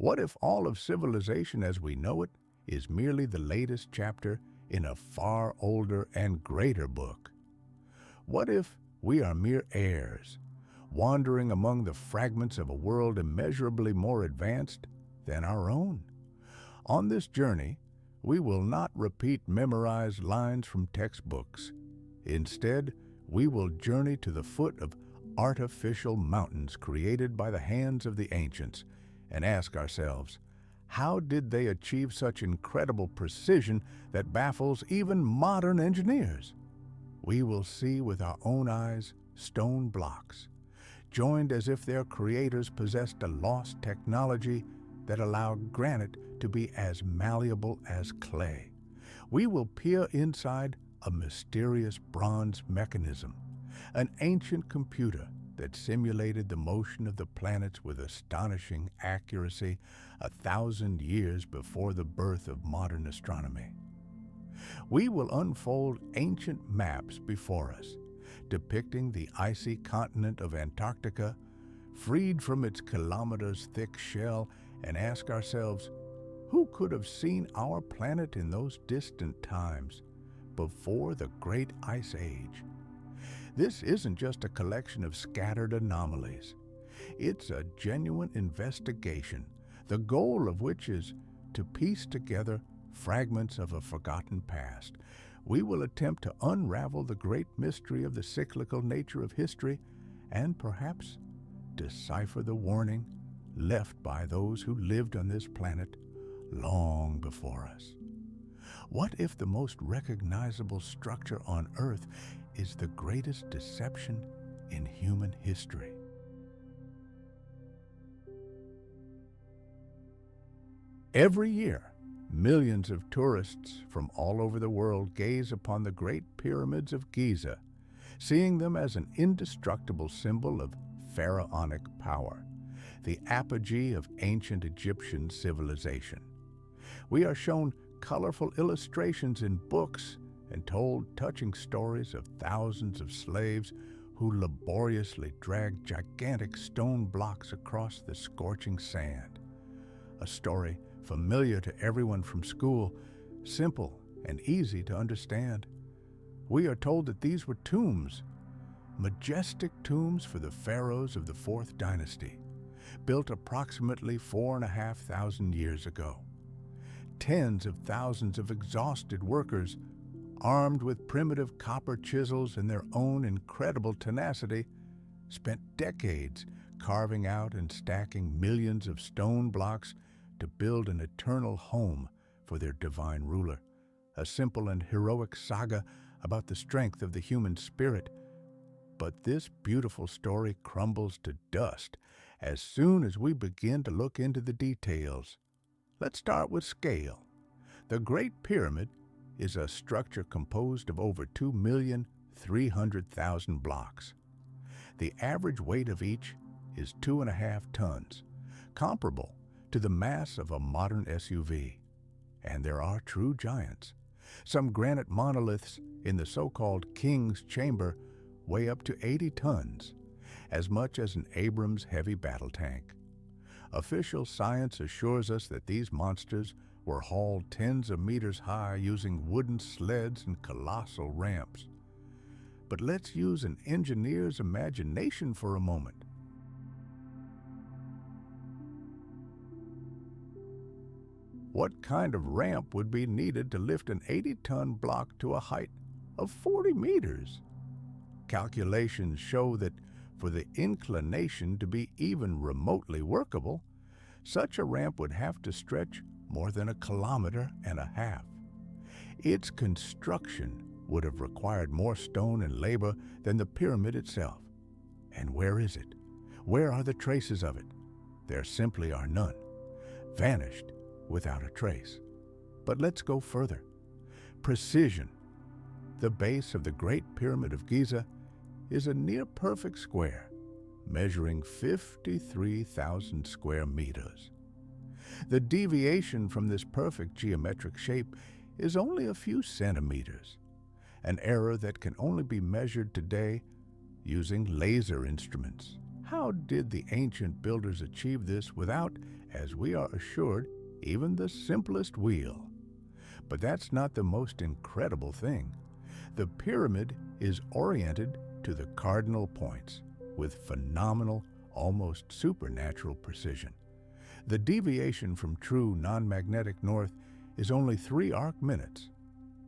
What if all of civilization as we know it is merely the latest chapter in a far older and greater book? What if we are mere heirs, wandering among the fragments of a world immeasurably more advanced than our own? On this journey, we will not repeat memorized lines from textbooks. Instead, we will journey to the foot of artificial mountains created by the hands of the ancients and ask ourselves, how did they achieve such incredible precision that baffles even modern engineers? We will see with our own eyes stone blocks, joined as if their creators possessed a lost technology that allowed granite to be as malleable as clay. We will peer inside a mysterious bronze mechanism, an ancient computer that simulated the motion of the planets with astonishing accuracy 1,000 years before the birth of modern astronomy. We will unfold ancient maps before us, depicting the icy continent of Antarctica, freed from its kilometers-thick shell, and ask ourselves, who could have seen our planet in those distant times, before the Great Ice Age? This isn't just a collection of scattered anomalies. It's a genuine investigation, the goal of which is to piece together fragments of a forgotten past. We will attempt to unravel the great mystery of the cyclical nature of history and perhaps decipher the warning left by those who lived on this planet long before us. What if the most recognizable structure on Earth is the greatest deception in human history? Every year, millions of tourists from all over the world gaze upon the Great Pyramids of Giza, seeing them as an indestructible symbol of pharaonic power, the apogee of ancient Egyptian civilization. We are shown colorful illustrations in books and told touching stories of thousands of slaves who laboriously dragged gigantic stone blocks across the scorching sand. A story familiar to everyone from school, simple and easy to understand. We are told that these were tombs, majestic tombs for the pharaohs of the Fourth Dynasty, built approximately 4,500 years ago. Tens of thousands of exhausted workers, armed with primitive copper chisels and their own incredible tenacity, spent decades carving out and stacking millions of stone blocks to build an eternal home for their divine ruler, a simple and heroic saga about the strength of the human spirit. But this beautiful story crumbles to dust as soon as we begin to look into the details. Let's start with scale. The Great Pyramid is a structure composed of over 2,300,000 blocks. The average weight of each is 2.5 tons, comparable to the mass of a modern SUV. And there are true giants. Some granite monoliths in the so-called King's Chamber weigh up to 80 tons, as much as an Abrams heavy battle tank. Official science assures us that these monsters were hauled tens of meters high using wooden sleds and colossal ramps. But let's use an engineer's imagination for a moment. What kind of ramp would be needed to lift an 80-ton block to a height of 40 meters? Calculations show that for the inclination to be even remotely workable, such a ramp would have to stretch more than 1.5 kilometers. Its construction would have required more stone and labor than the pyramid itself. And where is it? Where are the traces of it? There simply are none. Vanished without a trace. But let's go further. Precision. The base of the Great Pyramid of Giza is a near-perfect square, measuring 53,000 square meters. The deviation from this perfect geometric shape is only a few centimeters, an error that can only be measured today using laser instruments. How did the ancient builders achieve this without as we are assured even the simplest will. But that's not the most incredible thing. The pyramid is oriented to the cardinal points with phenomenal, almost supernatural precision. The deviation from true non-magnetic north is only 3 arc minutes.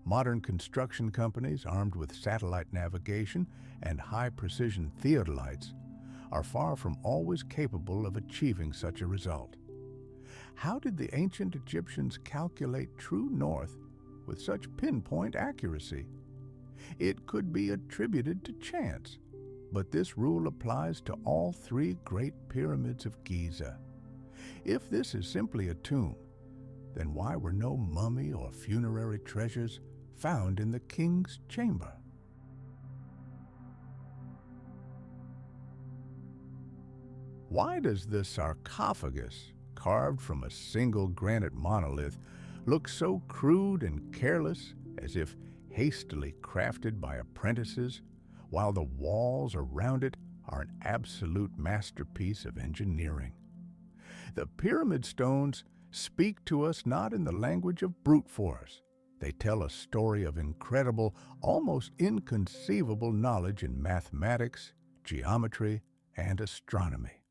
Modern construction companies armed with satellite navigation and high-precision theodolites are far from always capable of achieving such a result. How did the ancient Egyptians calculate true north with such pinpoint accuracy? It could be attributed to chance, but this rule applies to all 3 great pyramids of Giza. If this is simply a tomb, then why were no mummy or funerary treasures found in the king's chamber? Why does the sarcophagus, carved from a single granite monolith, look so crude and careless, as if hastily crafted by apprentices, while the walls around it are an absolute masterpiece of engineering? The pyramid stones speak to us not in the language of brute force. They tell a story of incredible, almost inconceivable knowledge in mathematics, geometry, and astronomy.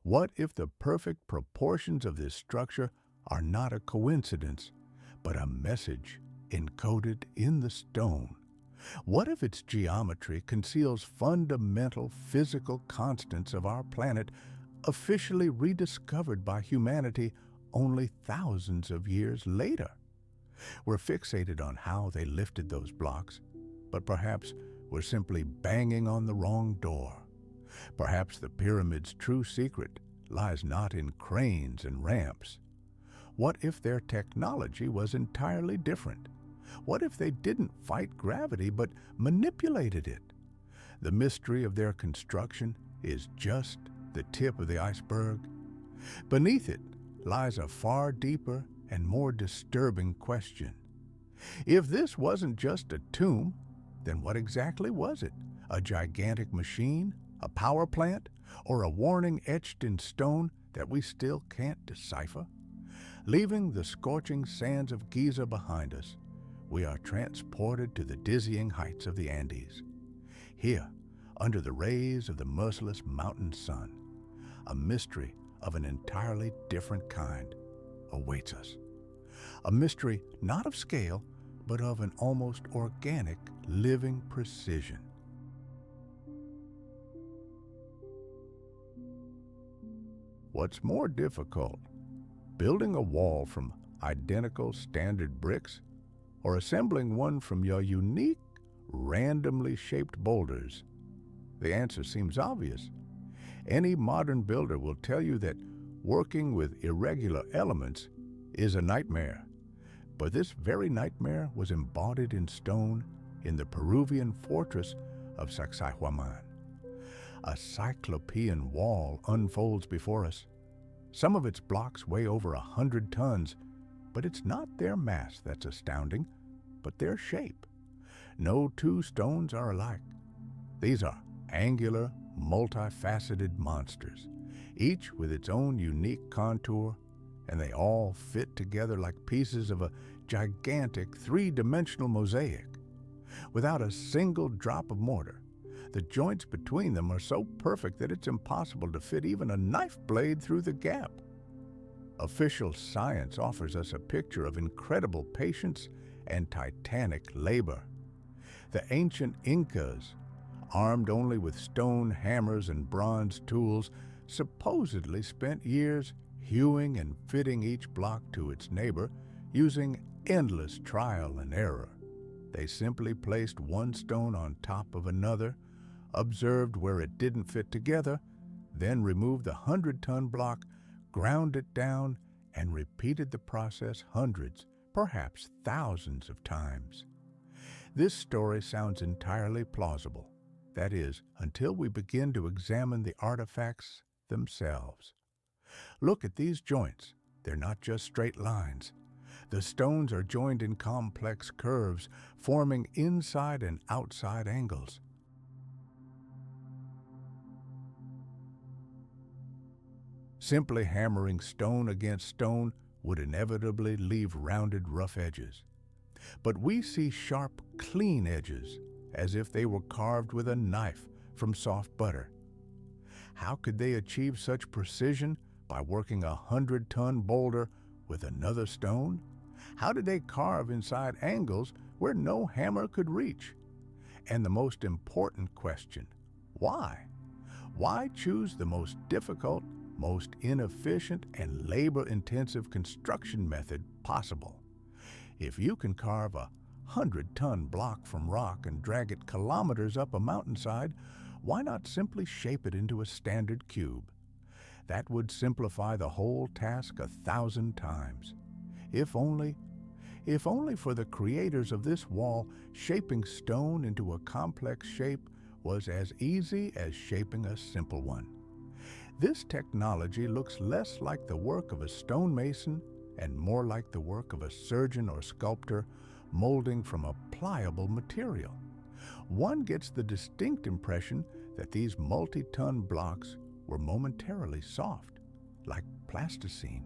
What if the perfect proportions of this structure are not a coincidence, but a message encoded in the stone? What if its geometry conceals fundamental physical constants of our planet, officially rediscovered by humanity only thousands of years later? We're fixated on how they lifted those blocks, but perhaps we're simply banging on the wrong door. Perhaps the pyramid's true secret lies not in cranes and ramps. What if their technology was entirely different? What if they didn't fight gravity but manipulated it? The mystery of their construction is just the tip of the iceberg. Beneath it lies a far deeper and more disturbing question. If this wasn't just a tomb, then what exactly was it? A gigantic machine? A power plant? Or a warning etched in stone that we still can't decipher? Leaving the scorching sands of Giza behind us, we are transported to the dizzying heights of the Andes. Here, under the rays of the merciless mountain sun, a mystery of an entirely different kind awaits us. A mystery not of scale, but of an almost organic, living precision. What's more difficult, building a wall from identical standard bricks or assembling one from your unique, randomly shaped boulders? The answer seems obvious. Any modern builder will tell you that working with irregular elements is a nightmare. But this very nightmare was embodied in stone in the Peruvian fortress of Sacsayhuaman. A cyclopean wall unfolds before us. Some of its blocks weigh over 100 tons, but it's not their mass that's astounding, but their shape. No 2 stones are alike. These are angular, multifaceted monsters, each with its own unique contour, and they all fit together like pieces of a gigantic 3-dimensional mosaic. Without a single drop of mortar, the joints between them are so perfect that it's impossible to fit even a knife blade through the gap. Official science offers us a picture of incredible patience and titanic labor. The ancient Incas, armed only with stone hammers and bronze tools, supposedly spent years hewing and fitting each block to its neighbor using endless trial and error. They simply placed one stone on top of another, observed where it didn't fit together, then removed the 100-ton block, ground it down, and repeated the process hundreds, perhaps thousands of times. This story sounds entirely plausible. That is, until we begin to examine the artifacts themselves. Look at these joints. They're not just straight lines. The stones are joined in complex curves, forming inside and outside angles. Simply hammering stone against stone would inevitably leave rounded, rough edges. But we see sharp, clean edges, as if they were carved with a knife from soft butter. How could they achieve such precision by working a 100-ton boulder with another stone? How did they carve inside angles where no hammer could reach? And the most important question, why? Why choose the most difficult, most inefficient, and labor-intensive construction method possible? If you can carve a 100-ton block from rock and drag it kilometers up a mountainside, why not simply shape it into a standard cube? That would simplify the whole task 1,000 times. If only for the creators of this wall, shaping stone into a complex shape was as easy as shaping a simple one. This technology looks less like the work of a stonemason and more like the work of a surgeon or sculptor molding from a pliable material. One gets the distinct impression that these multi-ton blocks were momentarily soft, like plasticine.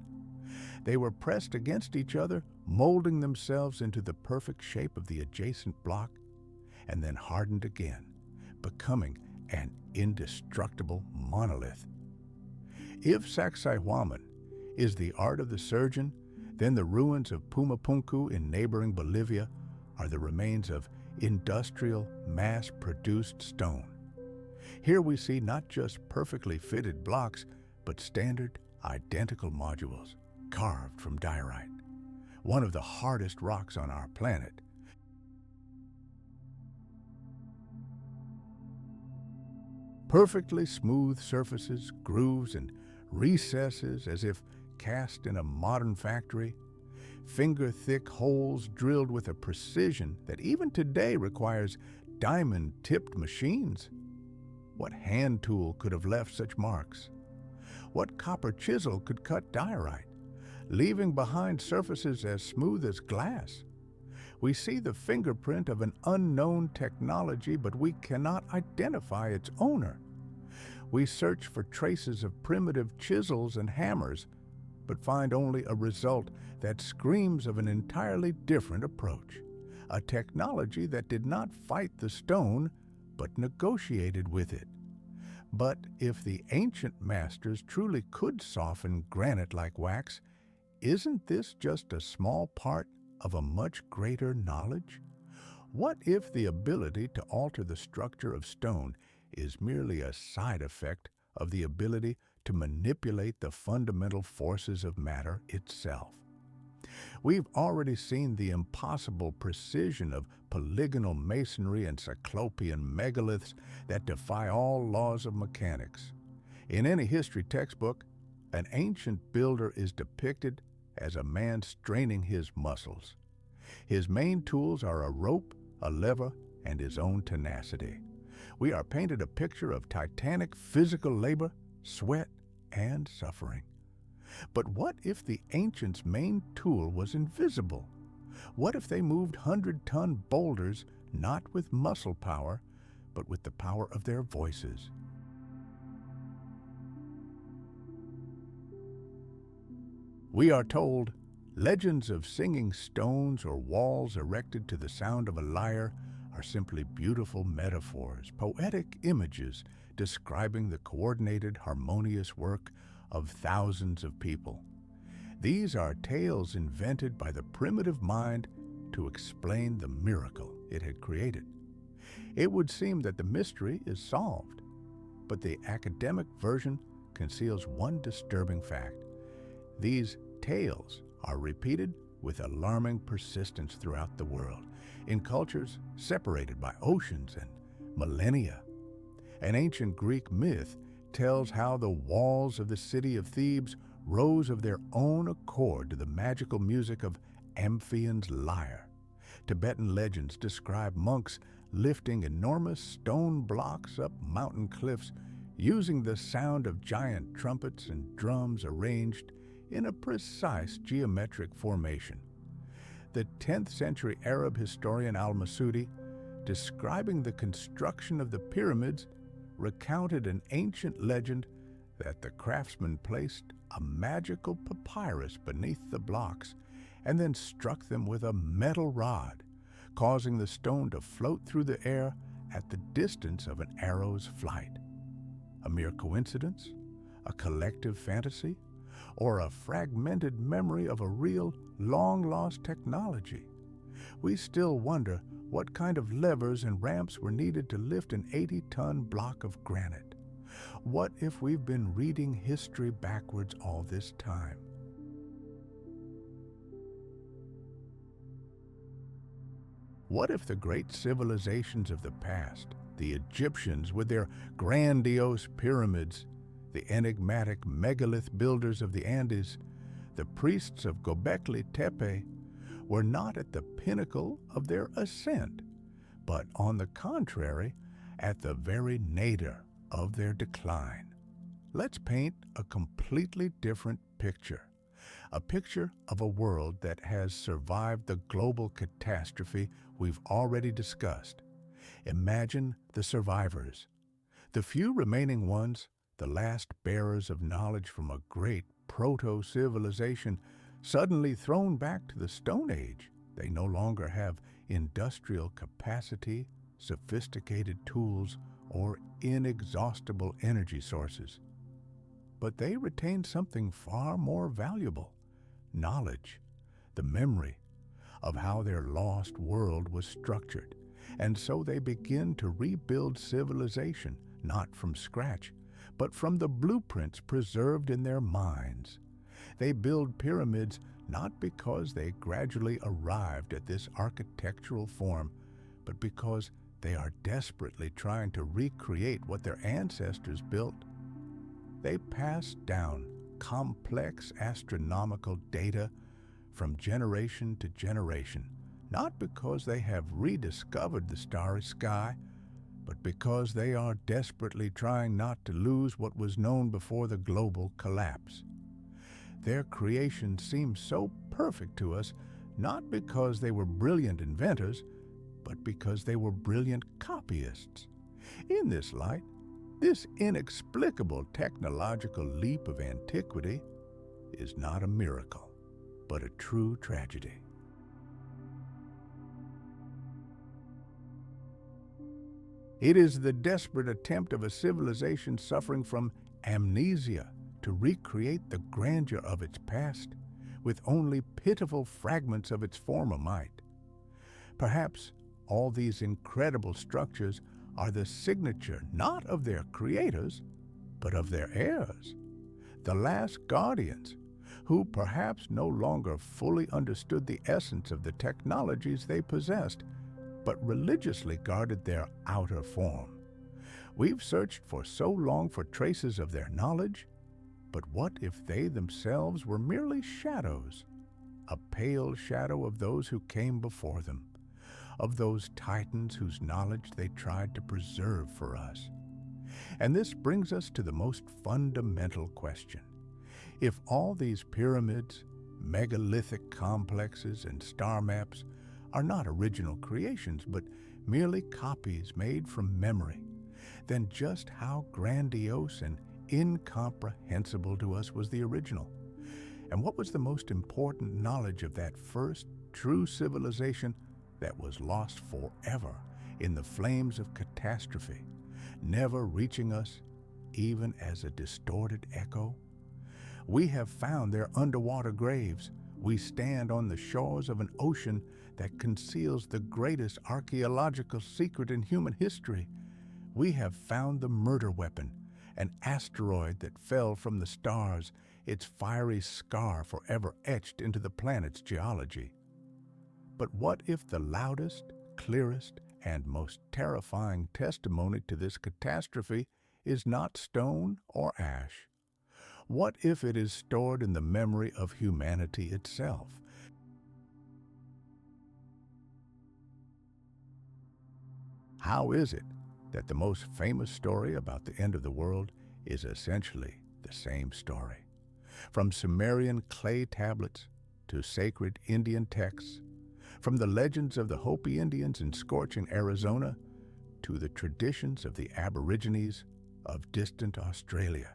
They were pressed against each other, molding themselves into the perfect shape of the adjacent block, and then hardened again, becoming an indestructible monolith. If Sacsayhuaman is the art of the surgeon, then the ruins of Pumapunku in neighboring Bolivia are the remains of industrial, mass-produced stone. Here we see not just perfectly fitted blocks, but standard, identical modules carved from diorite, one of the hardest rocks on our planet. Perfectly smooth surfaces, grooves, and recesses as if cast in a modern factory, finger-thick holes drilled with a precision that even today requires diamond-tipped machines. What hand tool could have left such marks? What copper chisel could cut diorite, leaving behind surfaces as smooth as glass? We see the fingerprint of an unknown technology, but we cannot identify its owner. We search for traces of primitive chisels and hammers, but find only a result that screams of an entirely different approach, a technology that did not fight the stone, but negotiated with it. But if the ancient masters truly could soften granite like wax, isn't this just a small part of a much greater knowledge? What if the ability to alter the structure of stone is merely a side effect of the ability to manipulate the fundamental forces of matter itself? We've already seen the impossible precision of polygonal masonry and cyclopean megaliths that defy all laws of mechanics. In any history textbook, an ancient builder is depicted as a man straining his muscles. His main tools are a rope, a lever, and his own tenacity. We are painted a picture of titanic physical labor, sweat, and suffering. But what if the ancients' main tool was invisible? What if they moved 100-ton boulders not with muscle power, but with the power of their voices? We are told legends of singing stones or walls erected to the sound of a lyre are simply beautiful metaphors, poetic images describing the coordinated, harmonious work of thousands of people. These are tales invented by the primitive mind to explain the miracle it had created. It would seem that the mystery is solved, but the academic version conceals one disturbing fact. These tales are repeated with alarming persistence throughout the world, in cultures separated by oceans and millennia. An ancient Greek myth tells how the walls of the city of Thebes rose of their own accord to the magical music of Amphion's lyre. Tibetan legends describe monks lifting enormous stone blocks up mountain cliffs using the sound of giant trumpets and drums arranged in a precise geometric formation. The 10th century Arab historian al-Masudi, describing the construction of the pyramids, recounted an ancient legend that the craftsman placed a magical papyrus beneath the blocks and then struck them with a metal rod, causing the stone to float through the air at the distance of an arrow's flight. A mere coincidence? A collective fantasy? Or a fragmented memory of a real, long-lost technology? We still wonder what kind of levers and ramps were needed to lift an 80-ton block of granite. What if we've been reading history backwards all this time? What if the great civilizations of the past, the Egyptians with their grandiose pyramids, the enigmatic megalith builders of the Andes, the priests of Göbekli Tepe, were not at the pinnacle of their ascent, but on the contrary, at the very nadir of their decline? Let's paint a completely different picture. A picture of a world that has survived the global catastrophe we've already discussed. Imagine the survivors, the few remaining ones, the last bearers of knowledge from a great proto-civilization, suddenly thrown back to the Stone Age. They no longer have industrial capacity, sophisticated tools, or inexhaustible energy sources. But they retain something far more valuable: knowledge, the memory of how their lost world was structured. And so they begin to rebuild civilization, not from scratch, but from the blueprints preserved in their minds. They build pyramids not because they gradually arrived at this architectural form, but because they are desperately trying to recreate what their ancestors built. They pass down complex astronomical data from generation to generation, not because they have rediscovered the starry sky, but because they are desperately trying not to lose what was known before the global collapse. Their creation seems so perfect to us, not because they were brilliant inventors, but because they were brilliant copyists. In this light, this inexplicable technological leap of antiquity is not a miracle, but a true tragedy. It is the desperate attempt of a civilization suffering from amnesia to recreate the grandeur of its past with only pitiful fragments of its former might. Perhaps all these incredible structures are the signature not of their creators, but of their heirs, the last guardians, who perhaps no longer fully understood the essence of the technologies they possessed, but religiously guarded their outer form. We've searched for so long for traces of their knowledge, but what if they themselves were merely shadows, a pale shadow of those who came before them, of those titans whose knowledge they tried to preserve for us? And this brings us to the most fundamental question. If all these pyramids, megalithic complexes, and star maps are not original creations, but merely copies made from memory, then just how grandiose and incomprehensible to us was the original? And what was the most important knowledge of that first true civilization that was lost forever in the flames of catastrophe, never reaching us even as a distorted echo? We have found their underwater graves. We stand on the shores of an ocean that conceals the greatest archaeological secret in human history. We have found the murder weapon, an asteroid that fell from the stars, its fiery scar forever etched into the planet's geology. But what if the loudest, clearest, and most terrifying testimony to this catastrophe is not stone or ash? What if it is stored in the memory of humanity itself? How is it that the most famous story about the end of the world is essentially the same story? From Sumerian clay tablets to sacred Indian texts, from the legends of the Hopi Indians in scorching Arizona to the traditions of the Aborigines of distant Australia,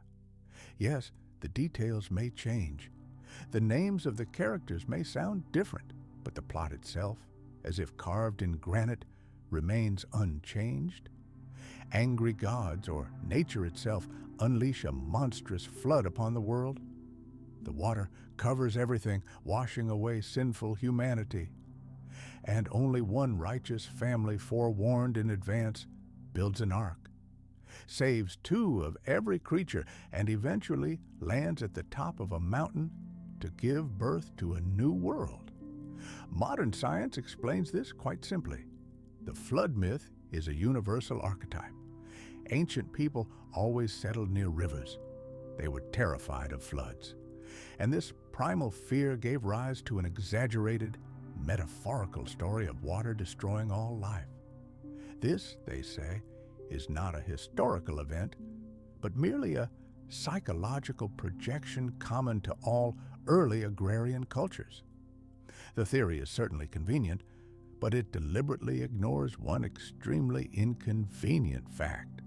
Yes, the details may change. The names of the characters may sound different, but the plot itself, as if carved in granite, remains unchanged. Angry gods or nature itself unleash a monstrous flood upon the world. The water covers everything, washing away sinful humanity. And only one righteous family, forewarned in advance, builds an ark, saves two of every creature, and eventually lands at the top of a mountain to give birth to a new world. Modern science explains this quite simply. The flood myth is a universal archetype. Ancient people always settled near rivers. They were terrified of floods. And this primal fear gave rise to an exaggerated, metaphorical story of water destroying all life. This, they say, is not a historical event, but merely a psychological projection common to all early agrarian cultures. The theory is certainly convenient, but it deliberately ignores one extremely inconvenient fact: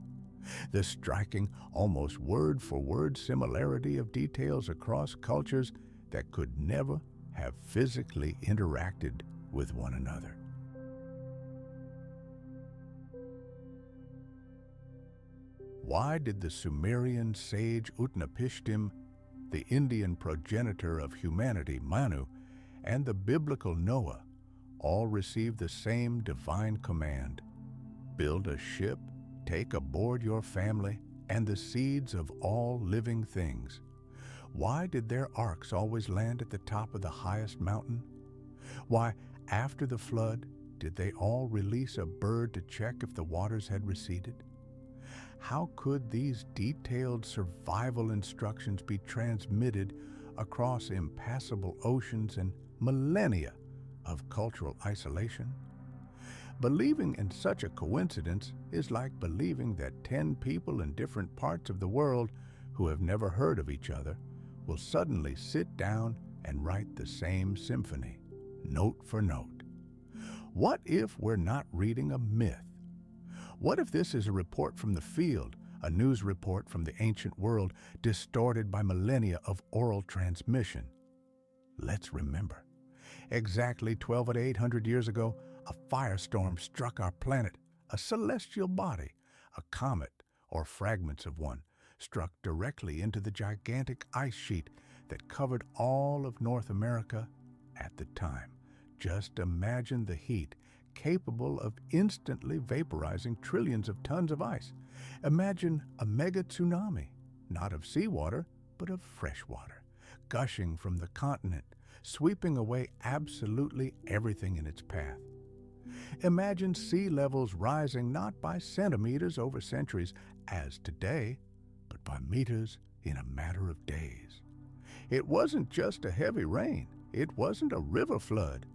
the striking, almost word-for-word similarity of details across cultures that could never have physically interacted with one another. Why did the Sumerian sage Utnapishtim, the Indian progenitor of humanity Manu, and the biblical Noah all receive the same divine command? Build a ship, take aboard your family, and the seeds of all living things. Why did their arks always land at the top of the highest mountain? Why, after the flood, did they all release a bird to check if the waters had receded? How could these detailed survival instructions be transmitted across impassable oceans and millennia of cultural isolation? Believing in such a coincidence is like believing that 10 people in different parts of the world who have never heard of each other will suddenly sit down and write the same symphony, note for note. What if we're not reading a myth? What if this is a report from the field, a news report from the ancient world, distorted by millennia of oral transmission? Let's remember. Exactly 800 years ago, a firestorm struck our planet. A celestial body, a comet or fragments of one, struck directly into the gigantic ice sheet that covered all of North America at the time. Just imagine the heat, capable of instantly vaporizing trillions of tons of ice. Imagine a mega tsunami, not of seawater, but of fresh water, gushing from the continent, sweeping away absolutely everything in its path. Imagine sea levels rising not by centimeters over centuries, as today, but by meters in a matter of days. It wasn't just a heavy rain. It wasn't a river flood.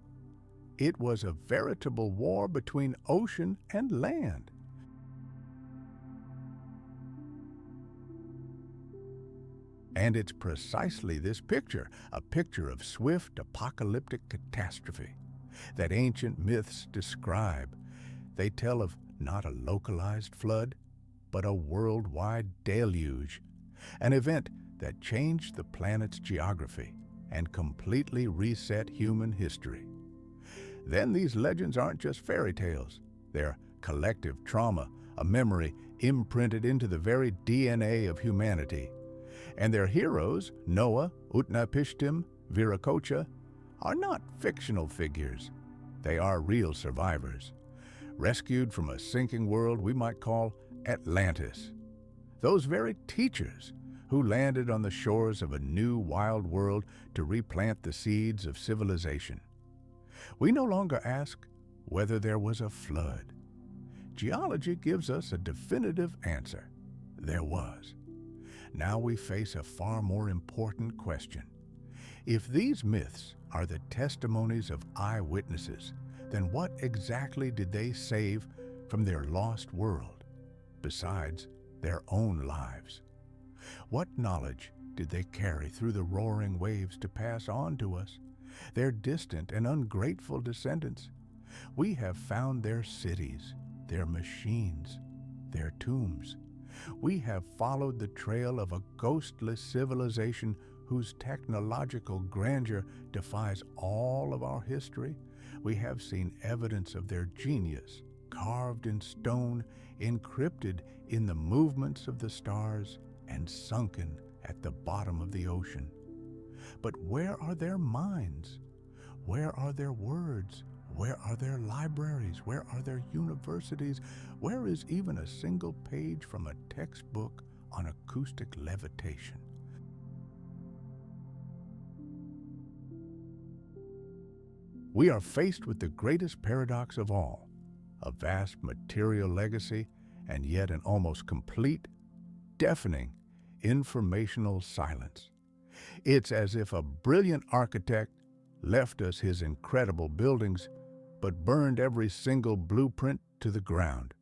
It was a veritable war between ocean and land. And it's precisely this picture, a picture of swift apocalyptic catastrophe, that ancient myths describe. They tell of not a localized flood, but a worldwide deluge, an event that changed the planet's geography and completely reset human history. Then these legends aren't just fairy tales. They're collective trauma, a memory imprinted into the very DNA of humanity. And their heroes, Noah, Utnapishtim, Viracocha, are not fictional figures. They are real survivors, rescued from a sinking world we might call Atlantis. Those very teachers who landed on the shores of a new wild world to replant the seeds of civilization. We no longer ask whether there was a flood. Geology gives us a definitive answer. There was. Now we face a far more important question. If these myths are the testimonies of eyewitnesses, then what exactly did they save from their lost world, besides their own lives? What knowledge did they carry through the roaring waves to pass on to us, their distant and ungrateful descendants? We have found their cities, their machines, their tombs. We have followed the trail of a ghostless civilization whose technological grandeur defies all of our history. We have seen evidence of their genius, carved in stone, encrypted in the movements of the stars, and sunken at the bottom of the ocean. But where are their minds? Where are their words? Where are their libraries? Where are their universities? Where is even a single page from a textbook on acoustic levitation? We are faced with the greatest paradox of all, a vast material legacy and yet an almost complete, deafening, informational silence. It's as if a brilliant architect left us his incredible buildings, but burned every single blueprint to the ground.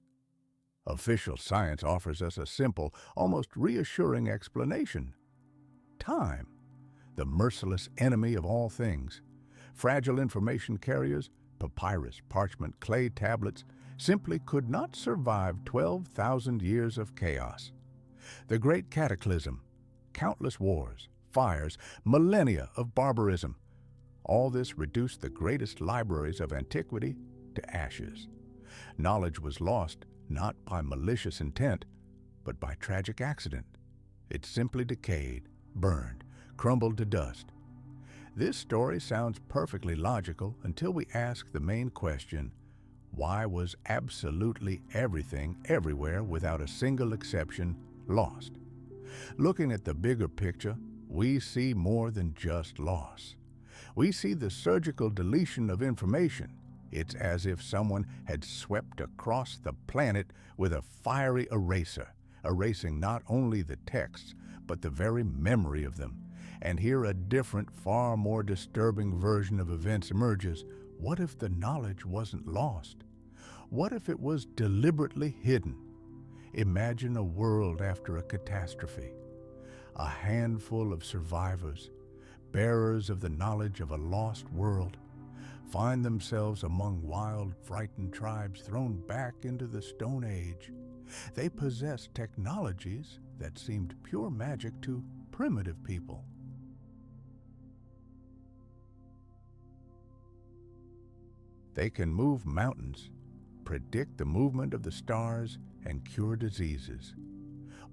Official science offers us a simple, almost reassuring explanation. Time, the merciless enemy of all things. Fragile information carriers, papyrus, parchment, clay tablets, simply could not survive 12,000 years of chaos. The Great Cataclysm, countless wars, fires, millennia of barbarism, all this reduced the greatest libraries of antiquity to ashes. Knowledge was lost not by malicious intent, but by tragic accident. It simply decayed, burned, crumbled to dust. This story sounds perfectly logical until we ask the main question: why was absolutely everything, everywhere, without a single exception, lost? Looking at the bigger picture, we see more than just loss. We see the surgical deletion of information. It's as if someone had swept across the planet with a fiery eraser, erasing not only the texts, but the very memory of them. And here a different, far more disturbing version of events emerges. What if the knowledge wasn't lost? What if it was deliberately hidden? Imagine a world after a catastrophe. A handful of survivors, bearers of the knowledge of a lost world, find themselves among wild, frightened tribes thrown back into the Stone Age. They possess technologies that seemed pure magic to primitive people. They can move mountains, predict the movement of the stars, and cure diseases.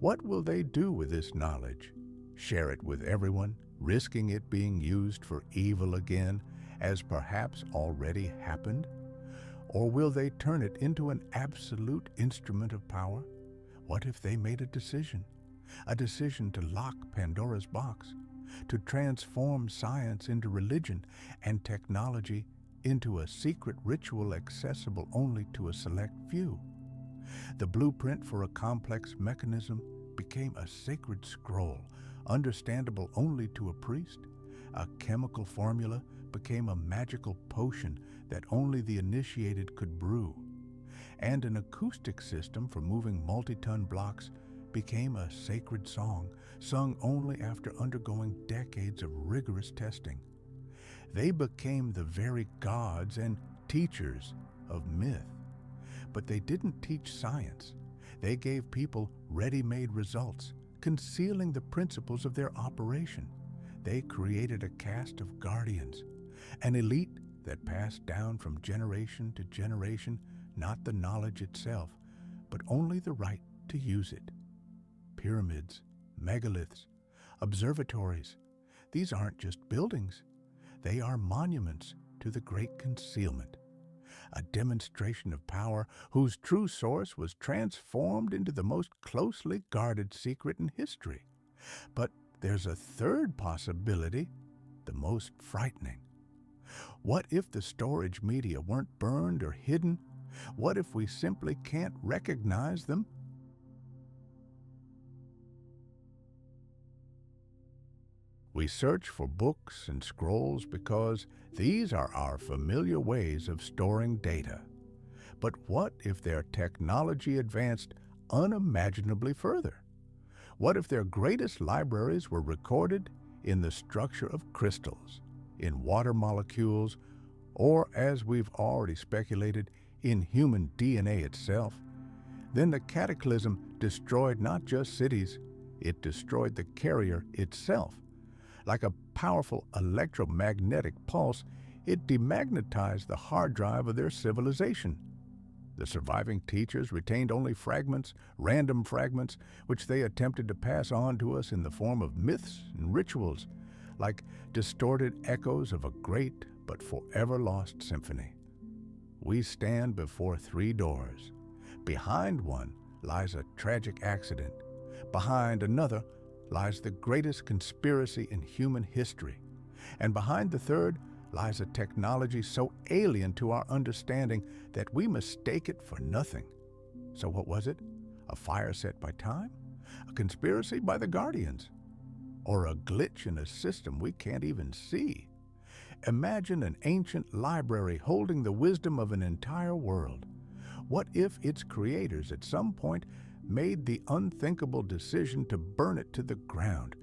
What will they do with this knowledge? Share it with everyone, risking it being used for evil again, as perhaps already happened? Or will they turn it into an absolute instrument of power? What if they made a decision to lock Pandora's box, to transform science into religion and technology into a secret ritual accessible only to a select few? The blueprint for a complex mechanism became a sacred scroll, understandable only to a priest. A chemical formula became a magical potion that only the initiated could brew. And an acoustic system for moving multi-ton blocks became a sacred song, sung only after undergoing decades of rigorous testing. They became the very gods and teachers of myth. But they didn't teach science. They gave people ready-made results, concealing the principles of their operation. They created a caste of guardians, an elite that passed down from generation to generation, not the knowledge itself, but only the right to use it. Pyramids, megaliths, observatories, these aren't just buildings. They are monuments to the Great Concealment, a demonstration of power whose true source was transformed into the most closely guarded secret in history. But there's a third possibility, the most frightening. What if the storage media weren't burned or hidden? What if we simply can't recognize them? We search for books and scrolls because these are our familiar ways of storing data. But what if their technology advanced unimaginably further? What if their greatest libraries were recorded in the structure of crystals, in water molecules, or, as we've already speculated, in human DNA itself? Then the cataclysm destroyed not just cities, it destroyed the carrier itself. Like a powerful electromagnetic pulse, it demagnetized the hard drive of their civilization. The surviving teachers retained only fragments, random fragments, which they attempted to pass on to us in the form of myths and rituals, like distorted echoes of a great but forever lost symphony. We stand before three doors. Behind one lies a tragic accident. Behind another lies the greatest conspiracy in human history. And behind the third lies a technology so alien to our understanding that we mistake it for nothing. So what was it? A fire set by time? A conspiracy by the Guardians? Or a glitch in a system we can't even see? Imagine an ancient library holding the wisdom of an entire world. What if its creators at some point made the unthinkable decision to burn it to the ground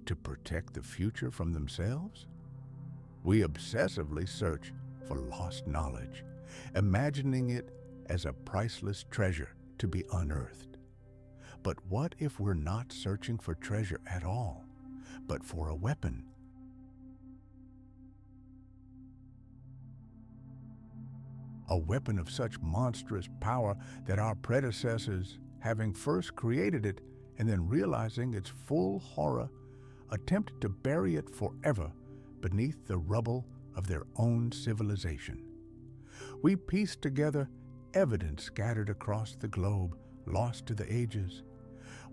to protect the future from themselves? We obsessively search for lost knowledge, imagining it as a priceless treasure to be unearthed. But what if we're not searching for treasure at all, but for a weapon? A weapon of such monstrous power that our predecessors, having first created it and then realizing its full horror, attempted to bury it forever beneath the rubble of their own civilization. We pieced together evidence scattered across the globe, lost to the ages.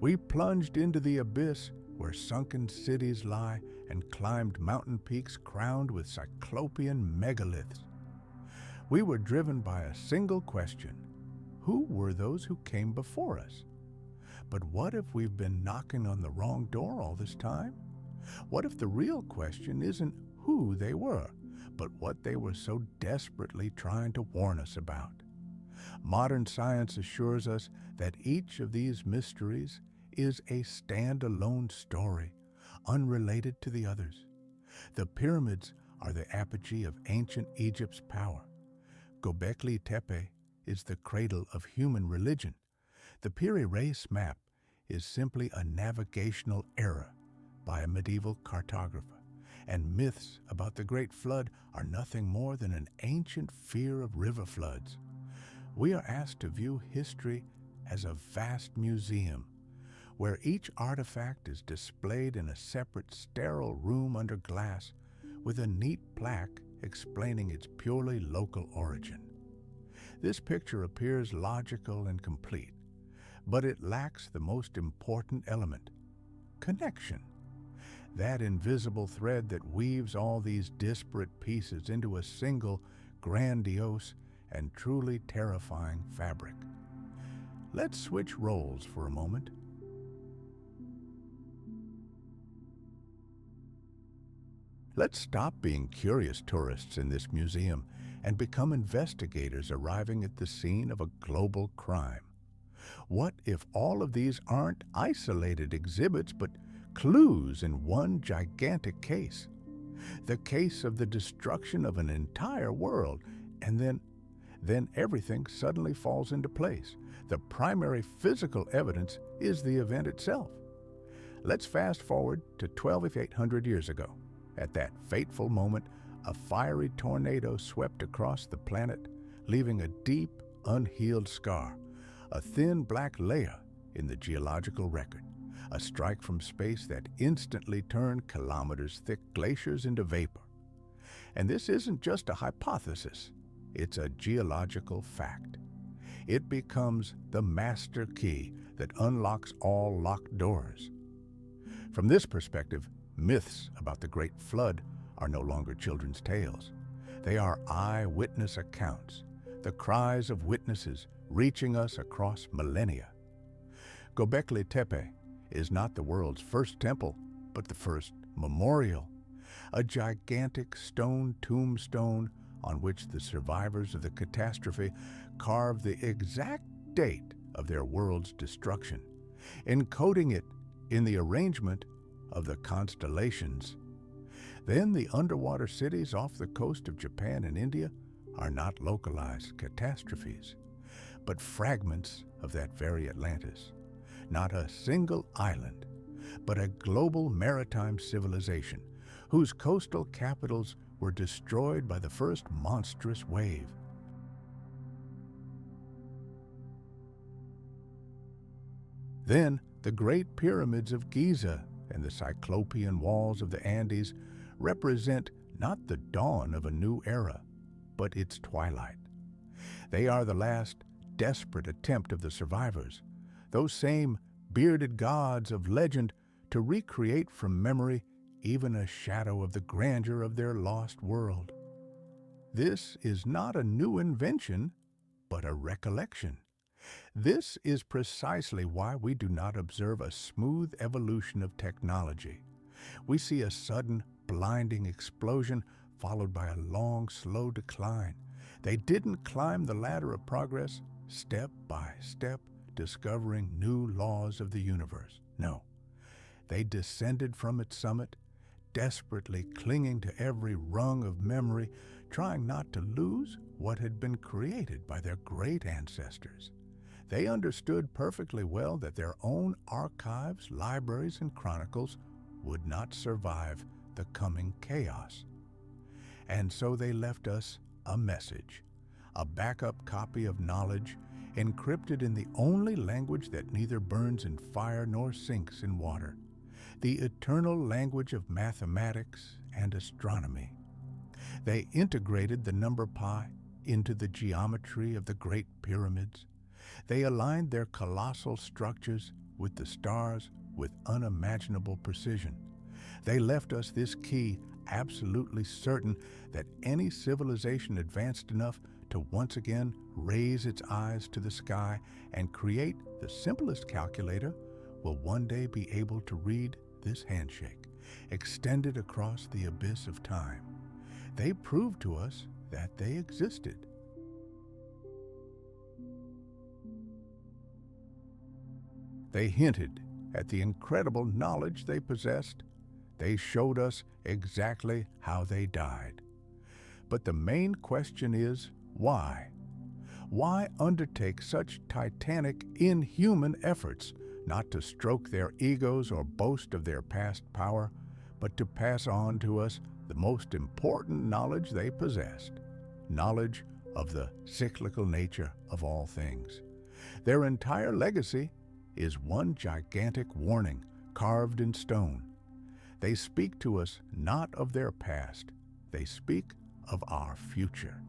We plunged into the abyss where sunken cities lie and climbed mountain peaks crowned with cyclopean megaliths. We were driven by a single question: who were those who came before us? But what if we've been knocking on the wrong door all this time? What if the real question isn't who they were, but what they were so desperately trying to warn us about? Modern science assures us that each of these mysteries is a standalone story, unrelated to the others. The pyramids are the apogee of ancient Egypt's power. Göbekli Tepe is the cradle of human religion. The Piri Reis map is simply a navigational error by a medieval cartographer, and myths about the Great Flood are nothing more than an ancient fear of river floods. We are asked to view history as a vast museum, where each artifact is displayed in a separate sterile room under glass with a neat plaque explaining its purely local origin. This picture appears logical and complete, but it lacks the most important element: connection. That invisible thread that weaves all these disparate pieces into a single, grandiose, and truly terrifying fabric. Let's switch roles for a moment. Let's stop being curious tourists in this museum and become investigators arriving at the scene of a global crime. What if all of these aren't isolated exhibits, but clues in one gigantic case? The case of the destruction of an entire world, and then everything suddenly falls into place. The primary physical evidence is the event itself. Let's fast forward to 12,800 years ago. At that fateful moment, a fiery tornado swept across the planet, leaving a deep, unhealed scar, a thin black layer in the geological record, a strike from space that instantly turned kilometers-thick glaciers into vapor. And this isn't just a hypothesis, it's a geological fact. It becomes the master key that unlocks all locked doors. From this perspective, myths about the Great Flood are no longer children's tales. They are eyewitness accounts, the cries of witnesses reaching us across millennia. Göbekli Tepe is not the world's first temple, but the first memorial, a gigantic stone tombstone on which the survivors of the catastrophe carved the exact date of their world's destruction, encoding it in the arrangement of the constellations. Then the underwater cities off the coast of Japan and India are not localized catastrophes, but fragments of that very Atlantis. Not a single island, but a global maritime civilization whose coastal capitals were destroyed by the first monstrous wave. Then the great pyramids of Giza and the cyclopean walls of the Andes represent not the dawn of a new era, but its twilight. They are the last desperate attempt of the survivors, those same bearded gods of legend, to recreate from memory even a shadow of the grandeur of their lost world. This is not a new invention, but a recollection. This is precisely why we do not observe a smooth evolution of technology. We see a sudden, blinding explosion followed by a long, slow decline. They didn't climb the ladder of progress step by step, discovering new laws of the universe. No, they descended from its summit, desperately clinging to every rung of memory, trying not to lose what had been created by their great ancestors. They understood perfectly well that their own archives, libraries, and chronicles would not survive the coming chaos. And so they left us a message, a backup copy of knowledge encrypted in the only language that neither burns in fire nor sinks in water, the eternal language of mathematics and astronomy. They integrated the number pi into the geometry of the Great Pyramids. They aligned their colossal structures with the stars with unimaginable precision. They left us this key, absolutely certain that any civilization advanced enough to once again raise its eyes to the sky and create the simplest calculator will one day be able to read this handshake, extended across the abyss of time. They proved to us that they existed. They hinted at the incredible knowledge they possessed. They showed us exactly how they died. But the main question is, why? Why undertake such titanic, inhuman efforts, not to stroke their egos or boast of their past power, but to pass on to us the most important knowledge they possessed, knowledge of the cyclical nature of all things. Their entire legacy is one gigantic warning carved in stone. They speak to us not of their past, they speak of our future.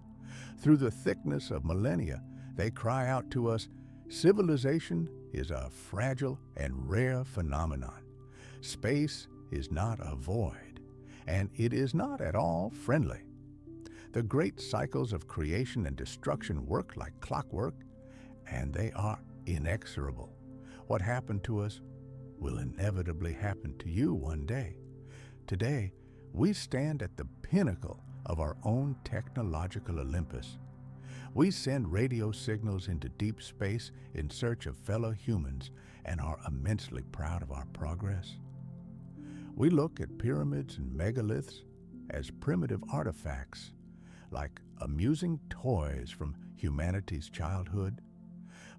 Through the thickness of millennia, they cry out to us, civilization is a fragile and rare phenomenon. Space is not a void, and it is not at all friendly. The great cycles of creation and destruction work like clockwork, and they are inexorable. What happened to us will inevitably happen to you one day. Today, we stand at the pinnacle of our own technological Olympus. We send radio signals into deep space in search of fellow humans and are immensely proud of our progress. We look at pyramids and megaliths as primitive artifacts, like amusing toys from humanity's childhood.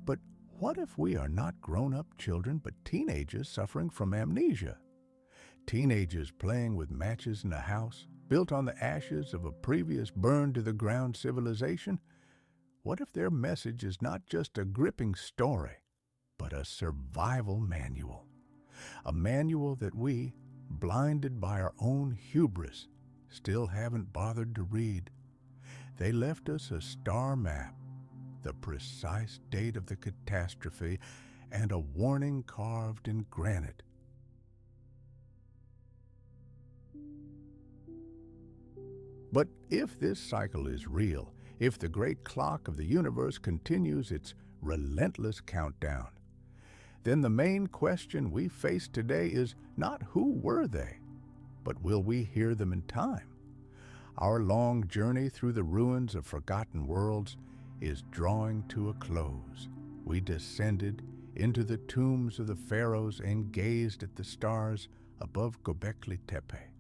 But what if we are not grown-up children but teenagers suffering from amnesia? Teenagers playing with matches in a house built on the ashes of a previous burned-to-the-ground civilization? What if their message is not just a gripping story, but a survival manual? A manual that we, blinded by our own hubris, still haven't bothered to read. They left us a star map, the precise date of the catastrophe, and a warning carved in granite. But if this cycle is real, if the great clock of the universe continues its relentless countdown, then the main question we face today is not who were they, but will we hear them in time? Our long journey through the ruins of forgotten worlds is drawing to a close. We descended into the tombs of the pharaohs and gazed at the stars above Göbekli Tepe.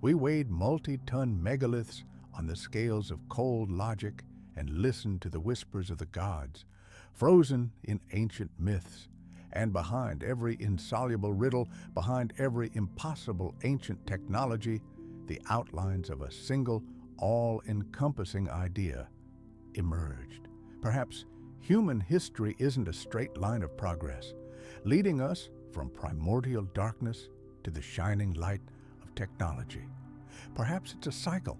We weighed multi-ton megaliths on the scales of cold logic and listened to the whispers of the gods. frozen in ancient myths, and behind every insoluble riddle, behind every impossible ancient technology, the outlines of a single, all-encompassing idea emerged. Perhaps human history isn't a straight line of progress, leading us from primordial darkness to the shining light of technology. Perhaps it's a cycle,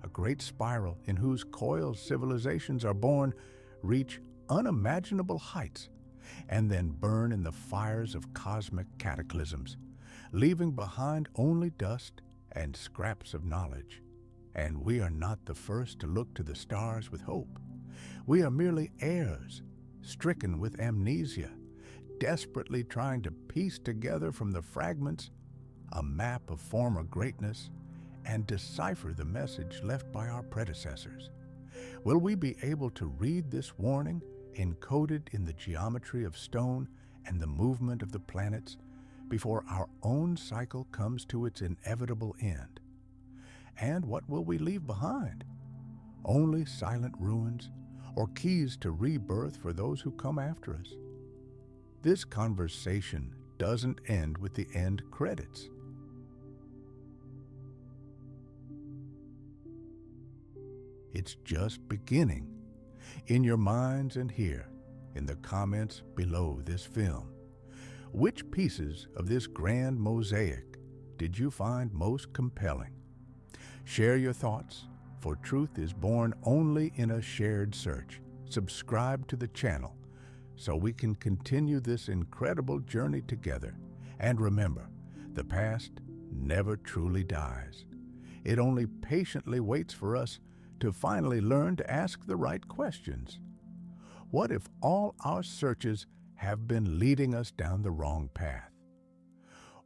a great spiral in whose coils civilizations are born, reach unimaginable heights, and then burn in the fires of cosmic cataclysms, leaving behind only dust and scraps of knowledge. And we are not the first to look to the stars with hope. We are merely heirs, stricken with amnesia, desperately trying to piece together from the fragments a map of former greatness and decipher the message left by our predecessors. Will we be able to read this warning encoded in the geometry of stone and the movement of the planets before our own cycle comes to its inevitable end? And what will we leave behind? Only silent ruins or keys to rebirth for those who come after us? This conversation doesn't end with the end credits. It's just beginning. In your minds and here, in the comments below this film, which pieces of this grand mosaic did you find most compelling? Share your thoughts, for truth is born only in a shared search. Subscribe to the channel so we can continue this incredible journey together. And remember, the past never truly dies. It only patiently waits for us to finally learn to ask the right questions. What if all our searches have been leading us down the wrong path?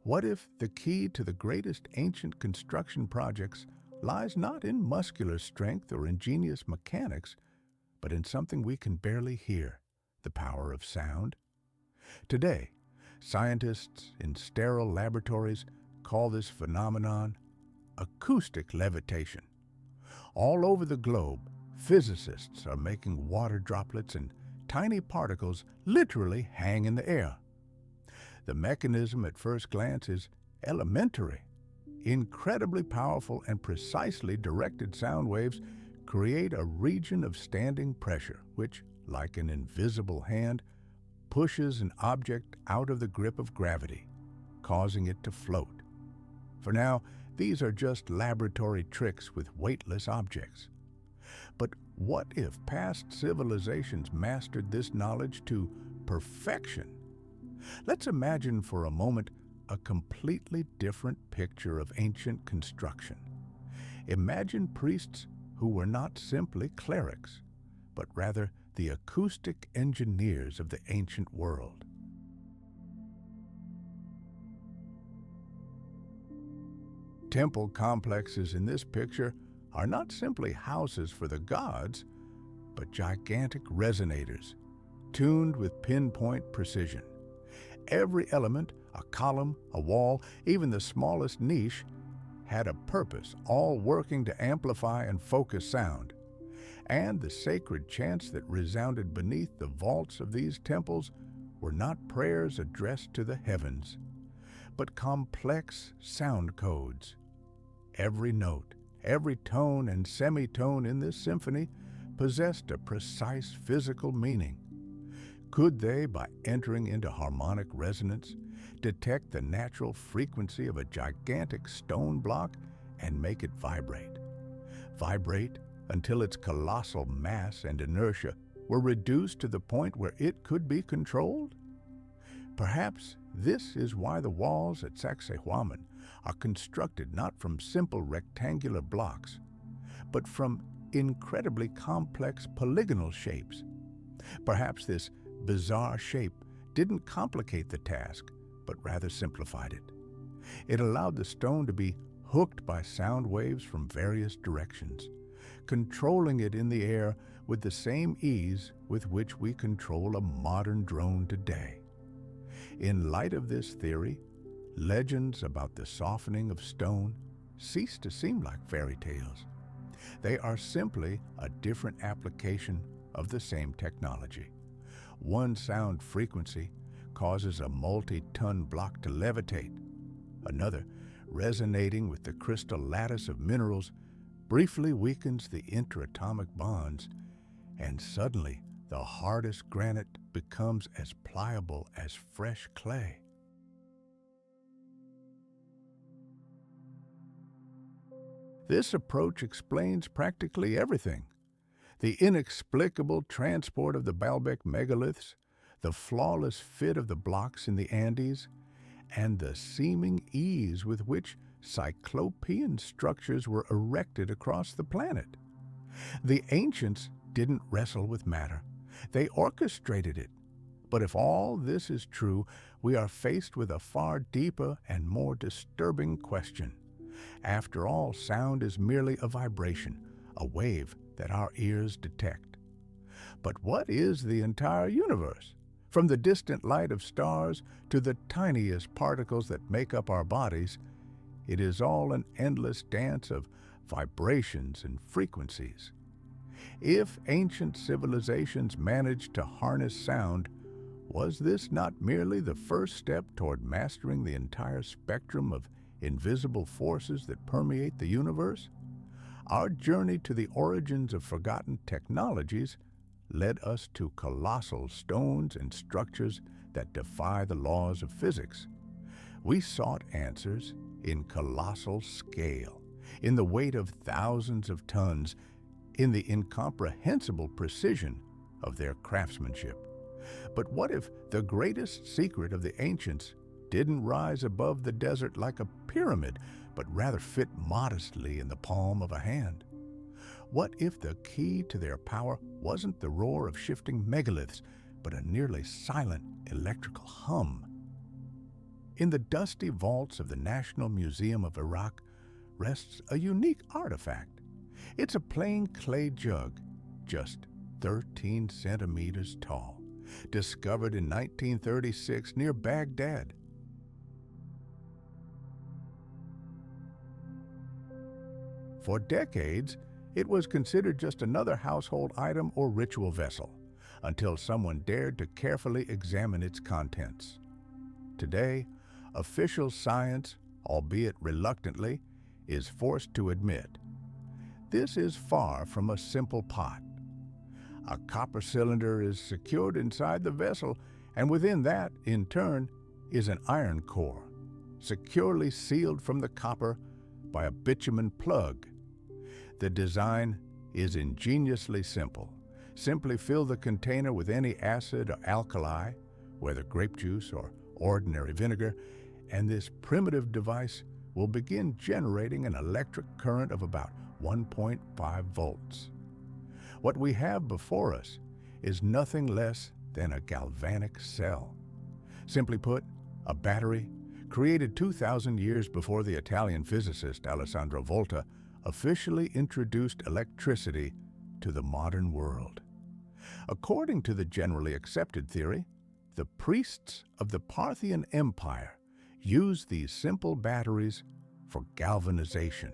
What if the key to the greatest ancient construction projects lies not in muscular strength or ingenious mechanics, but in something we can barely hear, the power of sound? Today, scientists in sterile laboratories call this phenomenon acoustic levitation. All over the globe, physicists are making water droplets and tiny particles literally hang in the air. The mechanism at first glance is elementary. Incredibly powerful and precisely directed sound waves create a region of standing pressure, which, like an invisible hand, pushes an object out of the grip of gravity, causing it to float. For now, these are just laboratory tricks with weightless objects. But what if past civilizations mastered this knowledge to perfection? Let's imagine for a moment a completely different picture of ancient construction. Imagine priests who were not simply clerics, but rather the acoustic engineers of the ancient world. Temple complexes in this picture are not simply houses for the gods, but gigantic resonators, tuned with pinpoint precision. Every element, a column, a wall, even the smallest niche, had a purpose, all working to amplify and focus sound. And the sacred chants that resounded beneath the vaults of these temples were not prayers addressed to the heavens, but complex sound codes. Every note, every tone and semitone in this symphony possessed a precise physical meaning. Could they, by entering into harmonic resonance, detect the natural frequency of a gigantic stone block and make it vibrate? Vibrate until its colossal mass and inertia were reduced to the point where it could be controlled? Perhaps this is why the walls at Sacsayhuaman are constructed not from simple rectangular blocks, but from incredibly complex polygonal shapes. Perhaps this bizarre shape didn't complicate the task, but rather simplified it. It allowed the stone to be hooked by sound waves from various directions, controlling it in the air with the same ease with which we control a modern drone today. In light of this theory, legends about the softening of stone cease to seem like fairy tales. They are simply a different application of the same technology. One sound frequency causes a multi-ton block to levitate. Another, resonating with the crystal lattice of minerals, briefly weakens the interatomic bonds, and suddenly the hardest granite becomes as pliable as fresh clay. This approach explains practically everything. The inexplicable transport of the Baalbek megaliths, the flawless fit of the blocks in the Andes, and the seeming ease with which cyclopean structures were erected across the planet. The ancients didn't wrestle with matter. They orchestrated it. But if all this is true, we are faced with a far deeper and more disturbing question. After all, sound is merely a vibration, a wave that our ears detect. But what is the entire universe? From the distant light of stars to the tiniest particles that make up our bodies, it is all an endless dance of vibrations and frequencies. If ancient civilizations managed to harness sound, was this not merely the first step toward mastering the entire spectrum of invisible forces that permeate the universe? Our journey to the origins of forgotten technologies led us to colossal stones and structures that defy the laws of physics. We sought answers in colossal scale, in the weight of thousands of tons, in the incomprehensible precision of their craftsmanship. But what if the greatest secret of the ancients didn't rise above the desert like a pyramid, but rather fit modestly in the palm of a hand? What if the key to their power wasn't the roar of shifting megaliths, but a nearly silent electrical hum? In the dusty vaults of the National Museum of Iraq rests a unique artifact. It's a plain clay jug, just 13 centimeters tall, discovered in 1936 near Baghdad. For decades, it was considered just another household item or ritual vessel, until someone dared to carefully examine its contents. Today, official science, albeit reluctantly, is forced to admit this is far from a simple pot. A copper cylinder is secured inside the vessel, and within that, in turn, is an iron core, securely sealed from the copper by a bitumen plug. The design is ingeniously simple. Simply fill the container with any acid or alkali, whether grape juice or ordinary vinegar, and this primitive device will begin generating an electric current of about 1.5 volts. What we have before us is nothing less than a galvanic cell. Simply put, a battery created 2,000 years before the Italian physicist Alessandro Volta officially introduced electricity to the modern world. According to the generally accepted theory, the priests of the Parthian Empire used these simple batteries for galvanization,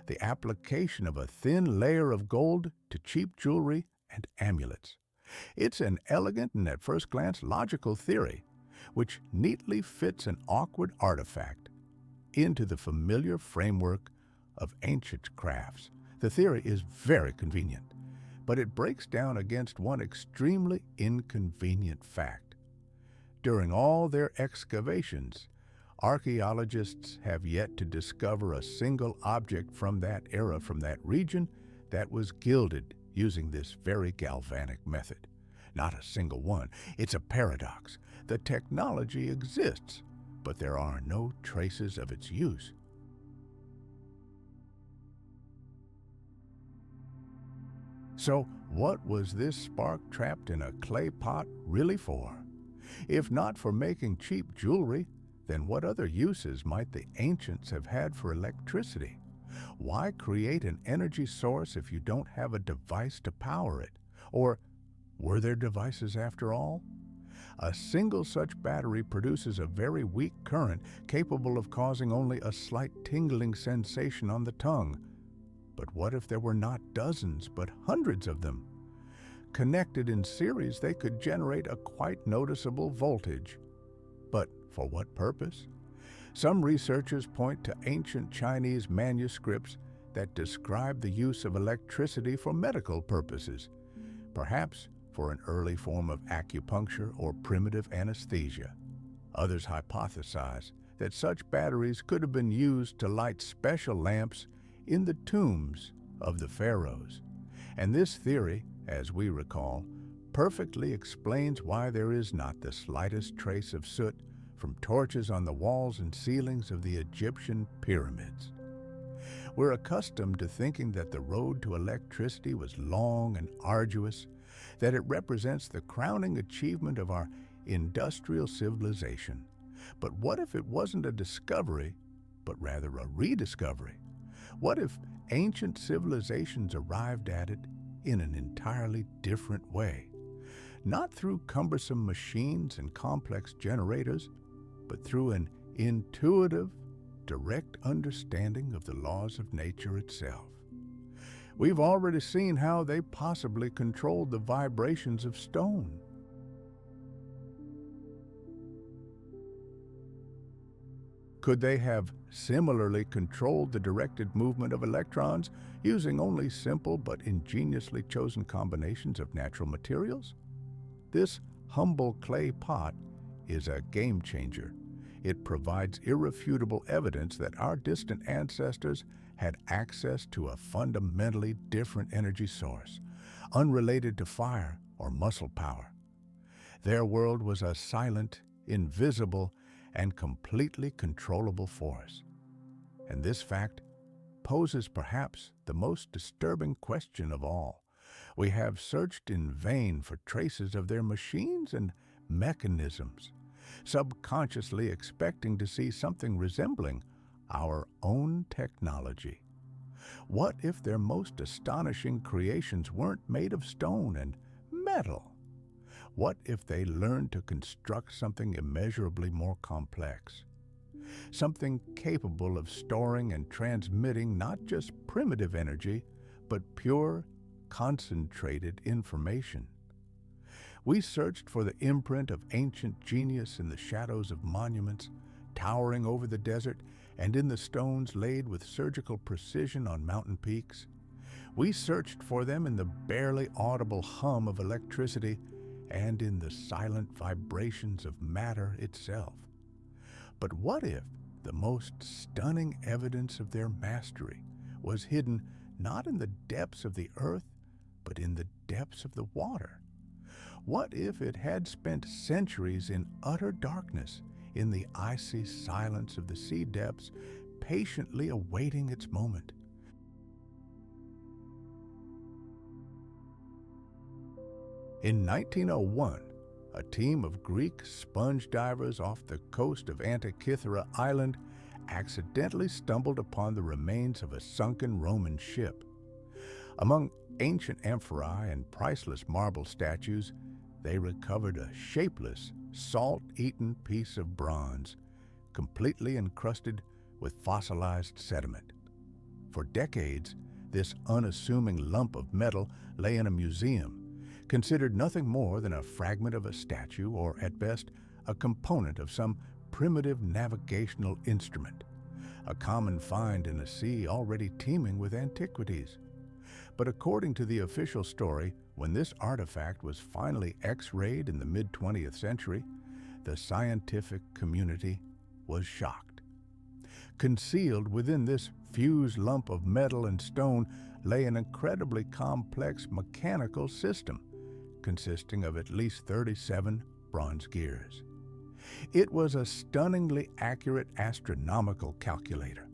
the application of a thin layer of gold to cheap jewelry and amulets. It's an elegant and at first glance logical theory, which neatly fits an awkward artifact into the familiar framework of ancient crafts. The theory is very convenient, but it breaks down against one extremely inconvenient fact. During all their excavations, archaeologists have yet to discover a single object from that era, from that region, that was gilded using this very galvanic method. Not a single one. It's a paradox. The technology exists, but there are no traces of its use. So, what was this spark trapped in a clay pot really for? If not for making cheap jewelry, then what other uses might the ancients have had for electricity? Why create an energy source if you don't have a device to power it? Or were there devices after all? A single such battery produces a very weak current capable of causing only a slight tingling sensation on the tongue. But what if there were not dozens, but hundreds of them? Connected in series, they could generate a quite noticeable voltage. But for what purpose? Some researchers point to ancient Chinese manuscripts that describe the use of electricity for medical purposes, perhaps for an early form of acupuncture or primitive anesthesia. Others hypothesize that such batteries could have been used to light special lamps in the tombs of the pharaohs. And this theory, as we recall, perfectly explains why there is not the slightest trace of soot from torches on the walls and ceilings of the Egyptian pyramids. We're accustomed to thinking that the road to electricity was long and arduous, that it represents the crowning achievement of our industrial civilization. But what if it wasn't a discovery, but rather a rediscovery? What if ancient civilizations arrived at it in an entirely different way? Not through cumbersome machines and complex generators, but through an intuitive, direct understanding of the laws of nature itself. We've already seen how they possibly controlled the vibrations of stone. Could they have similarly controlled the directed movement of electrons using only simple but ingeniously chosen combinations of natural materials? This humble clay pot is a game changer. It provides irrefutable evidence that our distant ancestors had access to a fundamentally different energy source, unrelated to fire or muscle power. Their world was a silent, invisible, and completely controllable force. And this fact poses perhaps the most disturbing question of all. We have searched in vain for traces of their machines and mechanisms, subconsciously expecting to see something resembling our own technology. What if their most astonishing creations weren't made of stone and metal? What if they learned to construct something immeasurably more complex? Something capable of storing and transmitting not just primitive energy, but pure, concentrated information. We searched for the imprint of ancient genius in the shadows of monuments, towering over the desert, and in the stones laid with surgical precision on mountain peaks. We searched for them in the barely audible hum of electricity and in the silent vibrations of matter itself. But what if the most stunning evidence of their mastery was hidden not in the depths of the earth, but in the depths of the water? What if it had spent centuries in utter darkness, in the icy silence of the sea depths, patiently awaiting its moment? In 1901, a team of Greek sponge divers off the coast of Antarctica Island accidentally stumbled upon the remains of a sunken Roman ship. Among ancient amphorae and priceless marble statues, they recovered a shapeless, salt-eaten piece of bronze, completely encrusted with fossilized sediment. For decades, this unassuming lump of metal lay in a museum, considered nothing more than a fragment of a statue or, at best, a component of some primitive navigational instrument, a common find in a sea already teeming with antiquities. But according to the official story, when this artifact was finally X-rayed in the mid-20th century, the scientific community was shocked. Concealed within this fused lump of metal and stone lay an incredibly complex mechanical system, consisting of at least 37 bronze gears. It was a stunningly accurate astronomical calculator.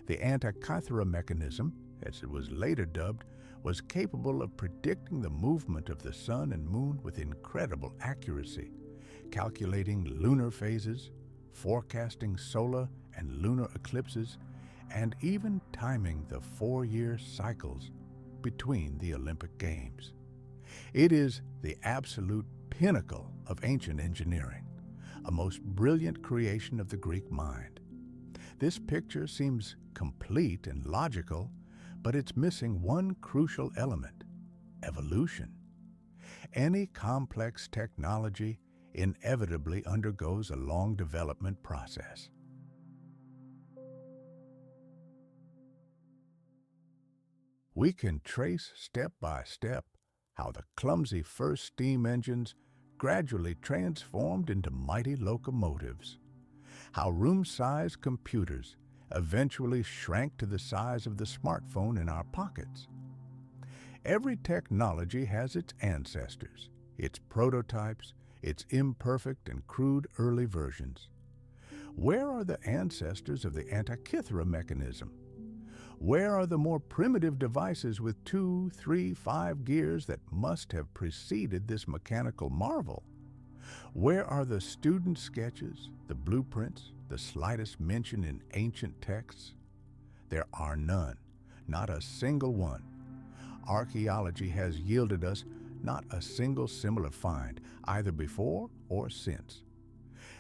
The Antarctica mechanism, as it was later dubbed, was capable of predicting the movement of the sun and moon with incredible accuracy, calculating lunar phases, forecasting solar and lunar eclipses, and even timing the 4-year cycles between the Olympic Games. It is the absolute pinnacle of ancient engineering, a most brilliant creation of the Greek mind. This picture seems complete and logical, but it's missing one crucial element: evolution. Any complex technology inevitably undergoes a long development process. We can trace step by step how the clumsy first steam engines gradually transformed into mighty locomotives, how room-sized computers eventually shrank to the size of the smartphone in our pockets. Every technology has its ancestors, its prototypes, its imperfect and crude early versions. Where are the ancestors of the Antikythera mechanism? Where are the more primitive devices with 2, 3, 5 gears that must have preceded this mechanical marvel? Where are the student sketches, the blueprints, the slightest mention in ancient texts? There are none, not a single one. Archaeology has yielded us not a single similar find, either before or since.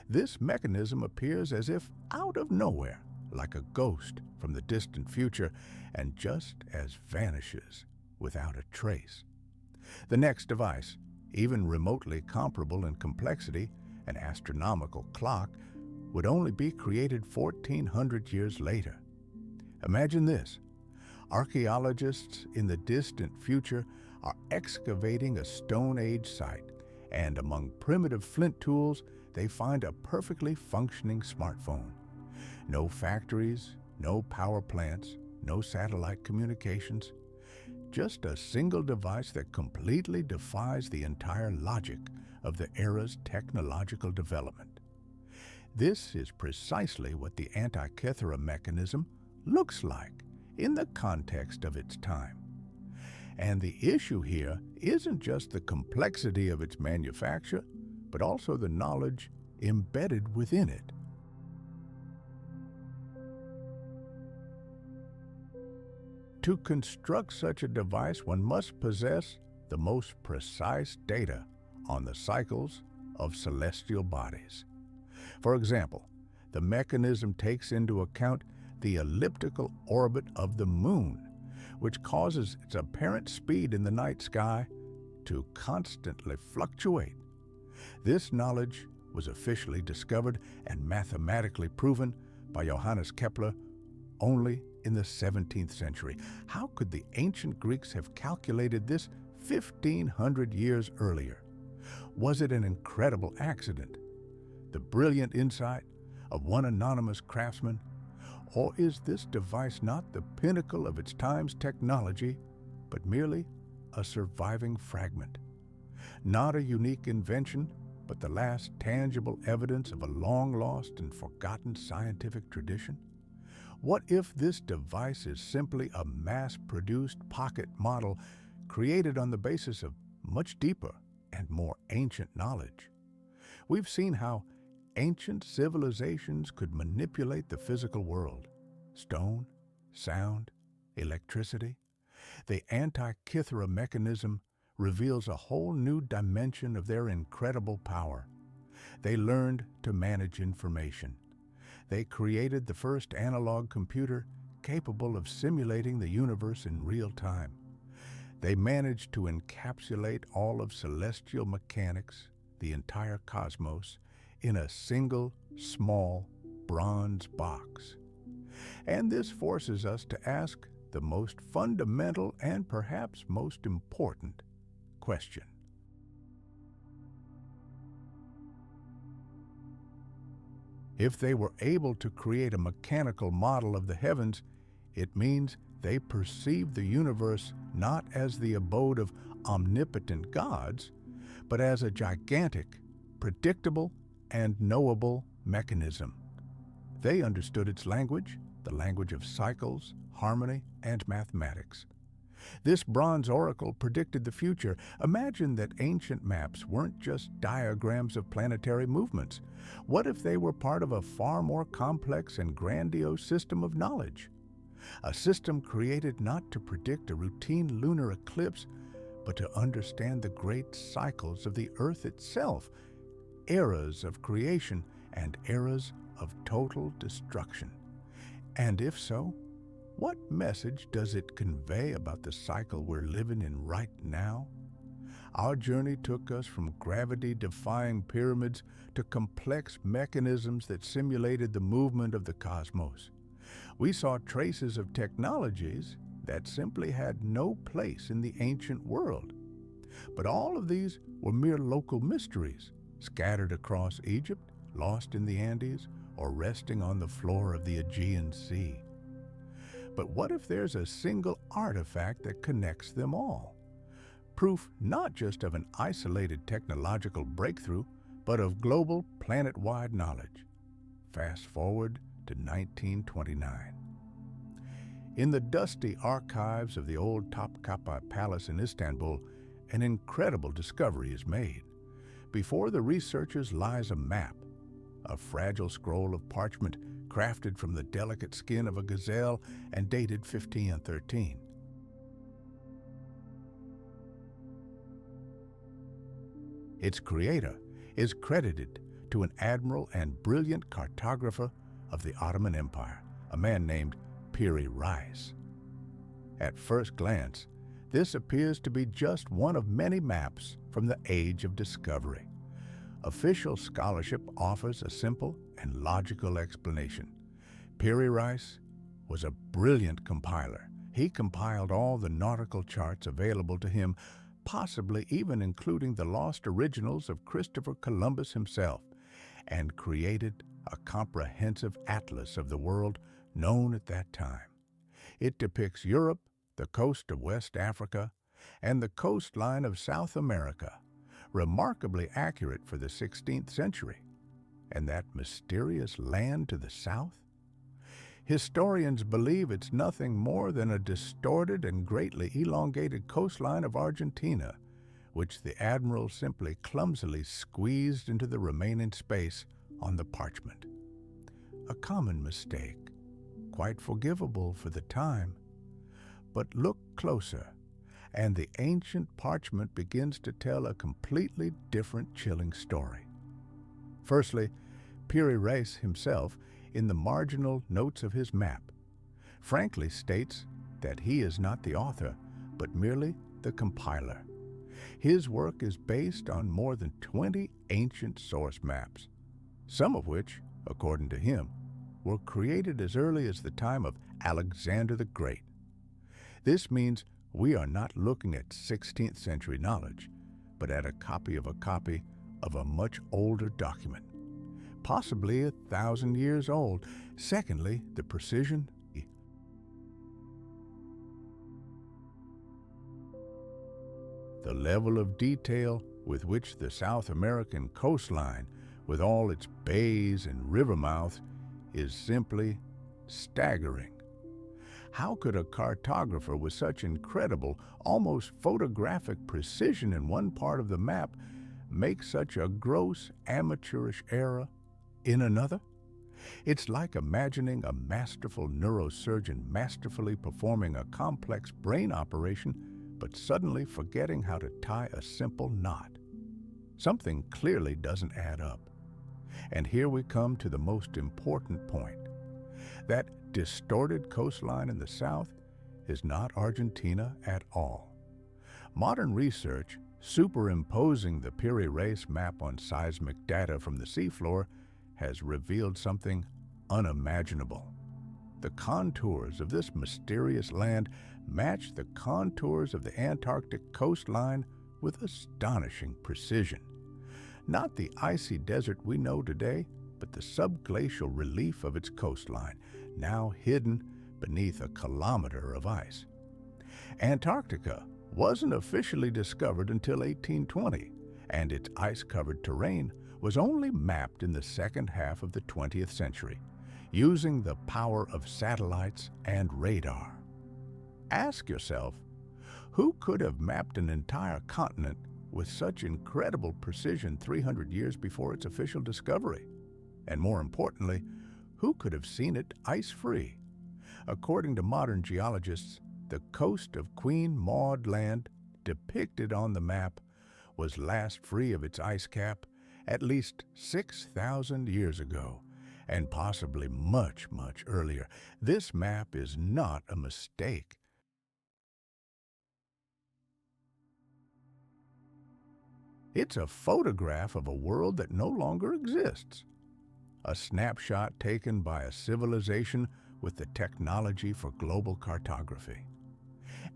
This mechanism appears as if out of nowhere, like a ghost from the distant future, and just as vanishes without a trace. The next device, even remotely comparable in complexity, an astronomical clock, would only be created 1,400 years later. Imagine this. Archaeologists in the distant future are excavating a Stone Age site, and among primitive flint tools, they find a perfectly functioning smartphone. No factories, no power plants, no satellite communications, just a single device that completely defies the entire logic of the era's technological development. This is precisely what the Antikythera mechanism looks like in the context of its time. And the issue here isn't just the complexity of its manufacture, but also the knowledge embedded within it. To construct such a device, one must possess the most precise data on the cycles of celestial bodies. For example, the mechanism takes into account the elliptical orbit of the moon, which causes its apparent speed in the night sky to constantly fluctuate. This knowledge was officially discovered and mathematically proven by Johannes Kepler only in the 17th century. How could the ancient Greeks have calculated this 1,500 years earlier? Was it an incredible accident? The brilliant insight of one anonymous craftsman? Or is this device not the pinnacle of its time's technology, but merely a surviving fragment? Not a unique invention, but the last tangible evidence of a long-lost and forgotten scientific tradition? What if this device is simply a mass-produced pocket model created on the basis of much deeper and more ancient knowledge? We've seen how ancient civilizations could manipulate the physical world: stone, sound, electricity. The Antikythera mechanism reveals a whole new dimension of their incredible power. They learned to manage information. They created the first analog computer capable of simulating the universe in real time. They managed to encapsulate all of celestial mechanics, the entire cosmos, in a single, small, bronze box. And this forces us to ask the most fundamental and perhaps most important question. If they were able to create a mechanical model of the heavens, it means they perceived the universe not as the abode of omnipotent gods, but as a gigantic, predictable, and knowable mechanism. They understood its language, the language of cycles, harmony, and mathematics. This bronze oracle predicted the future. Imagine that ancient maps weren't just diagrams of planetary movements. What if they were part of a far more complex and grandiose system of knowledge? A system created not to predict a routine lunar eclipse, but to understand the great cycles of the Earth itself, eras of creation and eras of total destruction. And if so, what message does it convey about the cycle we're living in right now? Our journey took us from gravity-defying pyramids to complex mechanisms that simulated the movement of the cosmos. We saw traces of technologies that simply had no place in the ancient world. But all of these were mere local mysteries, scattered across Egypt, lost in the Andes, or resting on the floor of the Aegean Sea. But what if there's a single artifact that connects them all? Proof not just of an isolated technological breakthrough, but of global, planet-wide knowledge. Fast forward to 1929. In the dusty archives of the old Topkapi Palace in Istanbul, an incredible discovery is made. Before the researchers lies a map, a fragile scroll of parchment crafted from the delicate skin of a gazelle and dated 1513. Its creator is credited to an admiral and brilliant cartographer of the Ottoman Empire, a man named Piri Reis. At first glance, this appears to be just one of many maps from the Age of Discovery. Official scholarship offers a simple and logical explanation. Piri Reis was a brilliant compiler. He compiled all the nautical charts available to him, possibly even including the lost originals of Christopher Columbus himself, and created a comprehensive atlas of the world known at that time. It depicts Europe, the coast of West Africa, and the coastline of South America, remarkably accurate for the 16th century. And that mysterious land to the south? Historians believe it's nothing more than a distorted and greatly elongated coastline of Argentina, which the admiral simply clumsily squeezed into the remaining space on the parchment. A common mistake, quite forgivable for the time. But look closer, and the ancient parchment begins to tell a completely different, chilling story. Firstly, Piri Reis himself, in the marginal notes of his map, frankly states that he is not the author, but merely the compiler. His work is based on more than 20 ancient source maps, some of which, according to him, were created as early as the time of Alexander the Great. This means we are not looking at 16th century knowledge, but at a copy of a much older document, possibly 1,000 years old. Secondly, the precision. The level of detail with which the South American coastline, with all its bays and river mouths, is simply staggering. How could a cartographer with such incredible, almost photographic precision in one part of the map make such a gross, amateurish error in another? It's like imagining a masterful neurosurgeon masterfully performing a complex brain operation, but suddenly forgetting how to tie a simple knot. Something clearly doesn't add up. And here we come to the most important point. That distorted coastline in the south is not Argentina at all. Modern research, superimposing the Piri Reis map on seismic data from the seafloor, has revealed something unimaginable. The contours of this mysterious land match the contours of the Antarctic coastline with astonishing precision. Not the icy desert we know today, but the subglacial relief of its coastline, now hidden beneath a kilometer of ice. Antarctica wasn't officially discovered until 1820, and its ice-covered terrain was only mapped in the second half of the 20th century, using the power of satellites and radar. Ask yourself, who could have mapped an entire continent with such incredible precision 300 years before its official discovery? And more importantly, who could have seen it ice-free? According to modern geologists, the coast of Queen Maud Land, depicted on the map, was last free of its ice cap at least 6,000 years ago, and possibly much, much earlier. This map is not a mistake. It's a photograph of a world that no longer exists, a snapshot taken by a civilization with the technology for global cartography.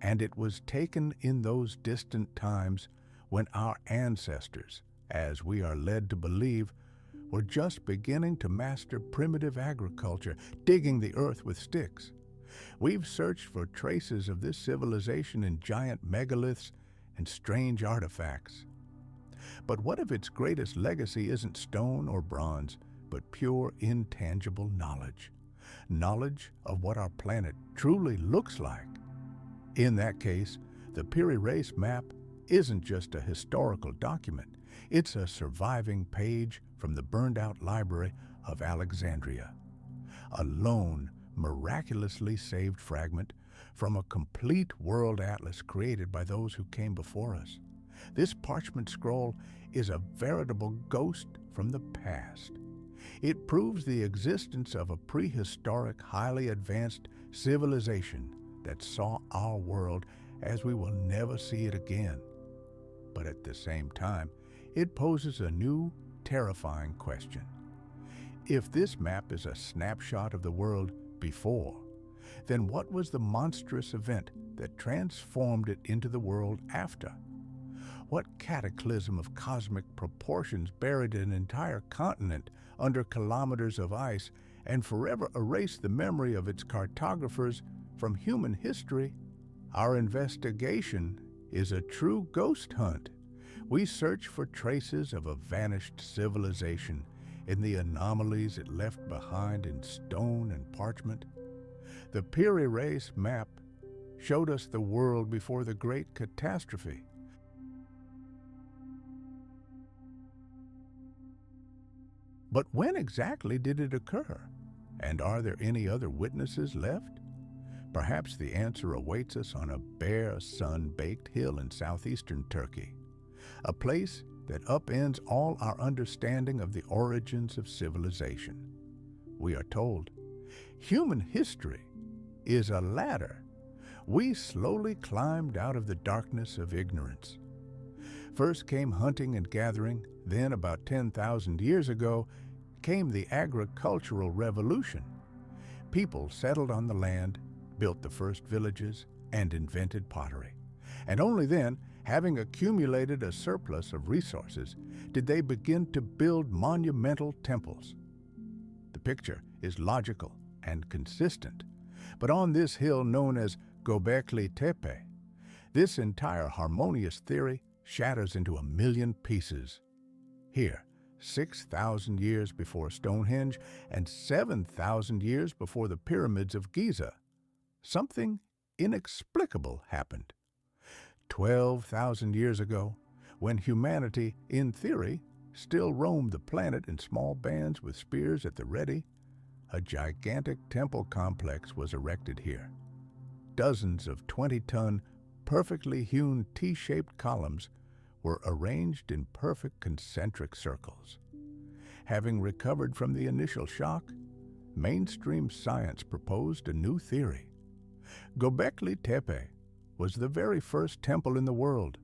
And it was taken in those distant times when our ancestors, as we are led to believe, were just beginning to master primitive agriculture, digging the earth with sticks. We've searched for traces of this civilization in giant megaliths and strange artifacts. But what if its greatest legacy isn't stone or bronze, but pure intangible knowledge? Knowledge of what our planet truly looks like. In that case, the Piri Reis map isn't just a historical document. It's a surviving page from the burned-out library of Alexandria. A lone, miraculously saved fragment from a complete world atlas created by those who came before us. This parchment scroll is a veritable ghost from the past. It proves the existence of a prehistoric, highly advanced civilization that saw our world as we will never see it again. But at the same time, it poses a new, terrifying question. If this map is a snapshot of the world before, then what was the monstrous event that transformed it into the world after? What cataclysm of cosmic proportions buried an entire continent under kilometers of ice and forever erased the memory of its cartographers from human history? Our investigation is a true ghost hunt. We search for traces of a vanished civilization in the anomalies it left behind in stone and parchment. The Piri Reis map showed us the world before the great catastrophe. But when exactly did it occur? And are there any other witnesses left? Perhaps the answer awaits us on a bare, sun-baked hill in southeastern Turkey, a place that upends all our understanding of the origins of civilization. We are told, human history is a ladder. We slowly climbed out of the darkness of ignorance. First came hunting and gathering, then about 10,000 years ago came the agricultural revolution. People settled on the land, built the first villages, and invented pottery. And only then, having accumulated a surplus of resources, did they begin to build monumental temples. The picture is logical and consistent, but on this hill known as Göbekli Tepe, this entire harmonious theory shatters into a million pieces. Here, 6,000 years before Stonehenge and 7,000 years before the pyramids of Giza, something inexplicable happened. 12,000 years ago, when humanity, in theory, still roamed the planet in small bands with spears at the ready, a gigantic temple complex was erected here. Dozens of 20-ton, perfectly hewn T-shaped columns were arranged in perfect concentric circles. Having recovered from the initial shock, mainstream science proposed a new theory. Göbekli Tepe was the very first temple in the world,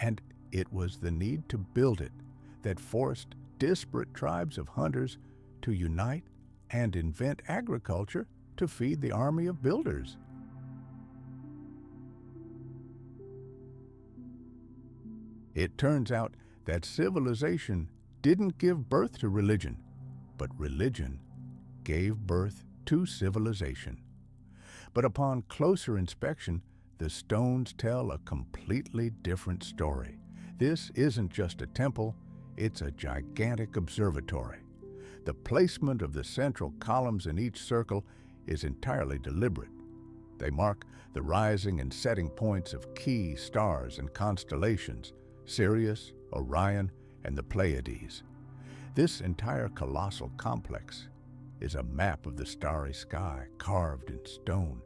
and it was the need to build it that forced disparate tribes of hunters to unite and invent agriculture to feed the army of builders. It turns out that civilization didn't give birth to religion, but religion gave birth to civilization. But upon closer inspection, the stones tell a completely different story. This isn't just a temple, it's a gigantic observatory. The placement of the central columns in each circle is entirely deliberate. They mark the rising and setting points of key stars and constellations, Sirius, Orion, and the Pleiades. This entire colossal complex is a map of the starry sky carved in stone,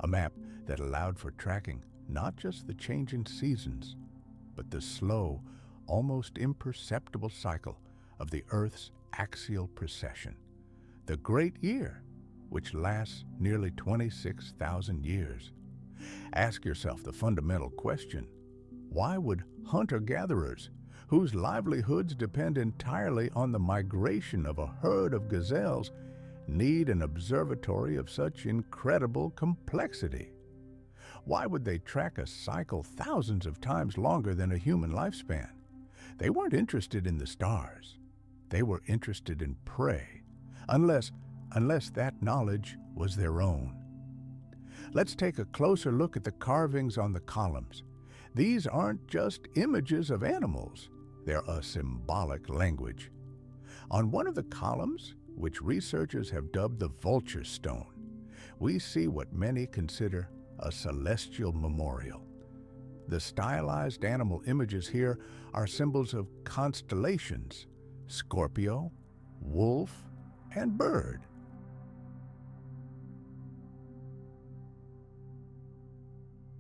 a map that allowed for tracking not just the changing seasons, but the slow, almost imperceptible cycle of the Earth's axial precession, the Great Year, which lasts nearly 26,000 years. Ask yourself the fundamental question: why would hunter-gatherers, whose livelihoods depend entirely on the migration of a herd of gazelles, need an observatory of such incredible complexity? Why would they track a cycle thousands of times longer than a human lifespan? They weren't interested in the stars. They were interested in prey, unless that knowledge was their own. Let's take a closer look at the carvings on the columns. These aren't just images of animals. They're a symbolic language. On one of the columns, which researchers have dubbed the vulture stone, we see what many consider a celestial memorial. The stylized animal images here are symbols of constellations: Scorpio, wolf, and bird.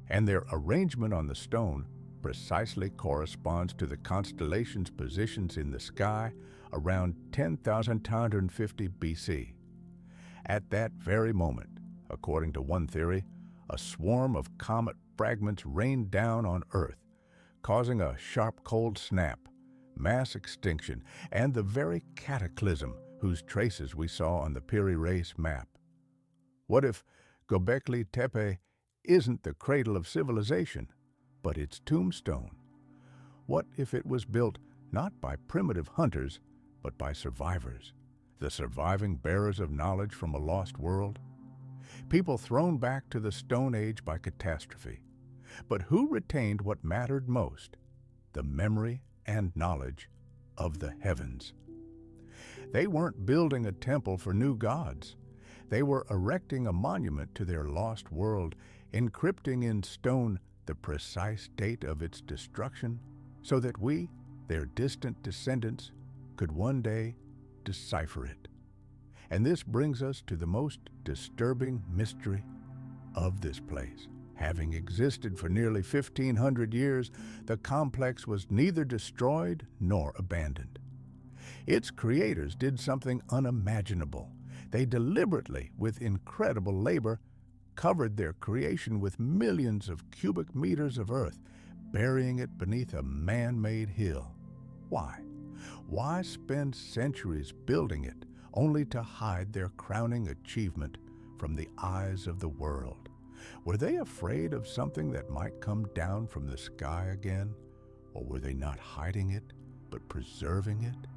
And their arrangement on the stone precisely corresponds to the constellations' positions in the sky around 10,250 BC. At that very moment, according to one theory, a swarm of comet fragments rained down on Earth, causing a sharp cold snap, mass extinction, and the very cataclysm whose traces we saw on the Piri Reis map. What if Göbekli Tepe isn't the cradle of civilization, but its tombstone? What if it was built not by primitive hunters, but by survivors, the surviving bearers of knowledge from a lost world? People thrown back to the Stone Age by catastrophe. But who retained what mattered most? The memory and knowledge of the heavens. They weren't building a temple for new gods. They were erecting a monument to their lost world, encrypting in stone the precise date of its destruction, so that we, their distant descendants, could one day decipher it. And this brings us to the most disturbing mystery of this place. Having existed for nearly 1,500 years, the complex was neither destroyed nor abandoned. Its creators did something unimaginable. They deliberately, with incredible labor, covered their creation with millions of cubic meters of earth, burying it beneath a man-made hill. Why? Why spend centuries building it only to hide their crowning achievement from the eyes of the world? Were they afraid of something that might come down from the sky again? Or were they not hiding it, but preserving it?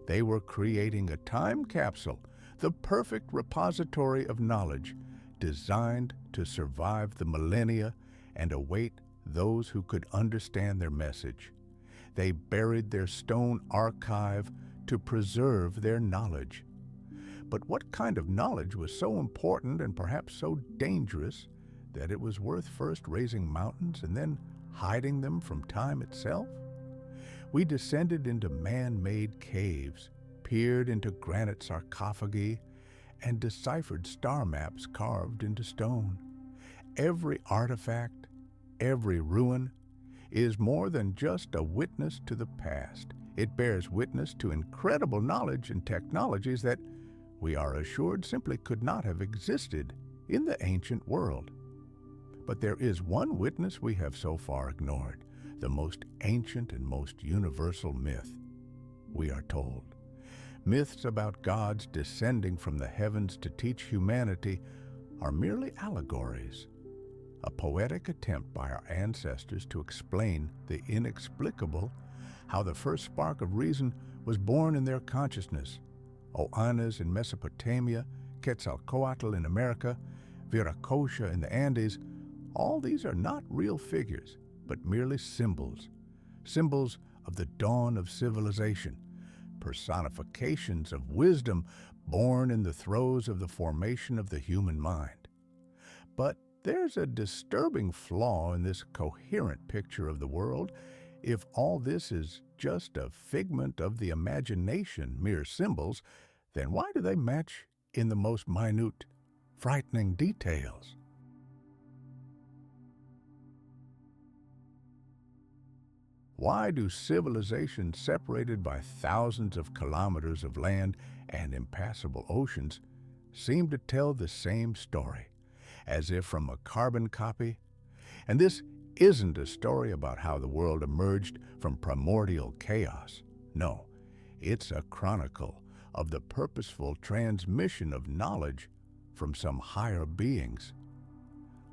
They were creating a time capsule, the perfect repository of knowledge, designed to survive the millennia and await those who could understand their message. They buried their stone archive to preserve their knowledge. But what kind of knowledge was so important and perhaps so dangerous that it was worth first raising mountains and then hiding them from time itself? We descended into man-made caves, peered into granite sarcophagi, and deciphered star maps carved into stone. Every artifact, every ruin, is more than just a witness to the past. It bears witness to incredible knowledge and technologies that, we are assured, simply could not have existed in the ancient world. But there is one witness we have so far ignored, the most ancient and most universal myth, we are told. Myths about gods descending from the heavens to teach humanity are merely allegories, a poetic attempt by our ancestors to explain the inexplicable, how the first spark of reason was born in their consciousness. Oannes in Mesopotamia, Quetzalcoatl in America, Viracocha in the Andes, all these are not real figures, but merely symbols, symbols of the dawn of civilization, personifications of wisdom born in the throes of the formation of the human mind. But there's a disturbing flaw in this coherent picture of the world. If all this is just a figment of the imagination, mere symbols, then why do they match in the most minute, frightening details? Why do civilizations separated by thousands of kilometers of land and impassable oceans seem to tell the same story, as if from a carbon copy, And this isn't a story about how the world emerged from primordial chaos. No, it's a chronicle of the purposeful transmission of knowledge from some higher beings.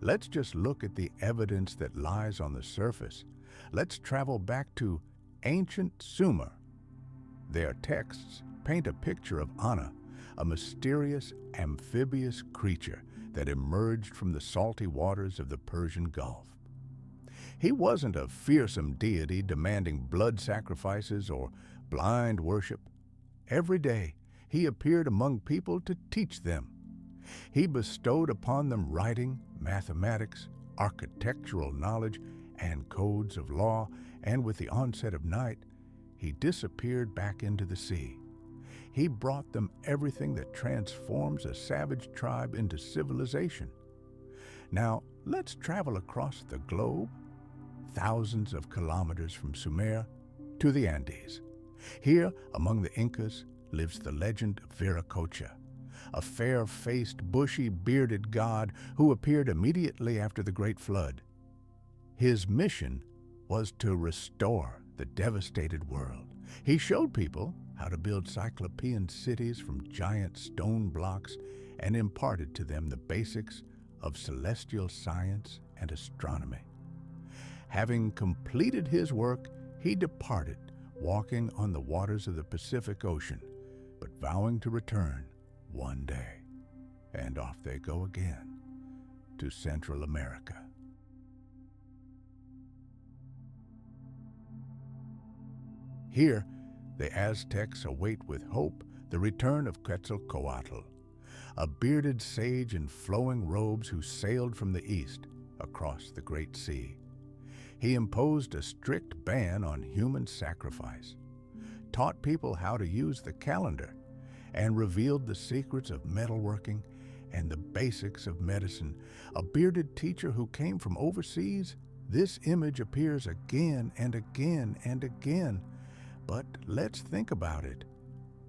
Let's just look at the evidence that lies on the surface. Let's travel back to ancient Sumer. Their texts paint a picture of Anna, a mysterious amphibious creature that emerged from the salty waters of the Persian Gulf. He wasn't a fearsome deity demanding blood sacrifices or blind worship. Every day, he appeared among people to teach them. He bestowed upon them writing, mathematics, architectural knowledge, and codes of law, and with the onset of night, he disappeared back into the sea. He brought them everything that transforms a savage tribe into civilization. Now, let's travel across the globe, thousands of kilometers from Sumer to the Andes. Here, among the Incas, lives the legend of Viracocha, a fair-faced, bushy-bearded god who appeared immediately after the Great Flood. His mission was to restore the devastated world. He showed people how to build cyclopean cities from giant stone blocks and imparted to them the basics of celestial science and astronomy. Having completed his work, he departed, walking on the waters of the Pacific Ocean, but vowing to return one day. And off they go again to Central America. Here, the Aztecs await with hope the return of Quetzalcoatl, a bearded sage in flowing robes who sailed from the east across the Great Sea. He imposed a strict ban on human sacrifice, taught people how to use the calendar, and revealed the secrets of metalworking and the basics of medicine. A bearded teacher who came from overseas, this image appears again and again and again. But let's think about it.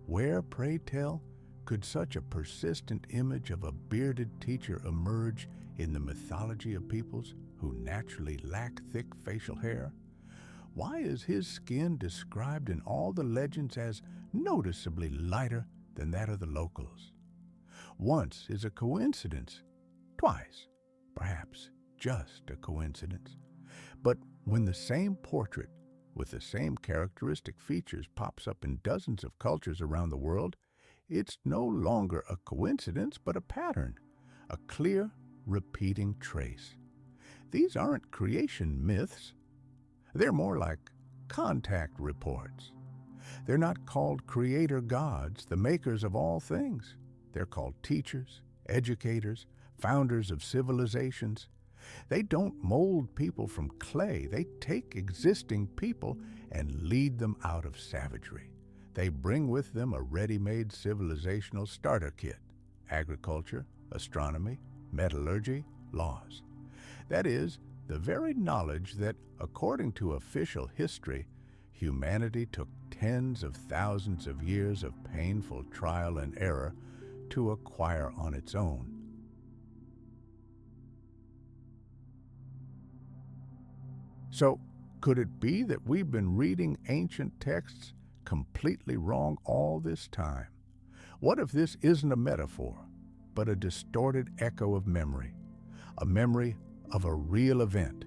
Where, pray tell, could such a persistent image of a bearded teacher emerge in the mythology of peoples who naturally lack thick facial hair? Why is his skin described in all the legends as noticeably lighter than that of the locals? Once is a coincidence, twice, perhaps just a coincidence. But when the same portrait with the same characteristic features pops up in dozens of cultures around the world, it's no longer a coincidence but a pattern, a clear, repeating trace. These aren't creation myths. They're more like contact reports. They're not called creator gods, the makers of all things. They're called teachers, educators, founders of civilizations. They don't mold people from clay. They take existing people and lead them out of savagery. They bring with them a ready-made civilizational starter kit: agriculture, astronomy, metallurgy, laws. That is, the very knowledge that, according to official history, humanity took tens of thousands of years of painful trial and error to acquire on its own. So, could it be that we've been reading ancient texts completely wrong all this time? What if this isn't a metaphor, but a distorted echo of memory, a memory of a real event,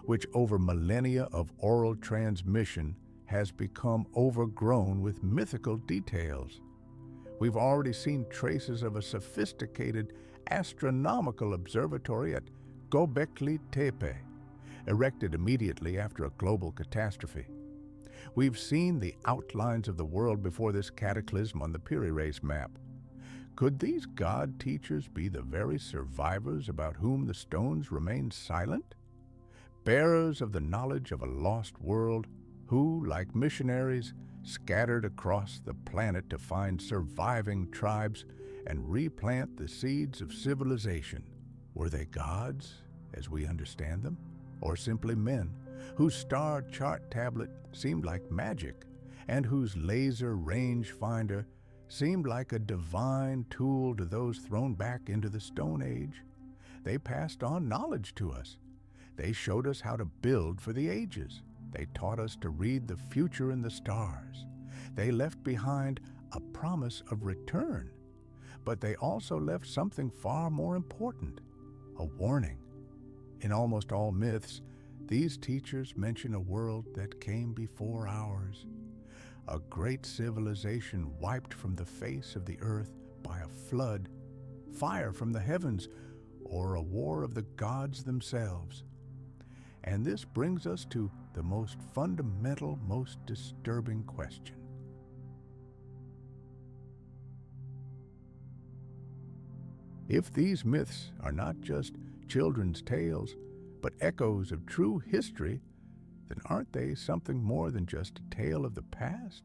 which over millennia of oral transmission has become overgrown with mythical details? We've already seen traces of a sophisticated astronomical observatory at Göbekli Tepe, erected immediately after a global catastrophe. We've seen the outlines of the world before this cataclysm on the Piri Reis map. Could these god teachers be the very survivors about whom the stones remain silent? Bearers of the knowledge of a lost world who, like missionaries, scattered across the planet to find surviving tribes and replant the seeds of civilization. Were they gods, as we understand them, or simply men whose star chart tablet seemed like magic and whose laser rangefinder seemed like a divine tool to those thrown back into the Stone Age? They passed on knowledge to us. They showed us how to build for the ages. They taught us to read the future in the stars. They left behind a promise of return. But they also left something far more important, a warning. In almost all myths, these teachers mention a world that came before ours, a great civilization wiped from the face of the earth by a flood, fire from the heavens, or a war of the gods themselves. And this brings us to the most fundamental, most disturbing question. If these myths are not just children's tales, but echoes of true history, then aren't they something more than just a tale of the past?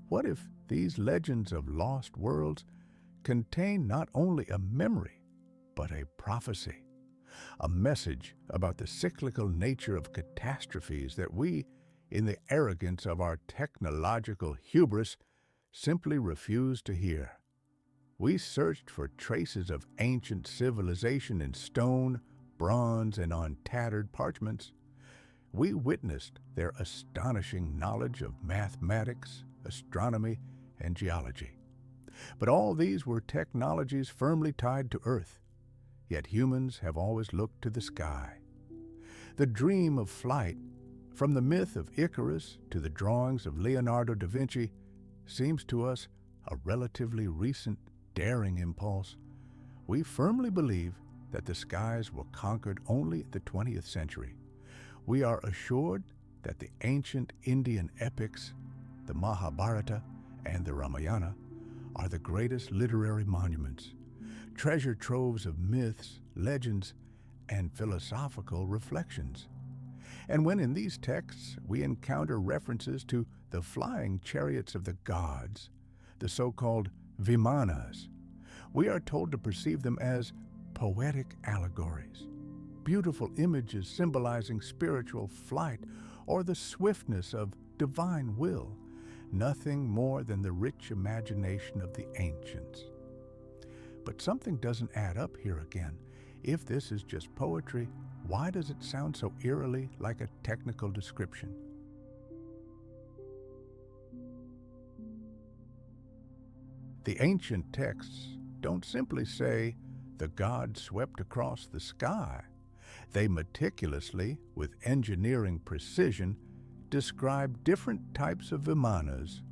What if these legends of lost worlds contain not only a memory, but a prophecy, a message about the cyclical nature of catastrophes that we, in the arrogance of our technological hubris, simply refuse to hear? We searched for traces of ancient civilization in stone, bronze, and on tattered parchments. We witnessed their astonishing knowledge of mathematics, astronomy, and geology. But all these were technologies firmly tied to Earth. Yet humans have always looked to the sky. The dream of flight, from the myth of Icarus to the drawings of Leonardo da Vinci, seems to us a relatively recent, daring impulse. We firmly believe that the skies were conquered only in the 20th century. We are assured that the ancient Indian epics, the Mahabharata and the Ramayana, are the greatest literary monuments, treasure troves of myths, legends, and philosophical reflections. And when in these texts we encounter references to the flying chariots of the gods, the so-called Vimanas, we are told to perceive them as poetic allegories, beautiful images symbolizing spiritual flight or the swiftness of divine will, nothing more than the rich imagination of the ancients. But something doesn't add up here again. If this is just poetry, why does it sound so eerily like a technical description? The ancient texts don't simply say, "The gods swept across the sky." They meticulously, with engineering precision, describe different types of vimanas.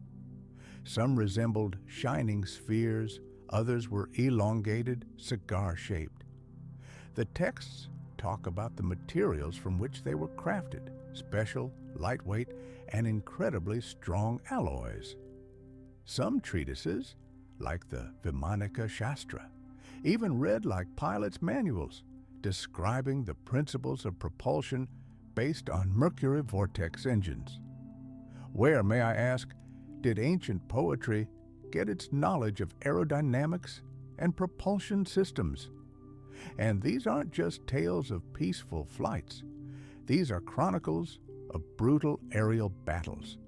Some resembled shining spheres, others were elongated, cigar-shaped. The texts talk about the materials from which they were crafted, special, lightweight, and incredibly strong alloys. Some treatises, like the Vimanika Shastra, even read like pilots' manuals, describing the principles of propulsion based on mercury vortex engines. Where, may I ask, did ancient poetry get its knowledge of aerodynamics and propulsion systems? And these aren't just tales of peaceful flights. These are chronicles of brutal aerial battles.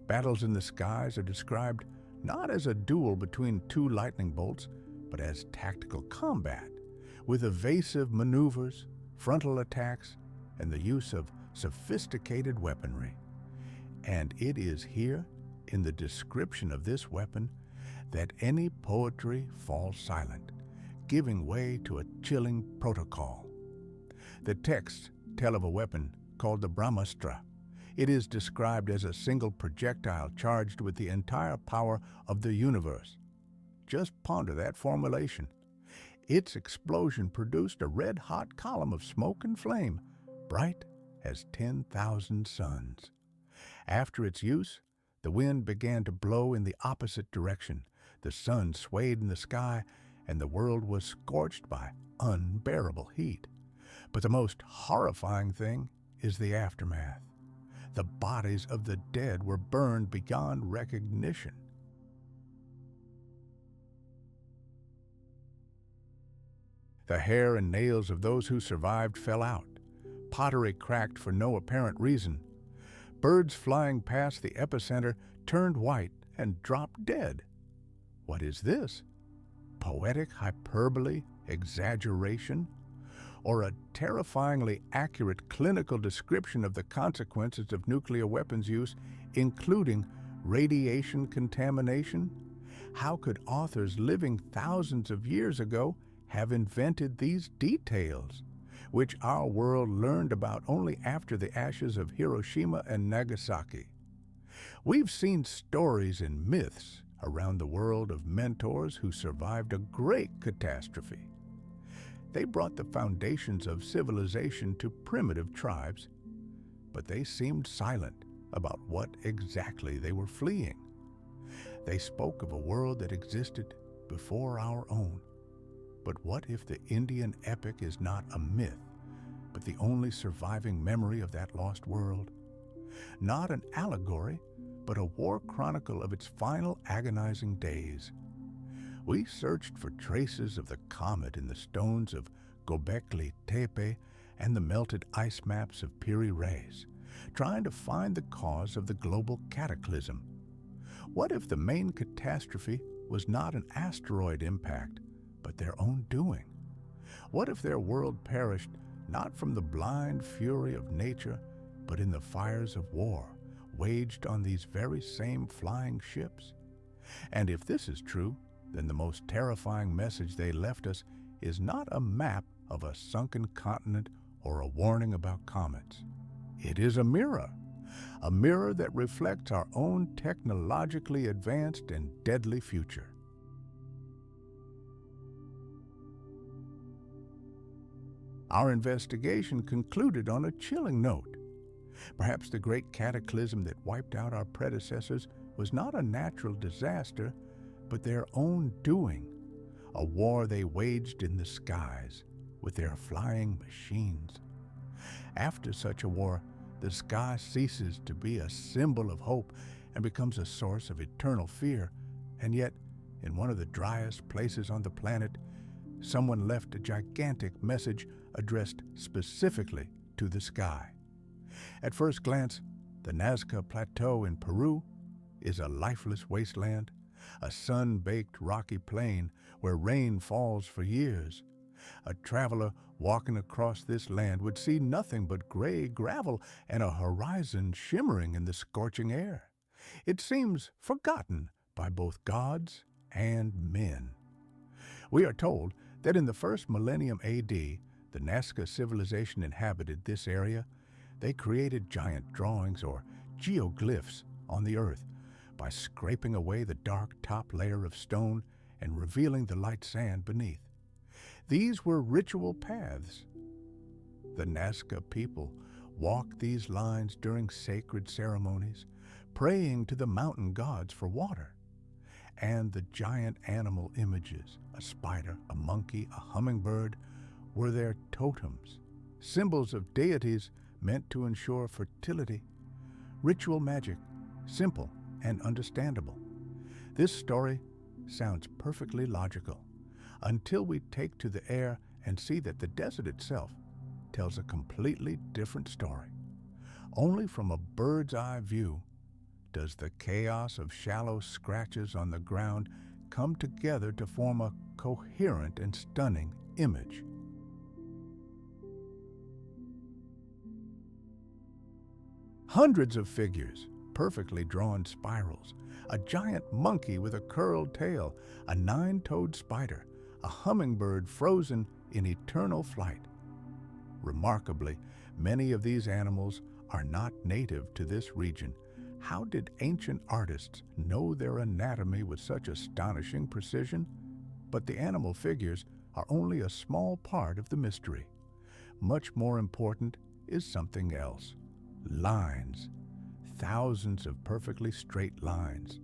Battles in the skies are described not as a duel between two lightning bolts, but as tactical combat, with evasive maneuvers, frontal attacks, and the use of sophisticated weaponry. And it is here, in the description of this weapon, that any poetry falls silent, giving way to a chilling protocol. The texts tell of a weapon called the Brahmastra. It is described as a single projectile charged with the entire power of the universe. Just ponder that formulation. Its explosion produced a red-hot column of smoke and flame, bright as 10,000 suns. After its use, the wind began to blow in the opposite direction. The sun swayed in the sky, and the world was scorched by unbearable heat. But the most horrifying thing is the aftermath. The bodies of the dead were burned beyond recognition. The hair and nails of those who survived fell out. Pottery cracked for no apparent reason. Birds flying past the epicenter turned white and dropped dead. What is this? Poetic hyperbole? Exaggeration? or a terrifyingly accurate clinical description of the consequences of nuclear weapons use, including radiation contamination? How could authors living thousands of years ago have invented these details, which our world learned about only after the ashes of Hiroshima and Nagasaki? We've seen stories and myths around the world of mentors who survived a great catastrophe. They brought the foundations of civilization to primitive tribes, but they seemed silent about what exactly they were fleeing. They spoke of a world that existed before our own. But what if the Indian epic is not a myth, but the only surviving memory of that lost world? Not an allegory, but a war chronicle of its final agonizing days. We searched for traces of the comet in the stones of Göbekli Tepe and the melted ice maps of Piri Reis, trying to find the cause of the global cataclysm. What if the main catastrophe was not an asteroid impact, but their own doing? What if their world perished not from the blind fury of nature, but in the fires of war waged on these very same flying ships? And if this is true, then the most terrifying message they left us is not a map of a sunken continent or a warning about comets. It is a mirror that reflects our own technologically advanced and deadly future. Our investigation concluded on a chilling note. Perhaps the great cataclysm that wiped out our predecessors was not a natural disaster, but their own doing, a war they waged in the skies with their flying machines. After such a war, the sky ceases to be a symbol of hope and becomes a source of eternal fear. And yet, in one of the driest places on the planet, someone left a gigantic message addressed specifically to the sky. At first glance, the Nazca Plateau in Peru is a lifeless wasteland, a sun-baked rocky plain where rain falls for years. A traveler walking across this land would see nothing but gray gravel and a horizon shimmering in the scorching air. It seems forgotten by both gods and men. We are told that in the first millennium AD, the Nazca civilization inhabited this area. They created giant drawings or geoglyphs on the earth by scraping away the dark top layer of stone and revealing the light sand beneath. These were ritual paths. The Nazca people walked these lines during sacred ceremonies, praying to the mountain gods for water. And the giant animal images, a spider, a monkey, a hummingbird, were their totems, symbols of deities meant to ensure fertility. Ritual magic, simple and understandable. This story sounds perfectly logical until we take to the air and see that the desert itself tells a completely different story. Only from a bird's eye view does the chaos of shallow scratches on the ground come together to form a coherent and stunning image. Hundreds of figures, perfectly drawn spirals, a giant monkey with a curled tail, a nine-toed spider, a hummingbird frozen in eternal flight. Remarkably, many of these animals are not native to this region. How did ancient artists know their anatomy with such astonishing precision? But the animal figures are only a small part of the mystery. Much more important is something else. Lines. Thousands of perfectly straight lines.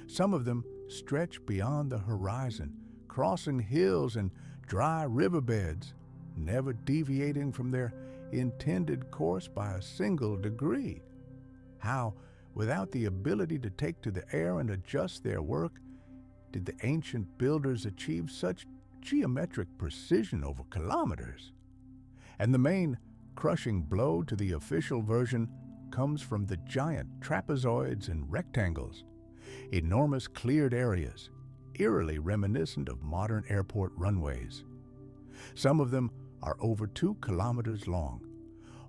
Some of them stretch beyond the horizon, crossing hills and dry riverbeds, never deviating from their intended course by a single degree. How, without the ability to take to the air and adjust their work, did the ancient builders achieve such geometric precision over kilometers? And the main crushing blow to the official version comes from the giant trapezoids and rectangles, enormous cleared areas, eerily reminiscent of modern airport runways. Some of them are over 2 kilometers long.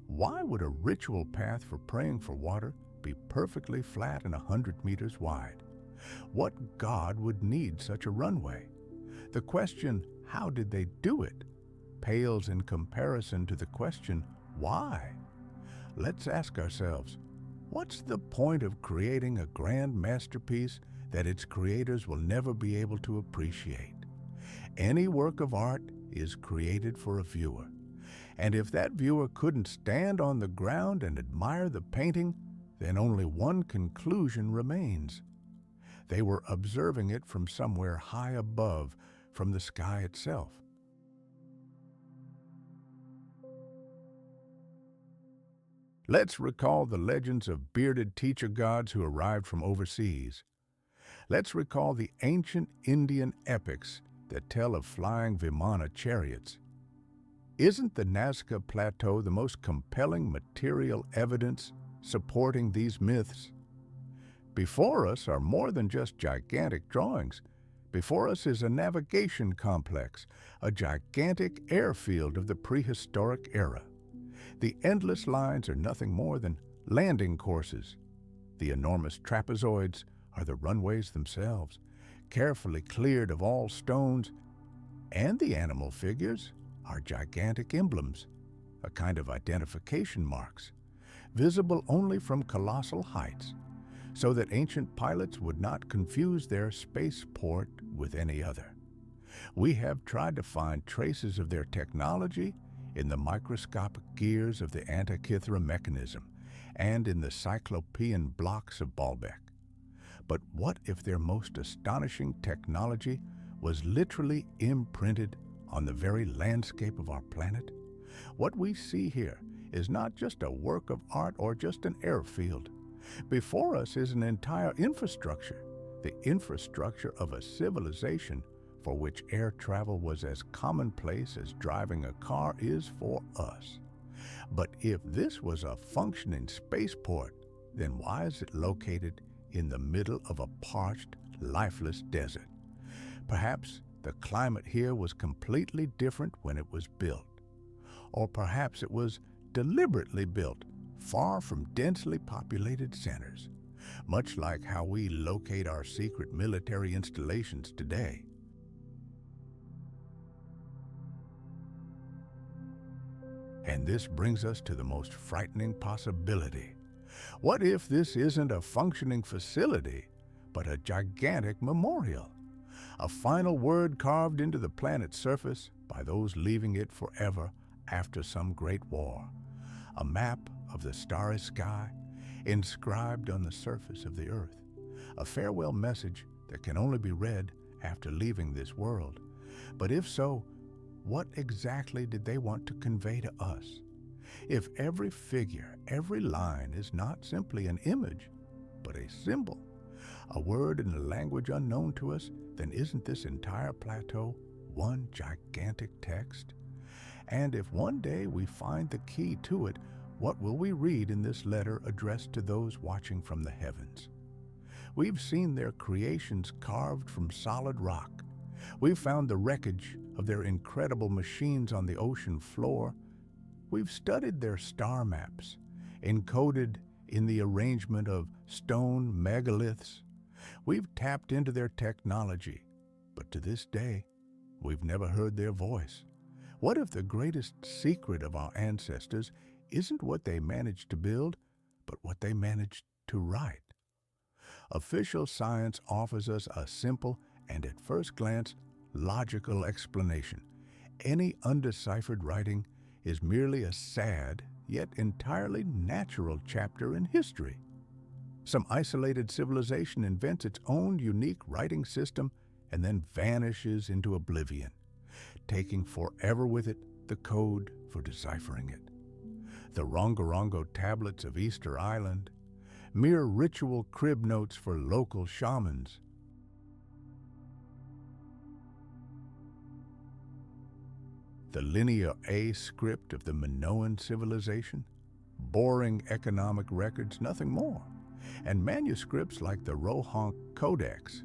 Why would a ritual path for praying for water be perfectly flat and 100 meters wide? What god would need such a runway? The question, how did they do it, pales in comparison to the question, why? Let's ask ourselves, what's the point of creating a grand masterpiece that its creators will never be able to appreciate? Any work of art is created for a viewer, and if that viewer couldn't stand on the ground and admire the painting, then only one conclusion remains. They were observing it from somewhere high above, from the sky itself. Let's recall the legends of bearded teacher gods who arrived from overseas. Let's recall the ancient Indian epics that tell of flying Vimana chariots. Isn't the Nazca Plateau the most compelling material evidence supporting these myths? Before us are more than just gigantic drawings. Before us is a navigation complex, a gigantic airfield of the prehistoric era. The endless lines are nothing more than landing courses. The enormous trapezoids are the runways themselves, carefully cleared of all stones, and the animal figures are gigantic emblems, a kind of identification marks, visible only from colossal heights, so that ancient pilots would not confuse their spaceport with any other. We have tried to find traces of their technology in the microscopic gears of the Antarctica mechanism and in the cyclopean blocks of Baalbek. But what if their most astonishing technology was literally imprinted on the very landscape of our planet? What we see here is not just a work of art or just an airfield. Before us is an entire infrastructure, the infrastructure of a civilization for which air travel was as commonplace as driving a car is for us. But if this was a functioning spaceport, then why is it located in the middle of a parched, lifeless desert? Perhaps the climate here was completely different when it was built. Or perhaps it was deliberately built far from densely populated centers, much like how we locate our secret military installations today. And this brings us to the most frightening possibility. What if this isn't a functioning facility, but a gigantic memorial? A final word carved into the planet's surface by those leaving it forever after some great war. A map of the starry sky inscribed on the surface of the earth. A farewell message that can only be read after leaving this world. But if so, what exactly did they want to convey to us? If every figure, every line is not simply an image, but a symbol, a word in a language unknown to us, then isn't this entire plateau one gigantic text? And if one day we find the key to it, what will we read in this letter addressed to those watching from the heavens? We've seen their creations carved from solid rock. We've found the wreckage of their incredible machines on the ocean floor. We've studied their star maps, encoded in the arrangement of stone megaliths. We've tapped into their technology, but to this day, we've never heard their voice. What if the greatest secret of our ancestors isn't what they managed to build, but what they managed to write? Official science offers us a simple and, at first glance, logical explanation. Any undeciphered writing is merely a sad, yet entirely natural chapter in history. Some isolated civilization invents its own unique writing system and then vanishes into oblivion, taking forever with it the code for deciphering it. The Rongorongo tablets of Easter Island, mere ritual crib notes for local shamans. The Linear A script of the Minoan civilization, boring economic records, nothing more. And manuscripts like the Rohank Codex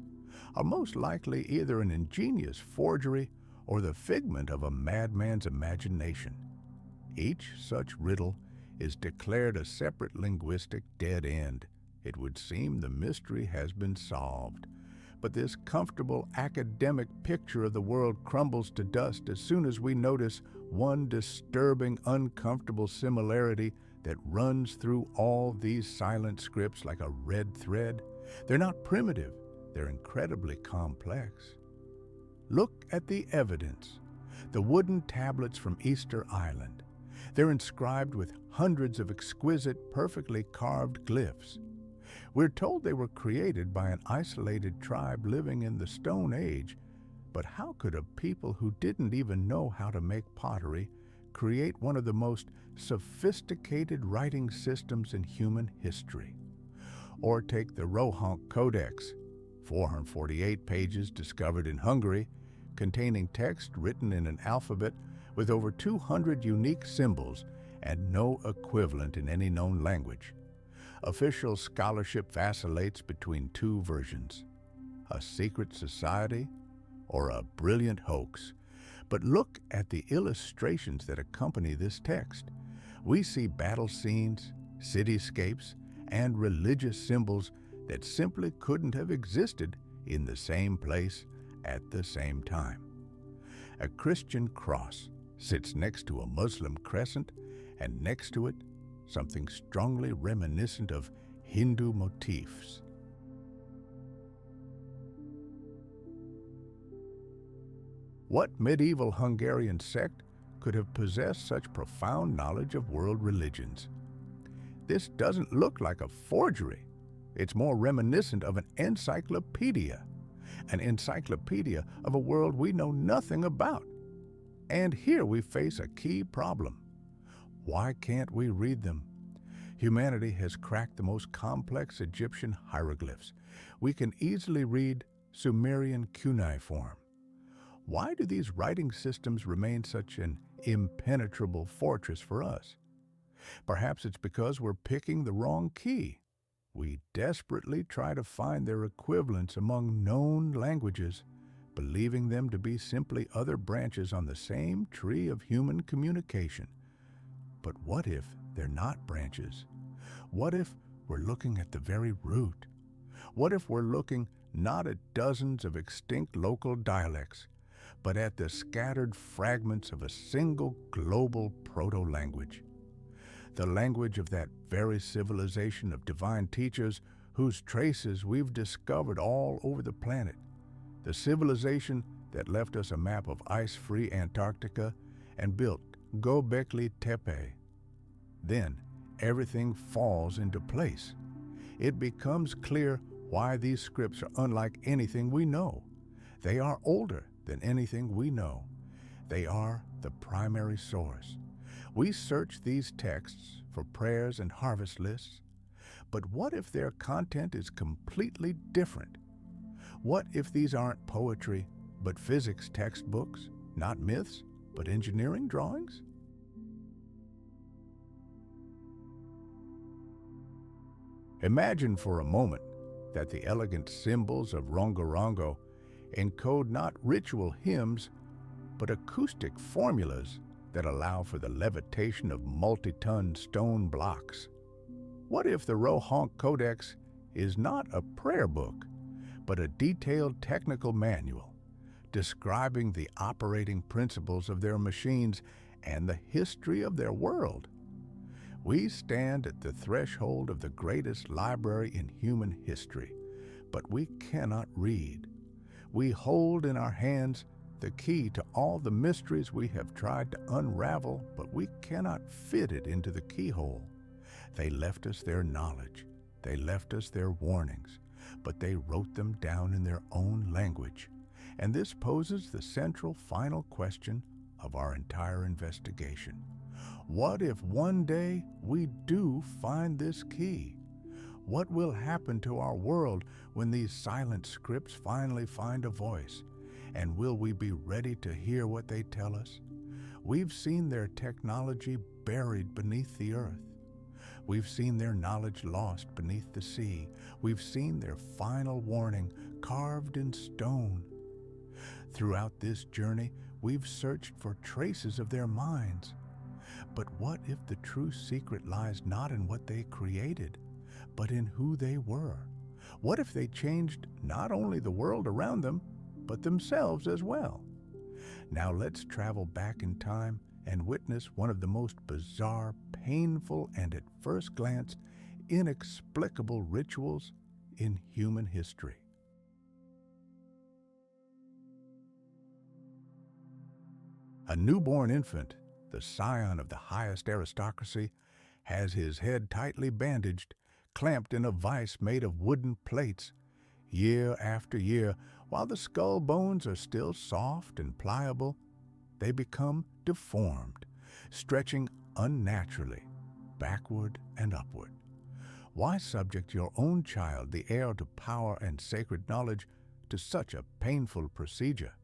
are most likely either an ingenious forgery or the figment of a madman's imagination. Each such riddle is declared a separate linguistic dead end. It would seem the mystery has been solved. But this comfortable academic picture of the world crumbles to dust as soon as we notice one disturbing, uncomfortable similarity that runs through all these silent scripts like a red thread. They're not primitive, they're incredibly complex. Look at the evidence. The wooden tablets from Easter Island. They're inscribed with hundreds of exquisite, perfectly carved glyphs. We're told they were created by an isolated tribe living in the Stone Age, but how could a people who didn't even know how to make pottery create one of the most sophisticated writing systems in human history? Or take the Rohank Codex, 448 pages discovered in Hungary, containing text written in an alphabet with over 200 unique symbols and no equivalent in any known language. Official scholarship vacillates between two versions, a secret society or a brilliant hoax. But look at the illustrations that accompany this text. We see battle scenes, cityscapes, and religious symbols that simply couldn't have existed in the same place at the same time. A Christian cross sits next to a Muslim crescent, and next to it, something strongly reminiscent of Hindu motifs. What medieval Hungarian sect could have possessed such profound knowledge of world religions? This doesn't look like a forgery. It's more reminiscent of an encyclopedia of a world we know nothing about. And here we face a key problem. Why can't we read them? Humanity has cracked the most complex Egyptian hieroglyphs. We can easily read Sumerian cuneiform. Why do these writing systems remain such an impenetrable fortress for us? Perhaps it's because we're picking the wrong key. We desperately try to find their equivalents among known languages, believing them to be simply other branches on the same tree of human communication. But what if they're not branches? What if we're looking at the very root? What if we're looking not at dozens of extinct local dialects, but at the scattered fragments of a single global proto-language? The language of that very civilization of divine teachers whose traces we've discovered all over the planet. The civilization that left us a map of ice-free Antarctica and built Göbekli Tepe. Then everything falls into place. It becomes clear why these scripts are unlike anything we know. They are older than anything we know. They are the primary source. We search these texts for prayers and harvest lists, but what if their content is completely different? What if these aren't poetry, but physics textbooks, not myths, but engineering drawings? Imagine for a moment that the elegant symbols of Rongorongo encode not ritual hymns, but acoustic formulas that allow for the levitation of multi-ton stone blocks. What if the Rohank Codex is not a prayer book, but a detailed technical manual describing the operating principles of their machines and the history of their world? We stand at the threshold of the greatest library in human history, but we cannot read. We hold in our hands the key to all the mysteries we have tried to unravel, but we cannot fit it into the keyhole. They left us their knowledge. They left us their warnings, but they wrote them down in their own language. And this poses the central final question of our entire investigation. What if one day we do find this key? What will happen to our world when these silent scripts finally find a voice? And will we be ready to hear what they tell us? We've seen their technology buried beneath the earth. We've seen their knowledge lost beneath the sea. We've seen their final warning carved in stone. Throughout this journey, we've searched for traces of their minds. But what if the true secret lies not in what they created, but in who they were? What if they changed not only the world around them, but themselves as well? Now let's travel back in time and witness one of the most bizarre, painful, and at first glance, inexplicable rituals in human history. A newborn infant, the scion of the highest aristocracy, has his head tightly bandaged, clamped in a vise made of wooden plates. Year after year, while the skull bones are still soft and pliable, they become deformed, stretching unnaturally, backward and upward. Why subject your own child, the heir to power and sacred knowledge, to such a painful procedure?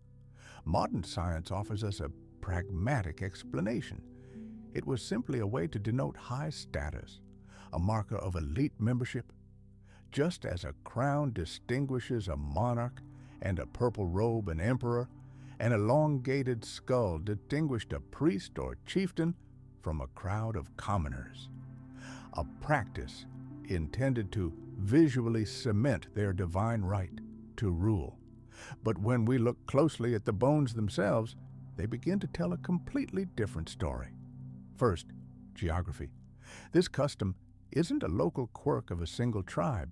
Modern science offers us a pragmatic explanation. It was simply a way to denote high status, a marker of elite membership. Just as a crown distinguishes a monarch and a purple robe an emperor, an elongated skull distinguished a priest or chieftain from a crowd of commoners. A practice intended to visually cement their divine right to rule. But when we look closely at the bones themselves, they begin to tell a completely different story. First, geography. This custom isn't a local quirk of a single tribe.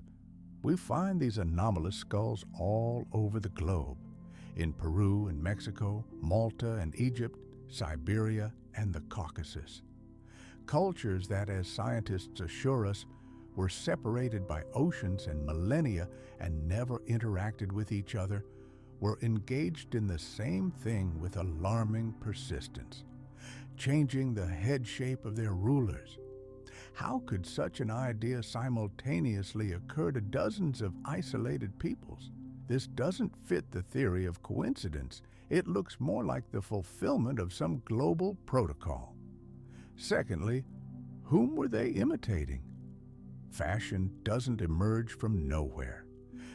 We find these anomalous skulls all over the globe, in Peru and Mexico, Malta and Egypt, Siberia and the Caucasus. Cultures that, as scientists assure us, were separated by oceans and millennia and never interacted with each other, were engaged in the same thing with alarming persistence, changing the head shape of their rulers. How could such an idea simultaneously occur to dozens of isolated peoples? This doesn't fit the theory of coincidence. It looks more like the fulfillment of some global protocol. Secondly, whom were they imitating? Fashion doesn't emerge from nowhere.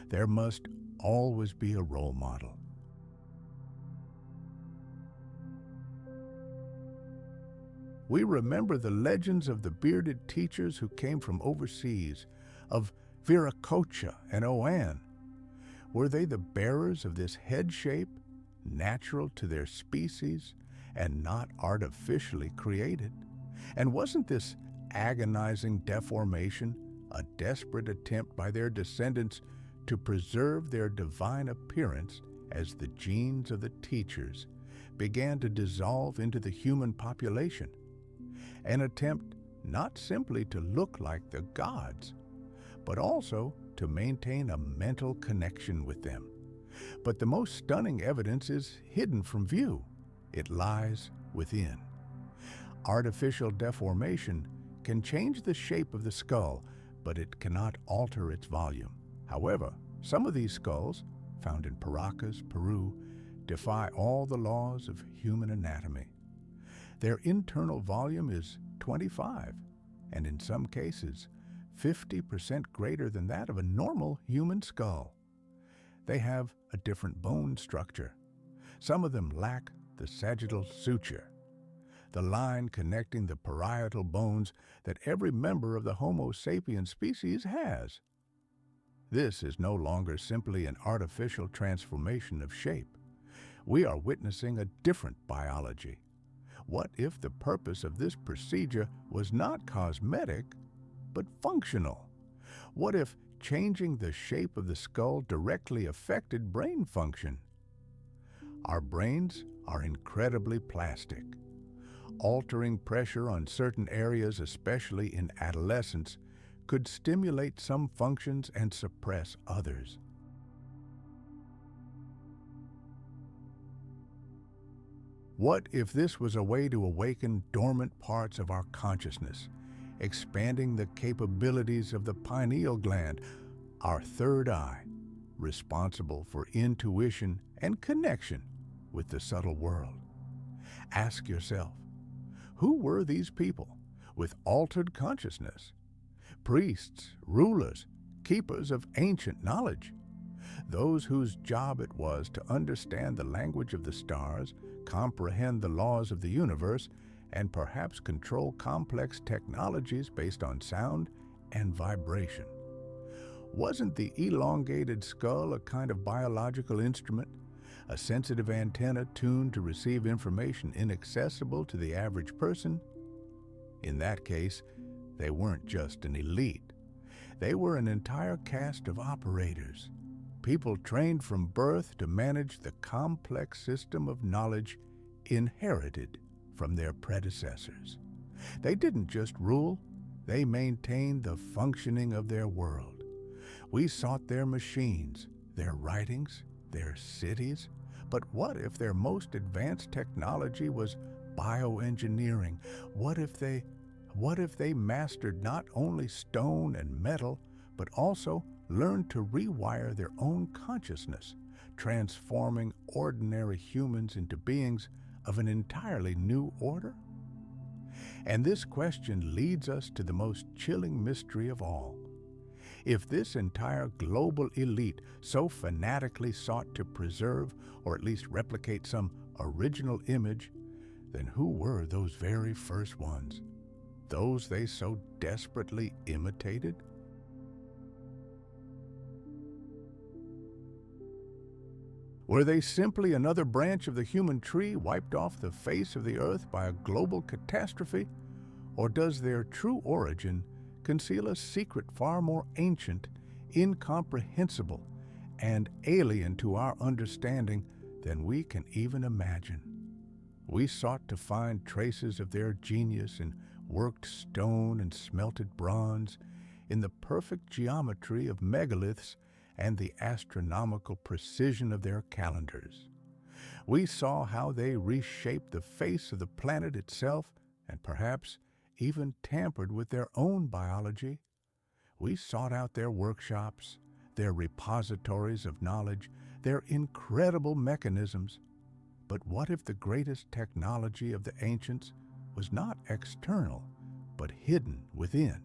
There must always be a role model. We remember the legends of the bearded teachers who came from overseas, of Viracocha and Oan. Were they the bearers of this head shape, natural to their species and not artificially created? And wasn't this agonizing deformation a desperate attempt by their descendants to preserve their divine appearance as the genes of the teachers began to dissolve into the human population? An attempt not simply to look like the gods, but also to maintain a mental connection with them. But the most stunning evidence is hidden from view. It lies within. Artificial deformation can change the shape of the skull, but it cannot alter its volume. However, some of these skulls, found in Paracas, Peru, defy all the laws of human anatomy. Their internal volume is 25, and in some cases, 50% greater than that of a normal human skull. They have a different bone structure. Some of them lack the sagittal suture, the line connecting the parietal bones that every member of the Homo sapiens species has. This is no longer simply an artificial transformation of shape. We are witnessing a different biology. What if the purpose of this procedure was not cosmetic, but functional? What if changing the shape of the skull directly affected brain function? Our brains are incredibly plastic. Altering pressure on certain areas, especially in adolescence, could stimulate some functions and suppress others. What if this was a way to awaken dormant parts of our consciousness, expanding the capabilities of the pineal gland, our third eye, responsible for intuition and connection with the subtle world? Ask yourself, who were these people with altered consciousness? Priests, rulers, keepers of ancient knowledge, those whose job it was to understand the language of the stars, comprehend the laws of the universe, and perhaps control complex technologies based on sound and vibration. Wasn't the elongated skull a kind of biological instrument, a sensitive antenna tuned to receive information inaccessible to the average person? In that case, they weren't just an elite. They were an entire cast of operators, people trained from birth to manage the complex system of knowledge inherited from their predecessors. They didn't just rule, they maintained the functioning of their world. We sought their machines, their writings, their cities, but what if their most advanced technology was bioengineering? What if they mastered not only stone and metal, but also learned to rewire their own consciousness, transforming ordinary humans into beings of an entirely new order? And this question leads us to the most chilling mystery of all. If this entire global elite so fanatically sought to preserve or at least replicate some original image, then who were those very first ones? Those they so desperately imitated? Were they simply another branch of the human tree wiped off the face of the earth by a global catastrophe? Or does their true origin conceal a secret far more ancient, incomprehensible, and alien to our understanding than we can even imagine? We sought to find traces of their genius in worked stone and smelted bronze, in the perfect geometry of megaliths and the astronomical precision of their calendars. We saw how they reshaped the face of the planet itself and perhaps even tampered with their own biology. We sought out their workshops, their repositories of knowledge, their incredible mechanisms. But what if the greatest technology of the ancients was not external, but hidden within?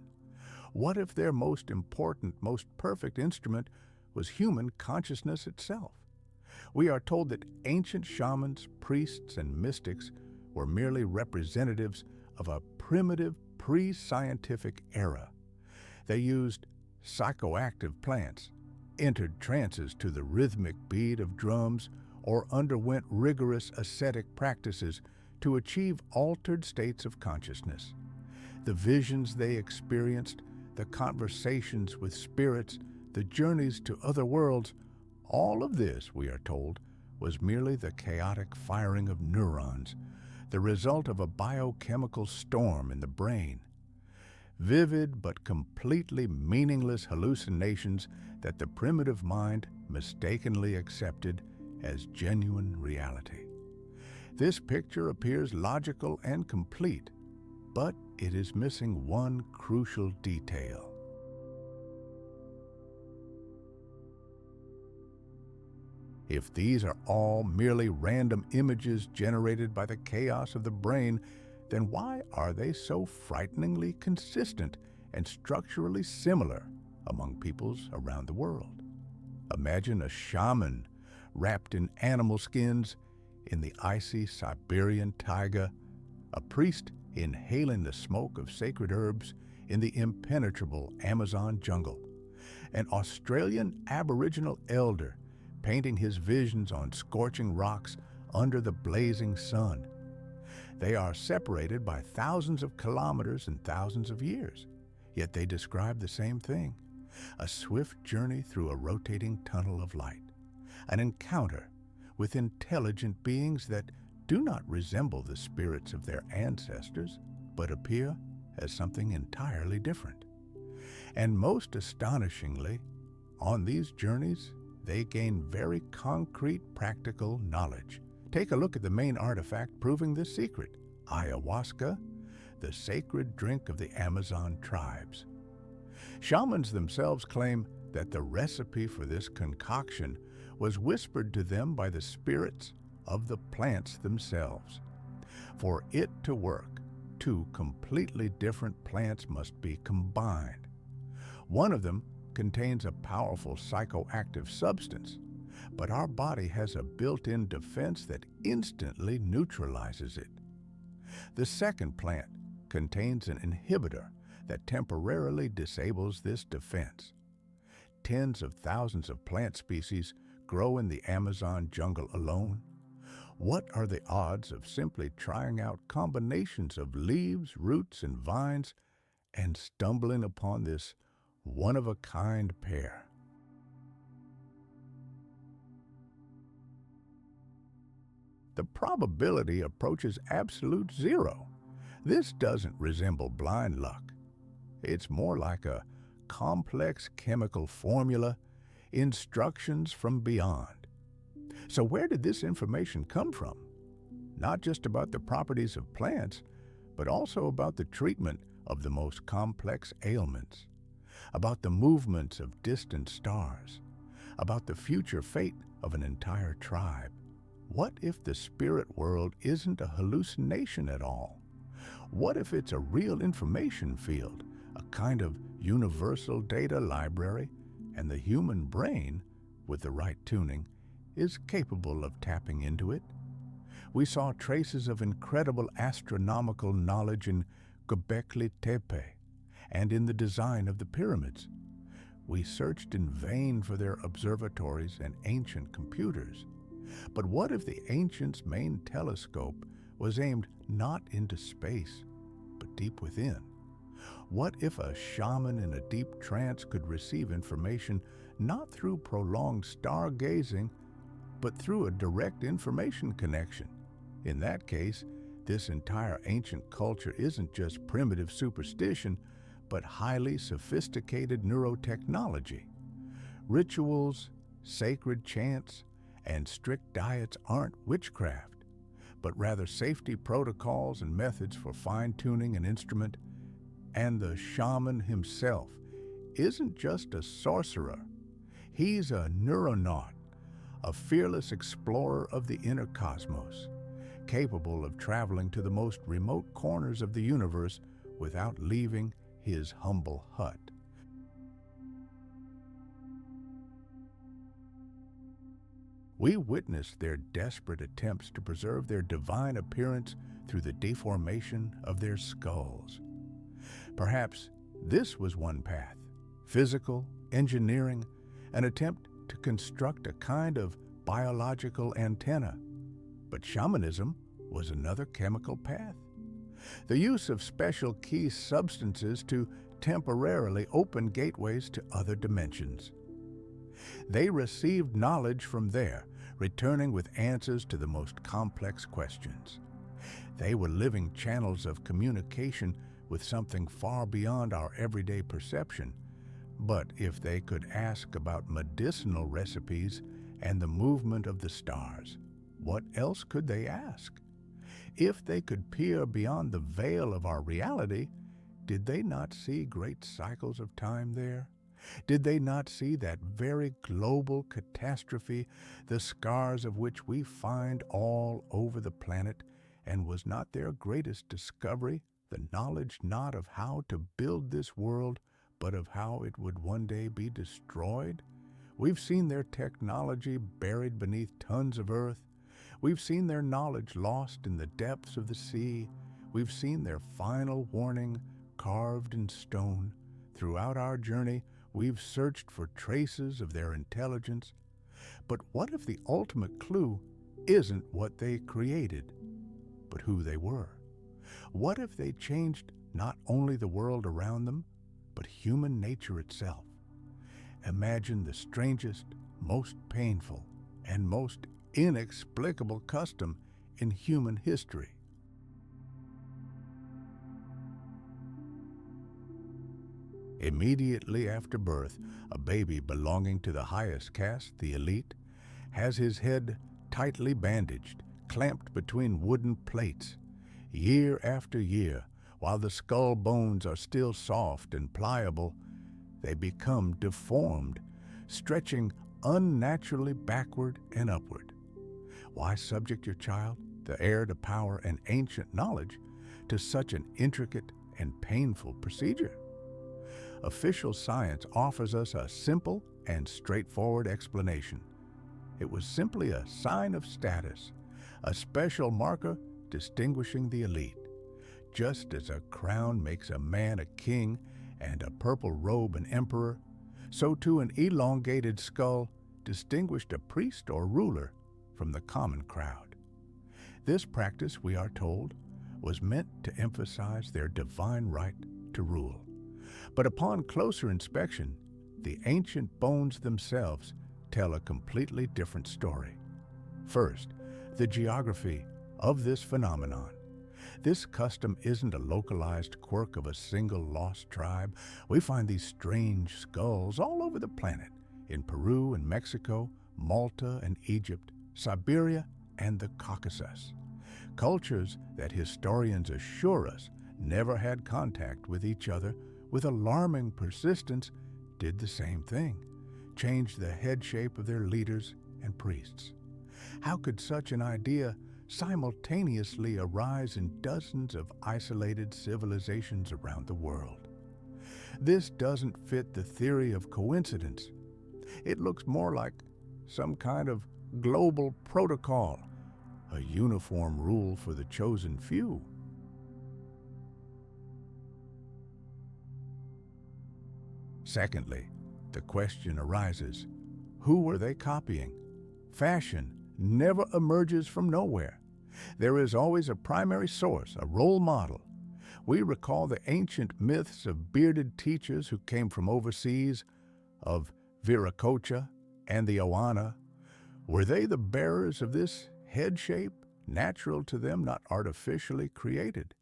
What if their most important, most perfect instrument was human consciousness itself? We are told that ancient shamans, priests, and mystics were merely representatives of a primitive, pre-scientific era. They used psychoactive plants, entered trances to the rhythmic beat of drums, or underwent rigorous ascetic practices to achieve altered states of consciousness. The visions they experienced, the conversations with spirits, the journeys to other worlds, all of this, we are told, was merely the chaotic firing of neurons, the result of a biochemical storm in the brain. Vivid but completely meaningless hallucinations that the primitive mind mistakenly accepted as genuine reality. This picture appears logical and complete, but it is missing one crucial detail. If these are all merely random images generated by the chaos of the brain, then why are they so frighteningly consistent and structurally similar among peoples around the world? Imagine a shaman wrapped in animal skins in the icy Siberian taiga, a priest inhaling the smoke of sacred herbs in the impenetrable Amazon jungle, an Australian Aboriginal elder painting his visions on scorching rocks under the blazing sun. They are separated by thousands of kilometers and thousands of years, yet they describe the same thing: a swift journey through a rotating tunnel of light, an encounter with intelligent beings that do not resemble the spirits of their ancestors, but appear as something entirely different. And most astonishingly, on these journeys, they gain very concrete, practical knowledge. Take a look at the main artifact proving this secret: ayahuasca, the sacred drink of the Amazon tribes. Shamans themselves claim that the recipe for this concoction was whispered to them by the spirits of the plants themselves. For it to work, two completely different plants must be combined. One of them contains a powerful psychoactive substance, but our body has a built-in defense that instantly neutralizes it. The second plant contains an inhibitor that temporarily disables this defense. Tens of thousands of plant species grow in the Amazon jungle alone. What are the odds of simply trying out combinations of leaves, roots, and vines and stumbling upon this one-of-a-kind pair? The probability approaches absolute zero. This doesn't resemble blind luck. It's more like a complex chemical formula, instructions from beyond. So where did this information come from? Not just about the properties of plants, but also about the treatment of the most complex ailments, about the movements of distant stars, about the future fate of an entire tribe. What if the spirit world isn't a hallucination at all? What if it's a real information field, a kind of universal data library, and the human brain, with the right tuning, is capable of tapping into it? We saw traces of incredible astronomical knowledge in Göbekli Tepe and in the design of the pyramids. We searched in vain for their observatories and ancient computers. But what if the ancients' main telescope was aimed not into space, but deep within? What if a shaman in a deep trance could receive information not through prolonged stargazing, but through a direct information connection? In that case, this entire ancient culture isn't just primitive superstition, but highly sophisticated neurotechnology. Rituals, sacred chants, and strict diets aren't witchcraft, but rather safety protocols and methods for fine-tuning an instrument. And the shaman himself isn't just a sorcerer. He's a neuronaut, a fearless explorer of the inner cosmos, capable of traveling to the most remote corners of the universe without leaving his humble hut. We witnessed their desperate attempts to preserve their divine appearance through the deformation of their skulls. Perhaps this was one path: physical engineering, an attempt to construct a kind of biological antenna. But shamanism was another chemical path: the use of special key substances to temporarily open gateways to other dimensions. They received knowledge from there, returning with answers to the most complex questions. They were living channels of communication with something far beyond our everyday perception. But if they could ask about medicinal recipes and the movement of the stars, what else could they ask? If they could peer beyond the veil of our reality, did they not see great cycles of time there? Did they not see that very global catastrophe, the scars of which we find all over the planet? And was not their greatest discovery the knowledge not of how to build this world, but of how it would one day be destroyed? We've seen their technology buried beneath tons of earth. We've seen their knowledge lost in the depths of the sea. We've seen their final warning carved in stone. Throughout our journey, we've searched for traces of their intelligence. But what if the ultimate clue isn't what they created, but who they were? What if they changed not only the world around them, but human nature itself? Imagine the strangest, most painful, and most inexplicable custom in human history. Immediately after birth, a baby belonging to the highest caste, the elite, has his head tightly bandaged, clamped between wooden plates. Year after year, while the skull bones are still soft and pliable, they become deformed, stretching unnaturally backward and upward. Why subject your child, the heir to power and ancient knowledge, to such an intricate and painful procedure? Official science offers us a simple and straightforward explanation. It was simply a sign of status, a special marker distinguishing the elite. Just as a crown makes a man a king and a purple robe an emperor, so too an elongated skull distinguished a priest or ruler from the common crowd. This practice, we are told, was meant to emphasize their divine right to rule. But upon closer inspection, the ancient bones themselves tell a completely different story. First, the geography of this phenomenon. This custom isn't a localized quirk of a single lost tribe. We find these strange skulls all over the planet, in Peru and Mexico, Malta and Egypt, Siberia and the Caucasus. Cultures that historians assure us never had contact with each other with alarming persistence did the same thing, changed the head shape of their leaders and priests. How could such an idea simultaneously arise in dozens of isolated civilizations around the world? This doesn't fit the theory of coincidence. It looks more like some kind of global protocol, a uniform rule for the chosen few. Secondly, the question arises, who were they copying? Fashion never emerges from nowhere. There is always a primary source, a role model. We recall the ancient myths of bearded teachers who came from overseas, of Viracocha and the Oana. Were they the bearers of this head shape, natural to them, not artificially created?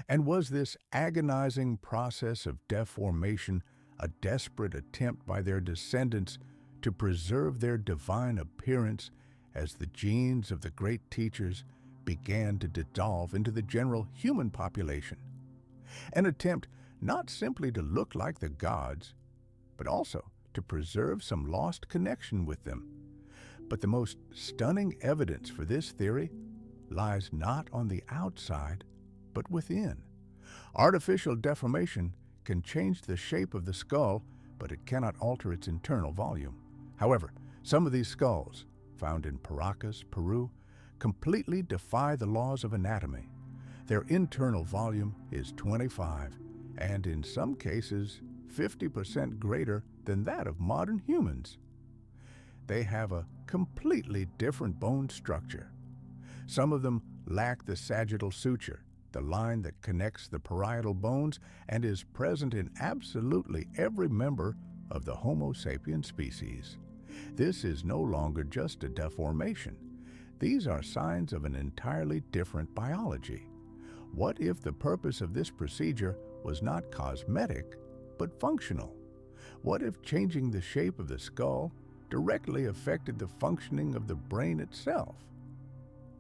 And was this agonizing process of deformation a desperate attempt by their descendants to preserve their divine appearance as the genes of the great teachers began to dissolve into the general human population? An attempt not simply to look like the gods, but also to preserve some lost connection with them. But the most stunning evidence for this theory lies not on the outside, but within. Artificial deformation can change the shape of the skull, but it cannot alter its internal volume. However, some of these skulls, found in Paracas, Peru, completely defy the laws of anatomy. Their internal volume is 25, and in some cases, 50% greater than that of modern humans. They have a completely different bone structure. Some of them lack the sagittal suture, the line that connects the parietal bones and is present in absolutely every member of the Homo sapiens species. This is no longer just a deformation. These are signs of an entirely different biology. What if the purpose of this procedure was not cosmetic, but functional? What if changing the shape of the skull directly affected the functioning of the brain itself?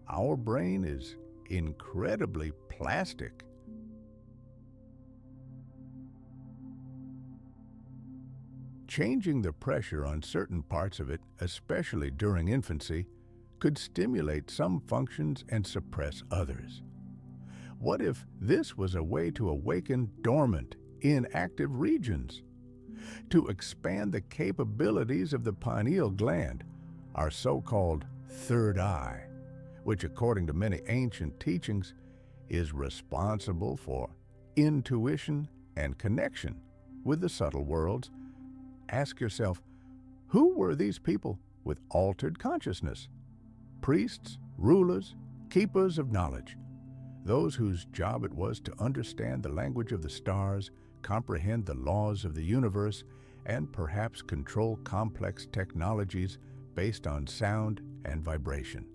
Our brain is incredibly plastic. Changing the pressure on certain parts of it, especially during infancy, could stimulate some functions and suppress others. What if this was a way to awaken dormant, inactive regions? To expand the capabilities of the pineal gland, our so-called third eye, which according to many ancient teachings is responsible for intuition and connection with the subtle worlds. Ask yourself, who were these people with altered consciousness? Priests, rulers, keepers of knowledge, those whose job it was to understand the language of the stars, comprehend the laws of the universe, and perhaps control complex technologies based on sound and vibration.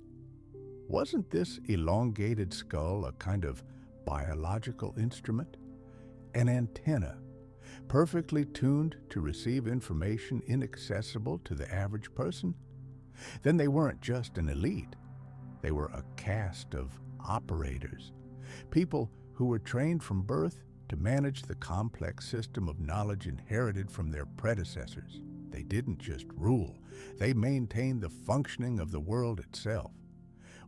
Wasn't this elongated skull a kind of biological instrument? An antenna, perfectly tuned to receive information inaccessible to the average person? Then they weren't just an elite. They were a caste of operators, people who were trained from birth to manage the complex system of knowledge inherited from their predecessors. They didn't just rule, they maintained the functioning of the world itself.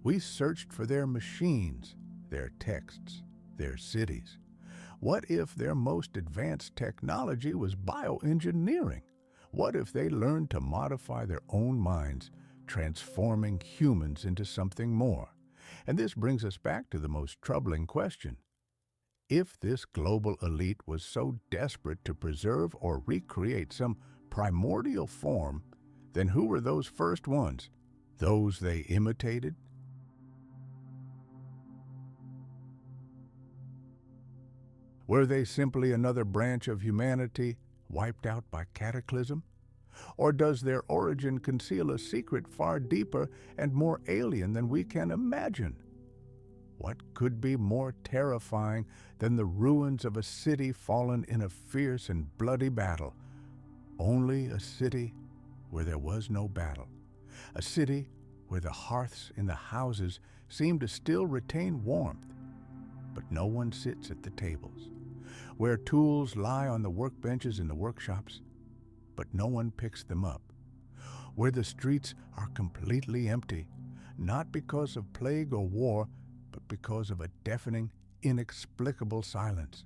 We searched for their machines, their texts, their cities. What if their most advanced technology was bioengineering? What if they learned to modify their own minds transforming humans into something more. And this brings us back to the most troubling question. If this global elite was so desperate to preserve or recreate some primordial form, then who were those first ones? Those they imitated? Were they simply another branch of humanity wiped out by cataclysm? Or does their origin conceal a secret far deeper and more alien than we can imagine? What could be more terrifying than the ruins of a city fallen in a fierce and bloody battle? Only a city where there was no battle. A city where the hearths in the houses seem to still retain warmth, but no one sits at the tables. Where tools lie on the workbenches in the workshops, but no one picks them up. Where the streets are completely empty, not because of plague or war, but because of a deafening, inexplicable silence.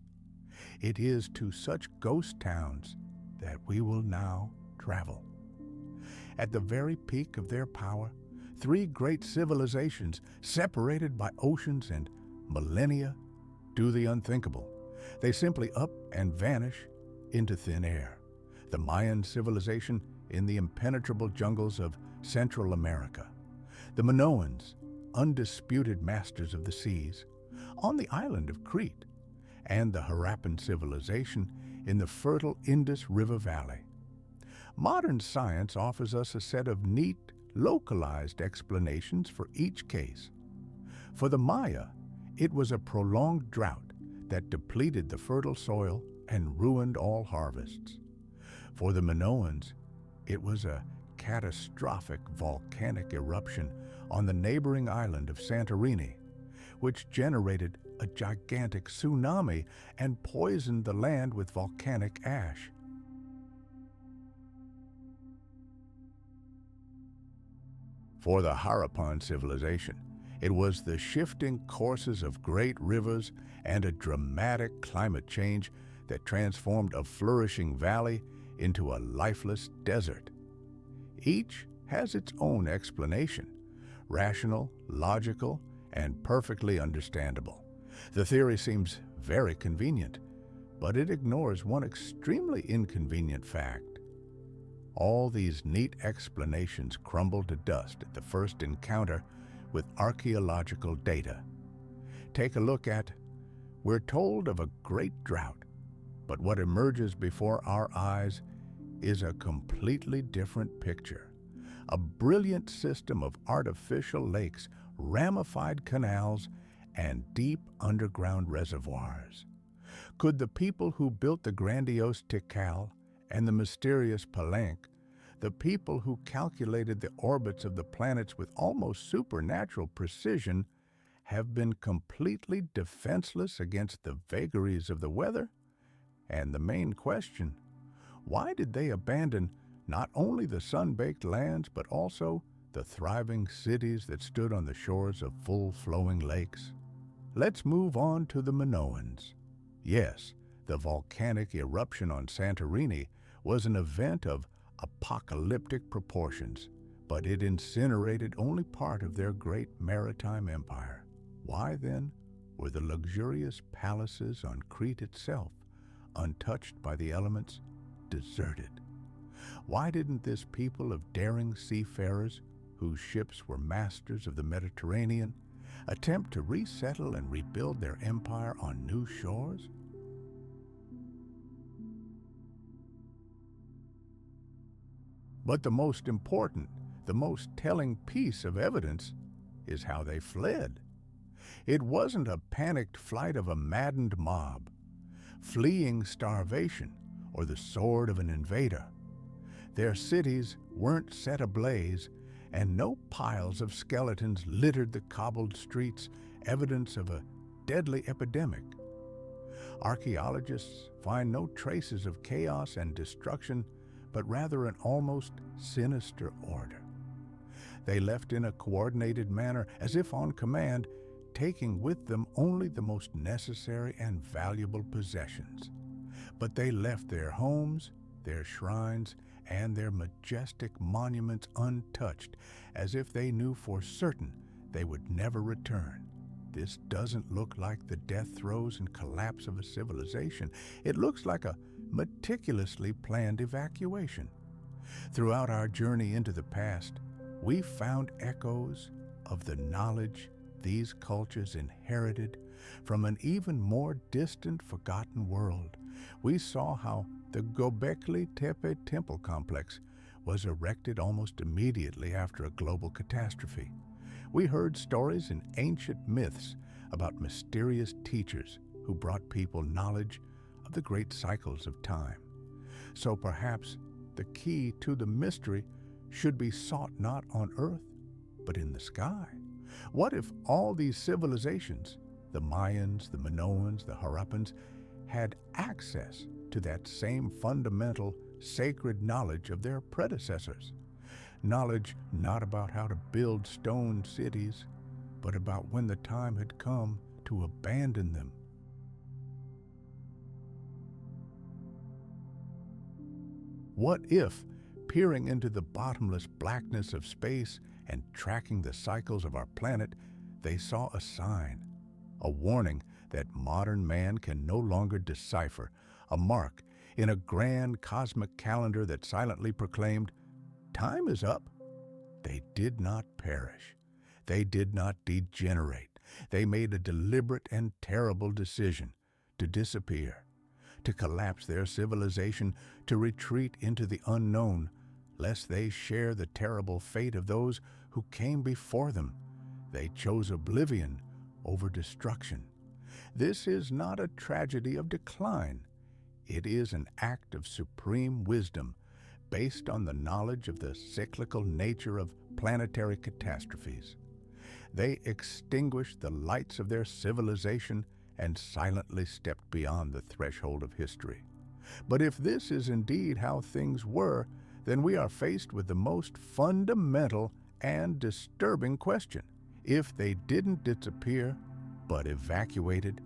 It is to such ghost towns that we will now travel. At the very peak of their power, three great civilizations, separated by oceans and millennia, do the unthinkable. They simply up and vanish into thin air. The Mayan civilization in the impenetrable jungles of Central America. The Minoans, undisputed masters of the seas, on the island of Crete. And the Harappan civilization in the fertile Indus River Valley. Modern science offers us a set of neat, localized explanations for each case. For the Maya, it was a prolonged drought that depleted the fertile soil and ruined all harvests. For the Minoans, it was a catastrophic volcanic eruption on the neighboring island of Santorini, which generated a gigantic tsunami and poisoned the land with volcanic ash. For the Harappan civilization, it was the shifting courses of great rivers and a dramatic climate change that transformed a flourishing valley into a lifeless desert. Each has its own explanation, rational, logical, and perfectly understandable. The theory seems very convenient, but it ignores one extremely inconvenient fact. All these neat explanations crumble to dust at the first encounter with archaeological data. Take a look at, we're told of a great drought, but what emerges before our eyes is a completely different picture. A brilliant system of artificial lakes, ramified canals, and deep underground reservoirs. Could the people who built the grandiose Tikal and the mysterious Palenque, the people who calculated the orbits of the planets with almost supernatural precision, have been completely defenseless against the vagaries of the weather? And the main question, why did they abandon not only the sun-baked lands, but also the thriving cities that stood on the shores of full-flowing lakes? Let's move on to the Minoans. Yes, the volcanic eruption on Santorini was an event of apocalyptic proportions, but it incinerated only part of their great maritime empire. Why, then, were the luxurious palaces on Crete itself, untouched by the elements, deserted? Why didn't this people of daring seafarers, whose ships were masters of the Mediterranean, attempt to resettle and rebuild their empire on new shores? But the most important, the most telling piece of evidence is how they fled. It wasn't a panicked flight of a maddened mob, fleeing starvation or the sword of an invader. Their cities weren't set ablaze, and no piles of skeletons littered the cobbled streets, evidence of a deadly epidemic. Archaeologists find no traces of chaos and destruction, but rather an almost sinister order. They left in a coordinated manner, as if on command, taking with them only the most necessary and valuable possessions. But they left their homes, their shrines, and their majestic monuments untouched, as if they knew for certain they would never return. This doesn't look like the death throes and collapse of a civilization. It looks like a meticulously planned evacuation. Throughout our journey into the past, we found echoes of the knowledge these cultures inherited from an even more distant, forgotten world. We saw how the Göbekli Tepe temple complex was erected almost immediately after a global catastrophe. We heard stories in ancient myths about mysterious teachers who brought people knowledge of the great cycles of time. So perhaps the key to the mystery should be sought not on earth, but in the sky. What if all these civilizations, the Mayans, the Minoans, the Harappans, had access to that same fundamental sacred knowledge of their predecessors? Knowledge not about how to build stone cities, but about when the time had come to abandon them. What if, peering into the bottomless blackness of space and tracking the cycles of our planet, they saw a sign, a warning that modern man can no longer decipher, a mark in a grand cosmic calendar that silently proclaimed, "Time is up"? They did not perish. They did not degenerate. They made a deliberate and terrible decision to disappear, to collapse their civilization, to retreat into the unknown, lest they share the terrible fate of those who came before them. They chose oblivion over destruction. This is not a tragedy of decline. It is an act of supreme wisdom based on the knowledge of the cyclical nature of planetary catastrophes. They extinguished the lights of their civilization and silently stepped beyond the threshold of history. But if this is indeed how things were, then we are faced with the most fundamental and disturbing question. If they didn't disappear, but evacuated,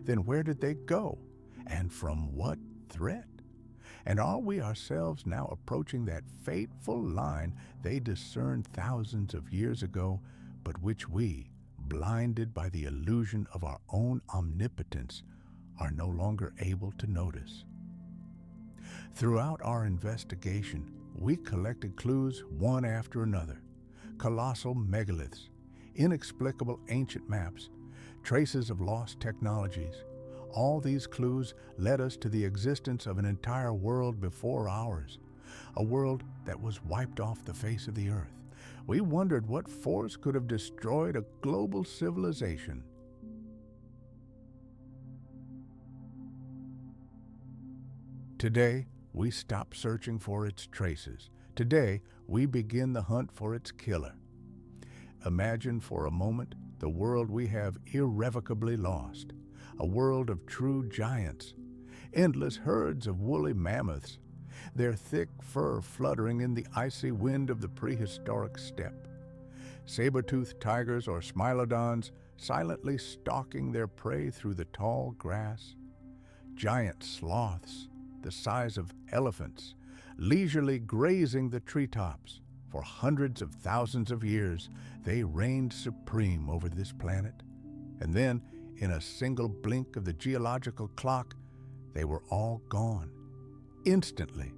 then where did they go? And from what threat? And are we ourselves now approaching that fateful line they discerned thousands of years ago, but which we, blinded by the illusion of our own omnipotence, are no longer able to notice? Throughout our investigation, we collected clues one after another: colossal megaliths, inexplicable ancient maps, traces of lost technologies. All these clues led us to the existence of an entire world before ours, a world that was wiped off the face of the earth. We wondered what force could have destroyed a global civilization. Today, we stop searching for its traces. Today, we begin the hunt for its killer. Imagine for a moment the world we have irrevocably lost, a world of true giants, endless herds of woolly mammoths, their thick fur fluttering in the icy wind of the prehistoric steppe, saber-toothed tigers or smilodons silently stalking their prey through the tall grass, giant sloths the size of elephants leisurely grazing the treetops. For hundreds of thousands of years, they reigned supreme over this planet. And then, in a single blink of the geological clock, they were all gone. Instantly,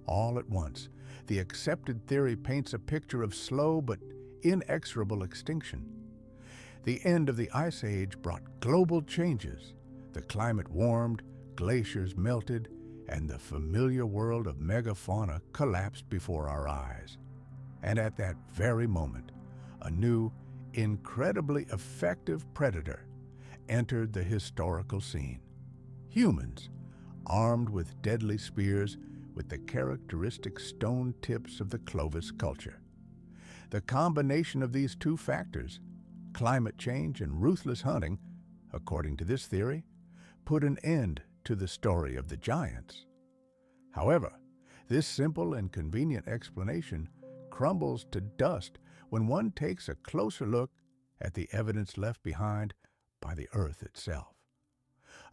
all at once, the accepted theory paints a picture of slow but inexorable extinction. The end of the Ice Age brought global changes. The climate warmed, glaciers melted, and the familiar world of megafauna collapsed before our eyes. And at that very moment, a new, incredibly effective predator entered the historical scene. Humans, armed with deadly spears with the characteristic stone tips of the Clovis culture. The combination of these two factors, climate change and ruthless hunting, according to this theory, put an end to the story of the giants. However, this simple and convenient explanation crumbles to dust when one takes a closer look at the evidence left behind by the Earth itself.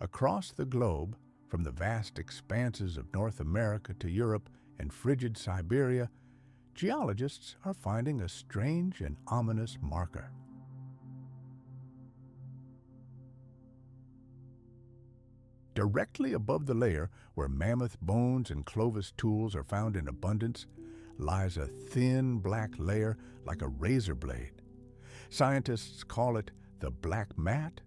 Across the globe, from the vast expanses of North America to Europe and frigid Siberia, geologists are finding a strange and ominous marker. Directly above the layer where mammoth bones and Clovis tools are found in abundance lies a thin black layer like a razor blade. Scientists call it the black mat.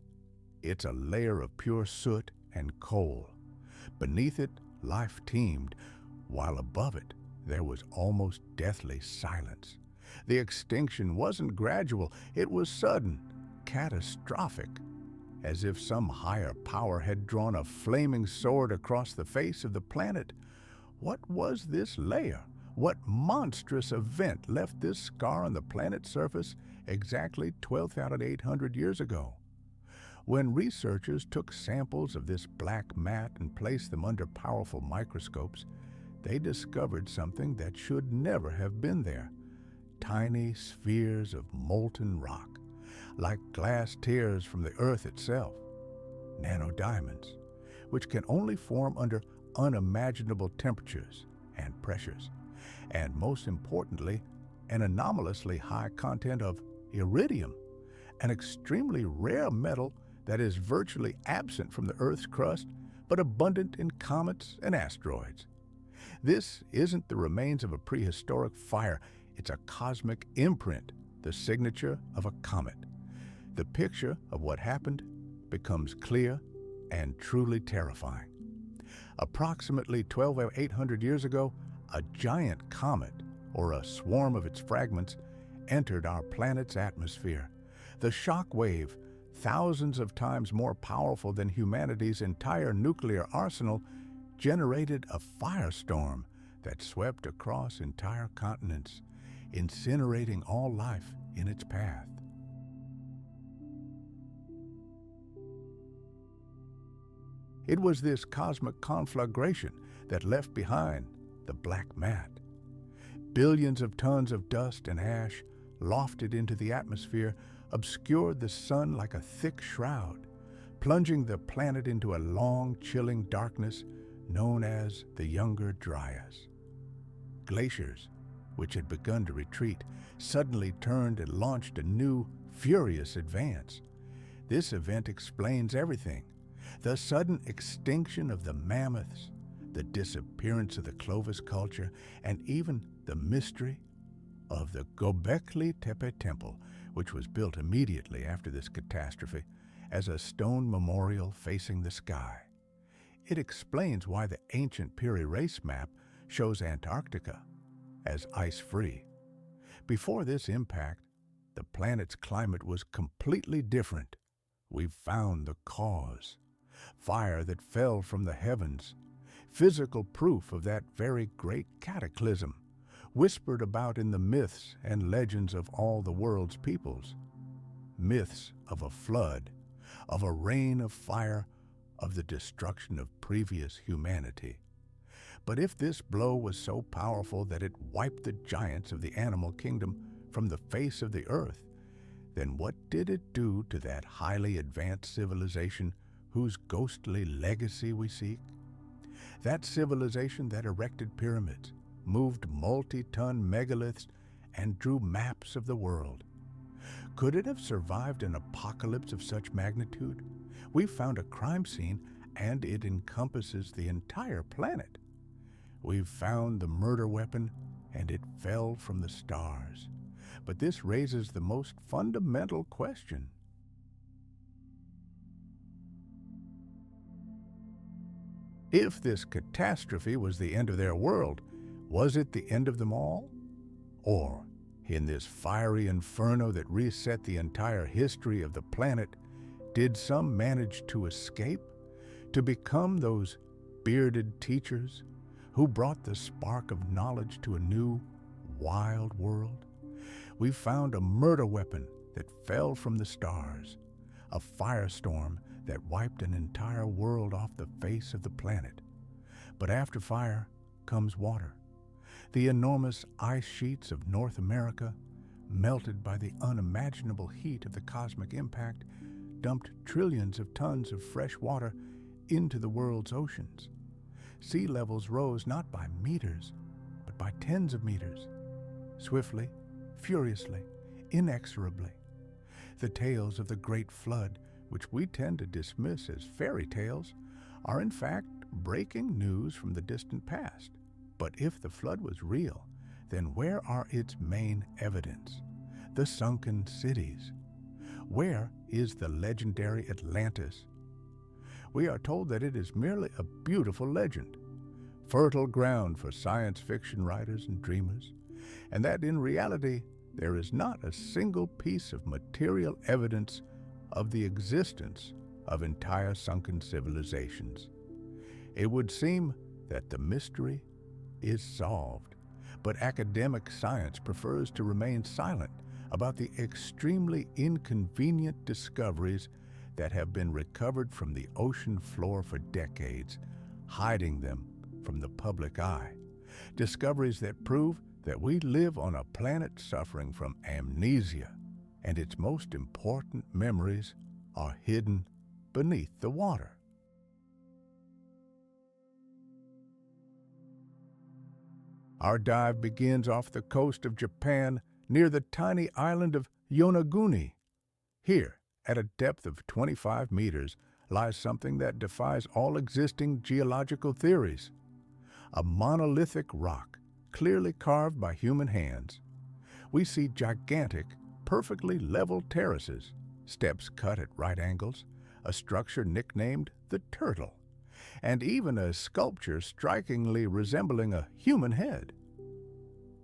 It's a layer of pure soot and coal. Beneath it, life teemed, while above it, there was almost deathly silence. The extinction wasn't gradual, it was sudden, catastrophic, as if some higher power had drawn a flaming sword across the face of the planet. What was this layer? What monstrous event left this scar on the planet's surface exactly 12,800 years ago? When researchers took samples of this black mat and placed them under powerful microscopes, they discovered something that should never have been there. Tiny spheres of molten rock, like glass tears from the Earth itself. Nanodiamonds, which can only form under unimaginable temperatures and pressures. And most importantly, an anomalously high content of iridium, an extremely rare metal that is virtually absent from the Earth's crust, but abundant in comets and asteroids. This isn't the remains of a prehistoric fire, it's a cosmic imprint, the signature of a comet. The picture of what happened becomes clear and truly terrifying. Approximately 12,800 years ago, a giant comet, or a swarm of its fragments, entered our planet's atmosphere. The shock wave, thousands of times more powerful than humanity's entire nuclear arsenal, generated a firestorm that swept across entire continents, incinerating all life in its path. It was this cosmic conflagration that left behind the black mat. Billions of tons of dust and ash, lofted into the atmosphere, obscured the sun like a thick shroud, plunging the planet into a long, chilling darkness known as the Younger Dryas. Glaciers, which had begun to retreat, suddenly turned and launched a new, furious advance. This event explains everything. The sudden extinction of the mammoths, the disappearance of the Clovis culture, and even the mystery of the Göbekli Tepe temple, which was built immediately after this catastrophe as a stone memorial facing the sky. It explains why the ancient Piri Reis map shows Antarctica as ice-free. Before this impact, the planet's climate was completely different. We've found the cause. Fire that fell from the heavens, physical proof of that very great cataclysm, whispered about in the myths and legends of all the world's peoples. Myths of a flood, of a rain of fire, of the destruction of previous humanity. But if this blow was so powerful that it wiped the giants of the animal kingdom from the face of the earth, then what did it do to that highly advanced civilization whose ghostly legacy we seek? That civilization that erected pyramids, moved multi-ton megaliths, and drew maps of the world. Could it have survived an apocalypse of such magnitude? We've found a crime scene, and it encompasses the entire planet. We've found the murder weapon, and it fell from the stars. But this raises the most fundamental question. If this catastrophe was the end of their world, was it the end of them all? Or, in this fiery inferno that reset the entire history of the planet, did some manage to escape, to become those bearded teachers who brought the spark of knowledge to a new, wild world? We found a murder weapon that fell from the stars, a firestorm that wiped an entire world off the face of the planet. But after fire comes water. The enormous ice sheets of North America, melted by the unimaginable heat of the cosmic impact, dumped trillions of tons of fresh water into the world's oceans. Sea levels rose not by meters, sunk by tens of meters, swiftly, furiously, inexorably. The tales of the Great Flood, which we tend to dismiss as fairy tales, are in fact breaking news from the distant past. But if the flood was real, then where are its main evidence? The sunken cities. Where is the legendary Atlantis? We are told that it is merely a beautiful legend, fertile ground for science fiction writers and dreamers, and that in reality there is not a single piece of material evidence of the existence of entire sunken civilizations. It would seem that the mystery is solved, but academic science prefers to remain silent about the extremely inconvenient discoveries that have been recovered from the ocean floor for decades, hiding them from the public eye. Discoveries that prove that we live on a planet suffering from amnesia, and its most important memories are hidden beneath the water. Our dive begins off the coast of Japan near the tiny island of Yonaguni. Here, at a depth of 25 meters, lies something that defies all existing geological theories. A monolithic rock, clearly carved by human hands. We see gigantic, perfectly level terraces, steps cut at right angles, a structure nicknamed the Turtle, and even a sculpture strikingly resembling a human head.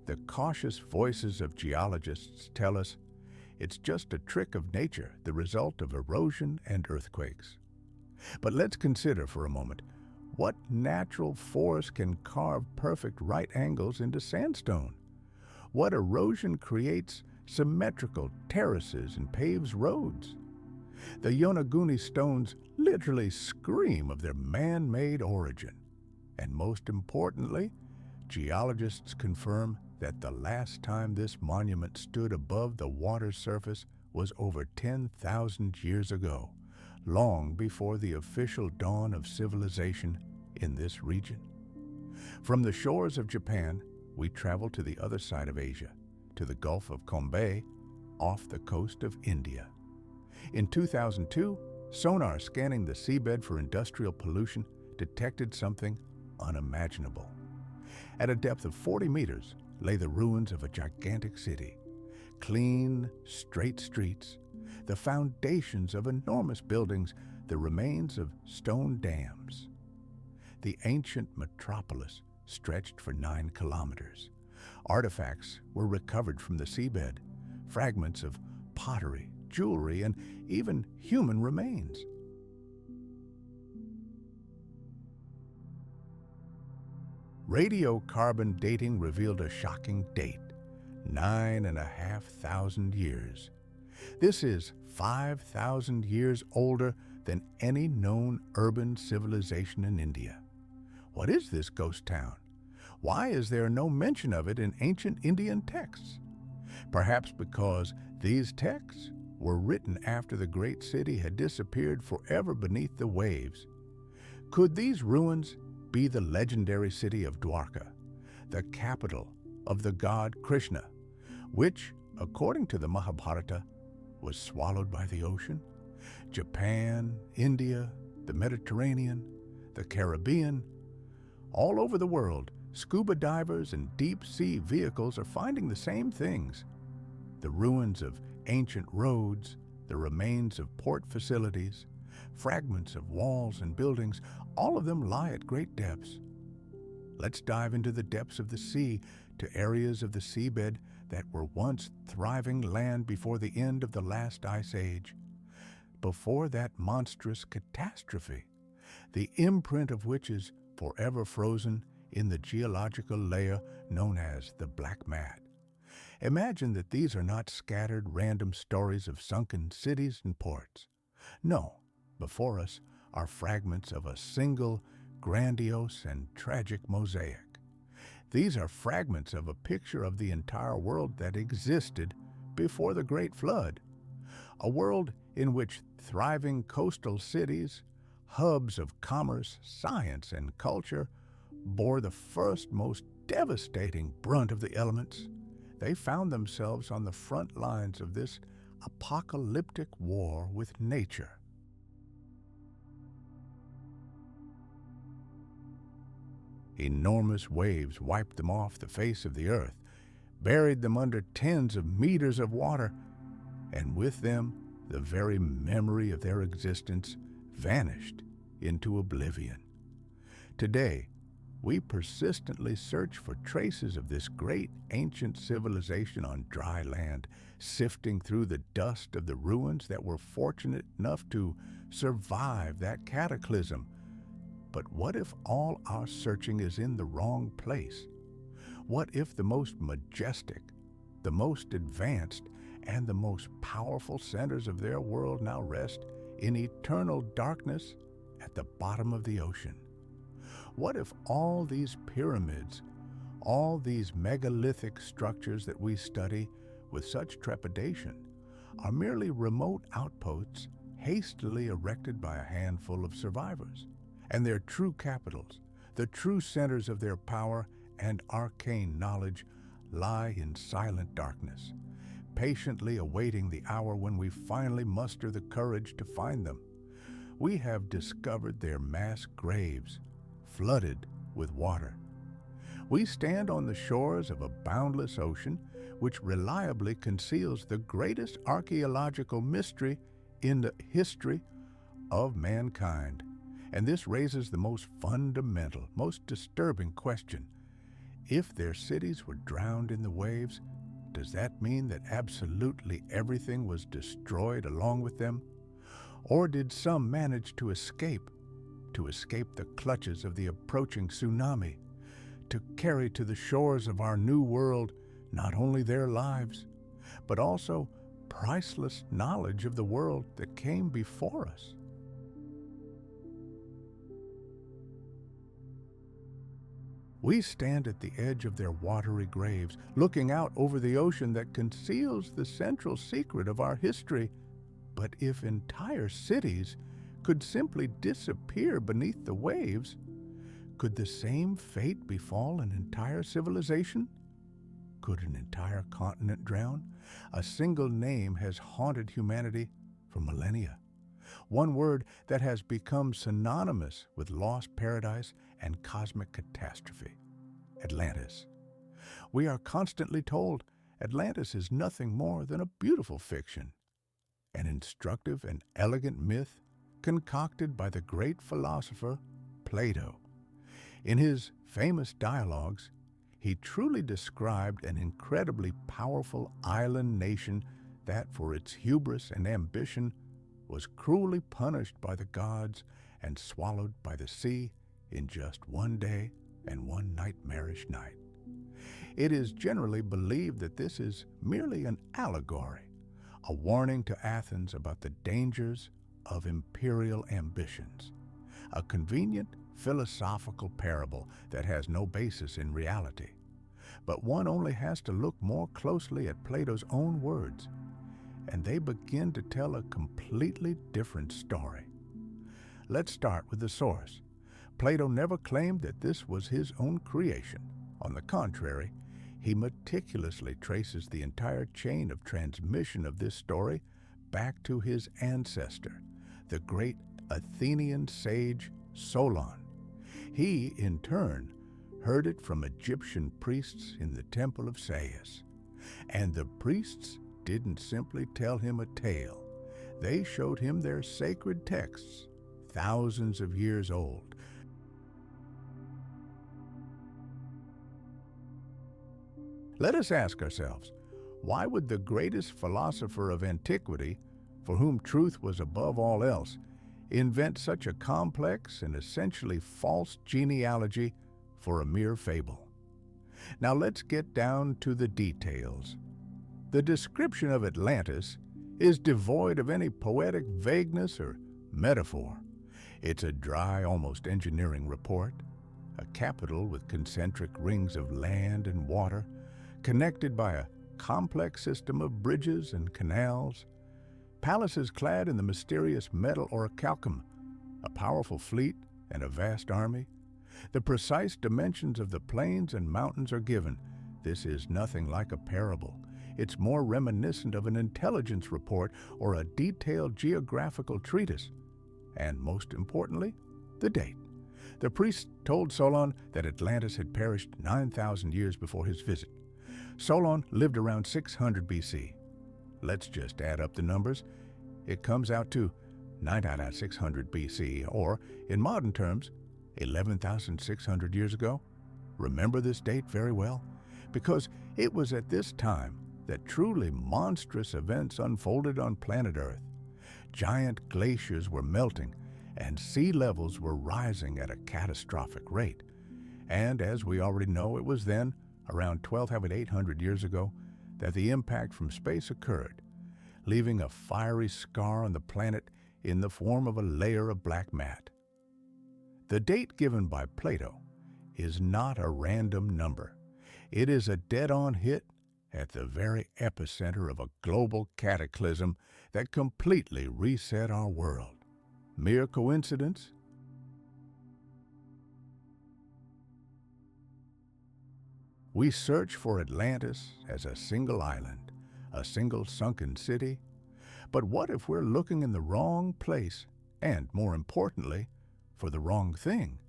The cautious voices of geologists tell us it's just a trick of nature, the result of erosion and earthquakes. But let's consider for a moment, what natural force can carve perfect right angles into sandstone? What erosion creates symmetrical terraces and paves roads? The Yonaguni stones literally scream of their man-made origin. And most importantly, geologists confirm that the last time this monument stood above the water surface was over 10,000 years ago, long before the official dawn of civilization in this region. From the shores of Japan, we travel to the other side of Asia, to the Gulf of Combay, off the coast of India. In 2002, sonar scanning the seabed for industrial pollution detected something unimaginable. At a depth of 40 meters lay the ruins of a gigantic city. Clean, straight streets, the foundations of enormous buildings, the remains of stone dams. The ancient metropolis stretched for 9 kilometers. Artifacts were recovered from the seabed, fragments of pottery, jewelry, and even human remains. Radiocarbon dating revealed a shocking date, 9,500 years. This is 5,000 years older than any known urban civilization in India. What is this ghost town? Why is there no mention of it in ancient Indian texts? Perhaps because these texts were written after the great city had disappeared forever beneath the waves. Could these ruins be the legendary city of Dwarka, the capital of the god Krishna, which, according to the Mahabharata, was swallowed by the ocean? Japan, India, the Mediterranean, the Caribbean, all over the world, scuba divers and deep-sea vehicles are finding the same things. The ruins of ancient roads, the remains of port facilities, fragments of walls and buildings, all of them lie at great depths. Let's dive into the depths of the sea, to areas of the seabed that were once thriving land before the end of the last ice age, before that monstrous catastrophe, the imprint of which is forever frozen in the geological layer known as the black mat. Imagine that these are not scattered random stories of sunken cities and ports. No, before us are fragments of a single, grandiose and tragic mosaic. These are fragments of a picture of the entire world that existed before the Great Flood, a world in which thriving coastal cities, hubs of commerce, science, and culture bore the first most devastating brunt of the elements, they found themselves on the front lines of this apocalyptic war with nature. Enormous waves wiped them off the face of the earth, buried them under tens of meters of water, and with them the very memory of their existence vanished into oblivion. Today, we persistently search for traces of this great ancient civilization on dry land, sifting through the dust of the ruins that were fortunate enough to survive that cataclysm. But what if all our searching is in the wrong place? What if the most majestic, the most advanced, and the most powerful centers of their world now rest in eternal darkness at the bottom of the ocean? What if all these pyramids, all these megalithic structures that we study with such trepidation, are merely remote outposts hastily erected by a handful of survivors, and their true capitals, the true centers of their power and arcane knowledge, lie in silent darkness, patiently awaiting the hour when we finally muster the courage to find them? We have discovered their mass graves, flooded with water. We stand on the shores of a boundless ocean which reliably conceals the greatest archaeological mystery in the history of mankind. And this raises the most fundamental, most disturbing question. If their cities were drowned in the waves, does that mean that absolutely everything was destroyed along with them? Or did some manage to escape the clutches of the approaching tsunami, to carry to the shores of our new world not only their lives, but also priceless knowledge of the world that came before us? We stand at the edge of their watery graves, looking out over the ocean that conceals the central secret of our history. But if entire cities could simply disappear beneath the waves, could the same fate befall an entire civilization? Could an entire continent drown? A single name has haunted humanity for millennia. One word that has become synonymous with lost paradise and cosmic catastrophe: Atlantis. We are constantly told Atlantis is nothing more than a beautiful fiction, an instructive and elegant myth concocted by the great philosopher Plato. In his famous dialogues, he truly described an incredibly powerful island nation that, for its hubris and ambition, was cruelly punished by the gods and swallowed by the sea in just one day and one nightmarish night. It is generally believed that this is merely an allegory, a warning to Athens about the dangers of imperial ambitions, a convenient philosophical parable that has no basis in reality. But one only has to look more closely at Plato's own words, and they begin to tell a completely different story. Let's start with the source. Plato never claimed that this was his own creation. On the contrary, he meticulously traces the entire chain of transmission of this story back to his ancestor, the great Athenian sage Solon. He, in turn, heard it from Egyptian priests in the temple of Sais. And the priests didn't simply tell him a tale. They showed him their sacred texts, thousands of years old. Let us ask ourselves, why would the greatest philosopher of antiquity, for whom truth was above all else, invent such a complex and essentially false genealogy for a mere fable? Now let's get down to the details. The description of Atlantis is devoid of any poetic vagueness or metaphor. It's a dry, almost engineering report, a capital with concentric rings of land and water, connected by a complex system of bridges and canals, palaces clad in the mysterious metal orichalcum, a powerful fleet and a vast army, The precise dimensions of the plains and mountains are given. This is nothing like a parable. It's more reminiscent of an intelligence report or a detailed geographical treatise. And most importantly, the date. The priest told Solon that Atlantis had perished 9,000 years before his visit. Solon lived around 600 BC. Let's just add up the numbers. It comes out to 9,600 BC, or in modern terms, 11,600 years ago. Remember this date very well, because it was at this time that truly monstrous events unfolded on planet Earth. Giant glaciers were melting, and sea levels were rising at a catastrophic rate. And as we already know, it was then, around 12,800 years ago, that the impact from space occurred, leaving a fiery scar on the planet in the form of a layer of black mat. The date given by Plato is not a random number. It is a dead-on hit at the very epicenter of a global cataclysm that completely reset our world. Mere coincidence? We search for Atlantis as a single island, a single sunken city. But what if we're looking in the wrong place and, more importantly, for the wrong thing?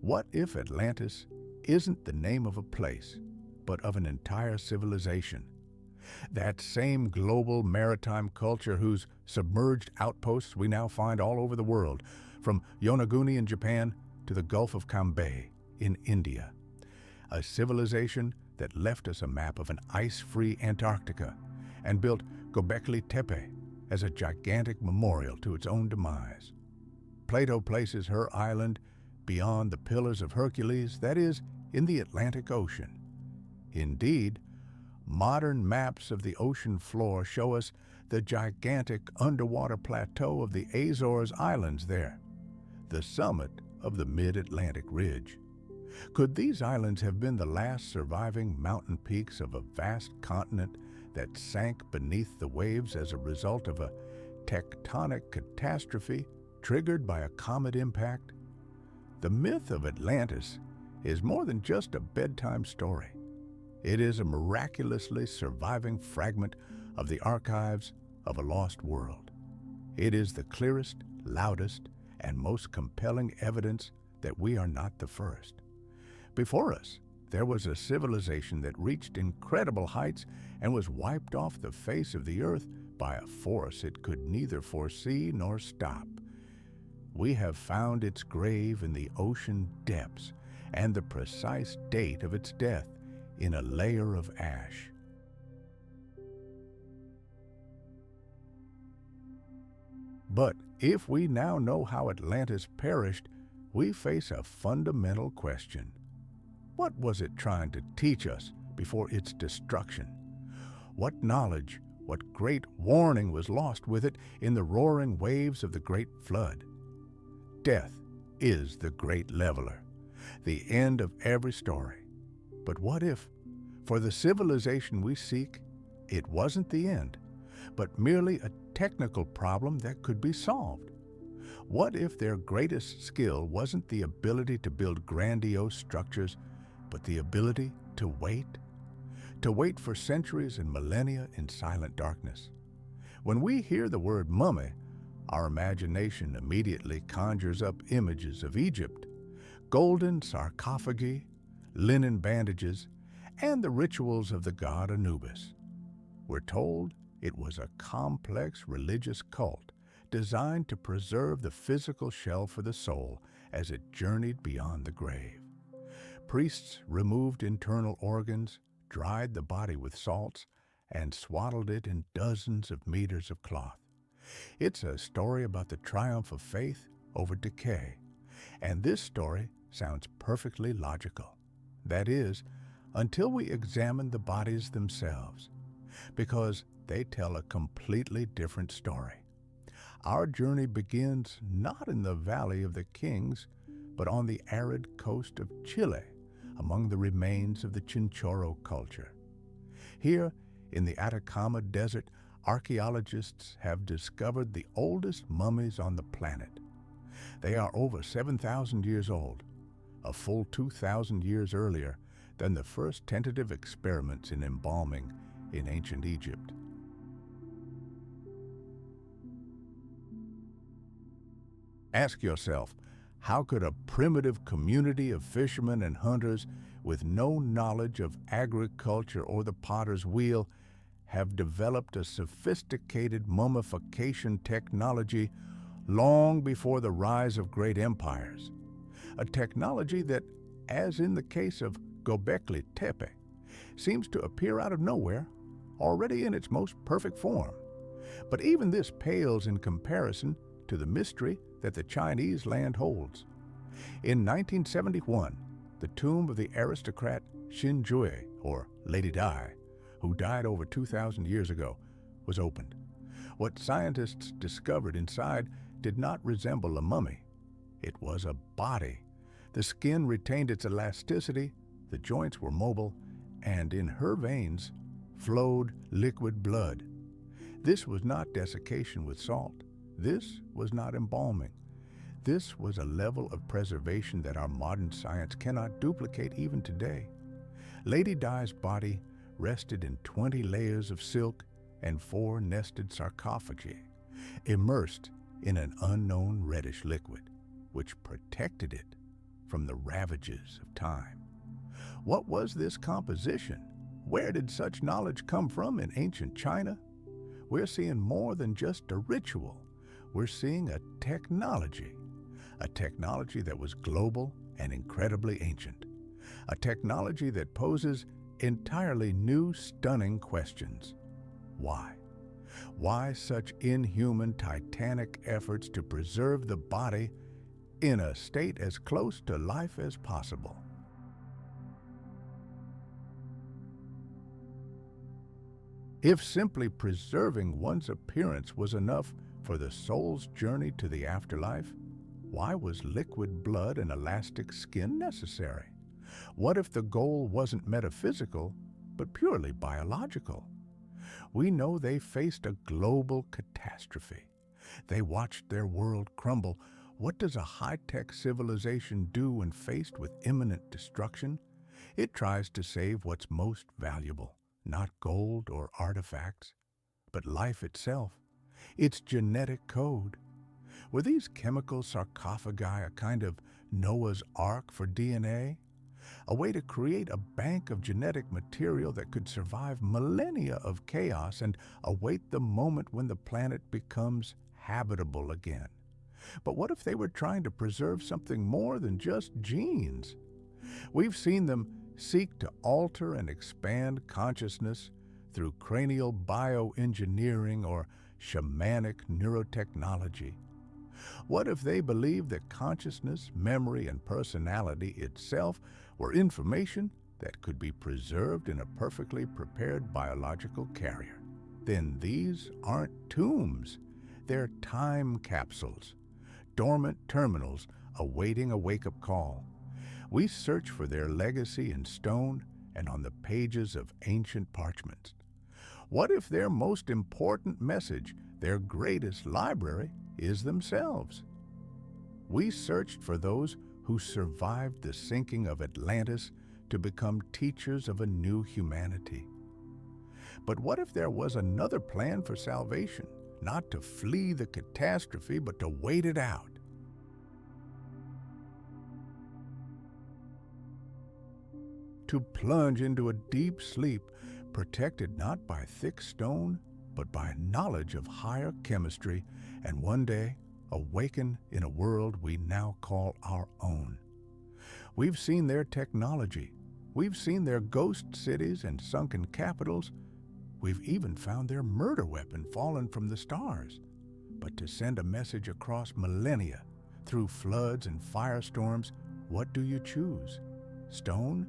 What if Atlantis isn't the name of a place, but of an entire civilization? That same global maritime culture whose submerged outposts we now find all over the world, from Yonaguni in Japan to the Gulf of Cambay in India. A civilization that left us a map of an ice-free Antarctica and built Göbekli Tepe as a gigantic memorial to its own demise. Plato places her island beyond the Pillars of Hercules, that is, in the Atlantic Ocean. Indeed, modern maps of the ocean floor show us the gigantic underwater plateau of the Azores Islands there, the summit of the mid-Atlantic ridge. Could these islands have been the last surviving mountain peaks of a vast continent that sank beneath the waves as a result of a tectonic catastrophe triggered by a comet impact? The myth of Atlantis is more than just a bedtime story. It is a miraculously surviving fragment of the archives of a lost world. It is the clearest, loudest, and most compelling evidence that we are not the first. Before us, there was a civilization that reached incredible heights and was wiped off the face of the earth by a force it could neither foresee nor stop. We have found its grave in the ocean depths and the precise date of its death in a layer of ash. But if we now know how Atlantis perished, we face a fundamental question. What was it trying to teach us before its destruction? What knowledge, what great warning was lost with it in the roaring waves of the great flood? Death is the great leveler, the end of every story. But what if, for the civilization we seek, it wasn't the end, but merely a technical problem that could be solved? What if their greatest skill wasn't the ability to build grandiose structures, but the ability to wait for centuries and millennia in silent darkness? When we hear the word mummy, our imagination immediately conjures up images of Egypt, golden sarcophagi, linen bandages, and the rituals of the god Anubis. We're told it was a complex religious cult designed to preserve the physical shell for the soul as it journeyed beyond the grave. Priests removed internal organs, dried the body with salts, and swaddled it in dozens of meters of cloth. It's a story about the triumph of faith over decay, and this story sounds perfectly logical. That is, until we examine the bodies themselves, because they tell a completely different story. Our journey begins not in the Valley of the Kings, but on the arid coast of Chile, among the remains of the Chinchorro culture. Here, in the Atacama Desert, archaeologists have discovered the oldest mummies on the planet. They are over 7,000 years old, a full 2,000 years earlier than the first tentative experiments in embalming in ancient Egypt. Ask yourself, how could a primitive community of fishermen and hunters with no knowledge of agriculture or the potter's wheel have developed a sophisticated mummification technology long before the rise of great empires? A technology that, as in the case of Göbekli Tepe, seems to appear out of nowhere, already in its most perfect form. But even this pales in comparison to the mystery that the Chinese land holds. In 1971, the tomb of the aristocrat Xin Jue, or Lady Di, who died over 2,000 years ago, was opened. What scientists discovered inside did not resemble a mummy. It was a body. The skin retained its elasticity, the joints were mobile, and in her veins flowed liquid blood. This was not desiccation with salt. This was not embalming. This was a level of preservation that our modern science cannot duplicate even today. Lady Di's body rested in 20 layers of silk and 4 nested sarcophagi, immersed in an unknown reddish liquid, which protected it from the ravages of time. What was this composition? Where did such knowledge come from in ancient China? We're seeing more than just a ritual. We're seeing a technology that was global and incredibly ancient, a technology that poses entirely new, stunning questions. Why? Why such inhuman, titanic efforts to preserve the body in a state as close to life as possible? If simply preserving one's appearance was enough for the soul's journey to the afterlife, why was liquid blood and elastic skin necessary? What if the goal wasn't metaphysical, but purely biological? We know they faced a global catastrophe. They watched their world crumble. What does a high-tech civilization do when faced with imminent destruction? It tries to save what's most valuable, not gold or artifacts, but life itself, its genetic code. Were these chemical sarcophagi a kind of Noah's Ark for DNA? A way to create a bank of genetic material that could survive millennia of chaos and await the moment when the planet becomes habitable again? But what if they were trying to preserve something more than just genes? We've seen them seek to alter and expand consciousness through cranial bioengineering or shamanic neurotechnology. What if they believed that consciousness, memory, and personality itself were information that could be preserved in a perfectly prepared biological carrier? Then these aren't tombs. They're time capsules, dormant terminals awaiting a wake-up call. We search for their legacy in stone and on the pages of ancient parchments. What if their most important message, their greatest library, is themselves? We searched for those who survived the sinking of Atlantis to become teachers of a new humanity. But what if there was another plan for salvation, not to flee the catastrophe, but to wait it out? To plunge into a deep sleep, protected not by thick stone, but by knowledge of higher chemistry, and one day awaken in a world we now call our own. We've seen their technology. We've seen their ghost cities and sunken capitals. We've even found their murder weapon fallen from the stars. But to send a message across millennia, through floods and firestorms, what do you choose? Stone?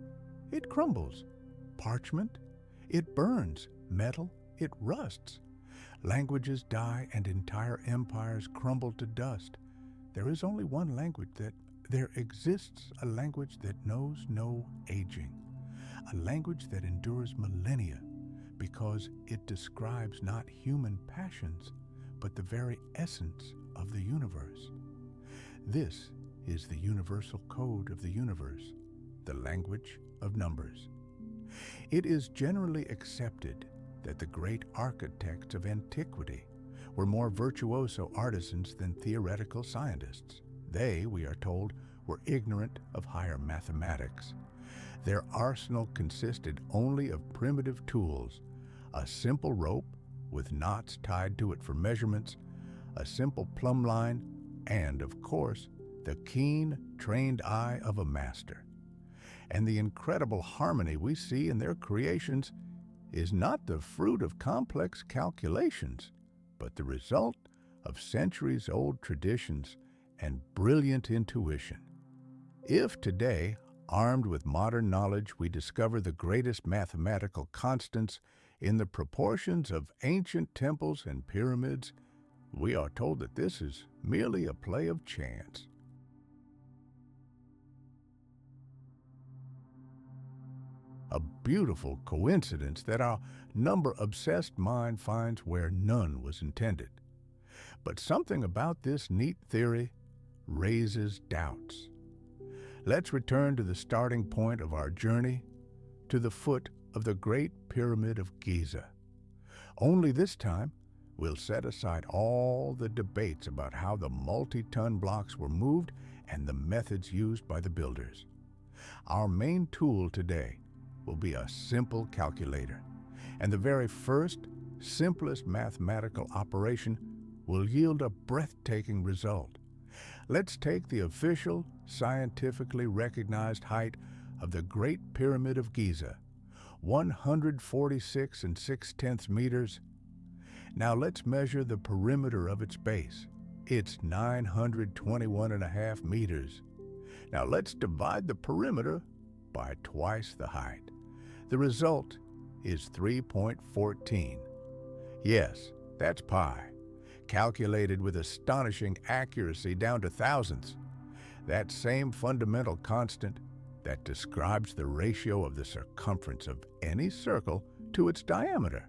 It crumbles. Parchment? It burns. Metal? It rusts. Languages die and entire empires crumble to dust. There is only one language there exists a language that knows no aging, a language that endures millennia because it describes not human passions, but the very essence of the universe. This is the universal code of the universe, the language of numbers. It is generally accepted that the great architects of antiquity were more virtuoso artisans than theoretical scientists. They, we are told, were ignorant of higher mathematics. Their arsenal consisted only of primitive tools, a simple rope with knots tied to it for measurements, a simple plumb line, and, of course, the keen, trained eye of a master. And the incredible harmony we see in their creations is not the fruit of complex calculations, but the result of centuries-old traditions and brilliant intuition. If today, armed with modern knowledge, we discover the greatest mathematical constants in the proportions of ancient temples and pyramids, we are told that this is merely a play of chance. A beautiful coincidence that our number-obsessed mind finds where none was intended. But something about this neat theory raises doubts. Let's return to the starting point of our journey, to the foot of the Great Pyramid of Giza. Only this time, we'll set aside all the debates about how the multi-ton blocks were moved and the methods used by the builders. Our main tool today will be a simple calculator, and the very first, simplest mathematical operation will yield a breathtaking result. Let's take the official, scientifically recognized height of the Great Pyramid of Giza, 146 6/10 meters. Now let's measure the perimeter of its base. It's 921.5 meters. Now let's divide the perimeter by twice the height. The result is 3.14. Yes, that's pi, calculated with astonishing accuracy down to thousandths. That same fundamental constant that describes the ratio of the circumference of any circle to its diameter.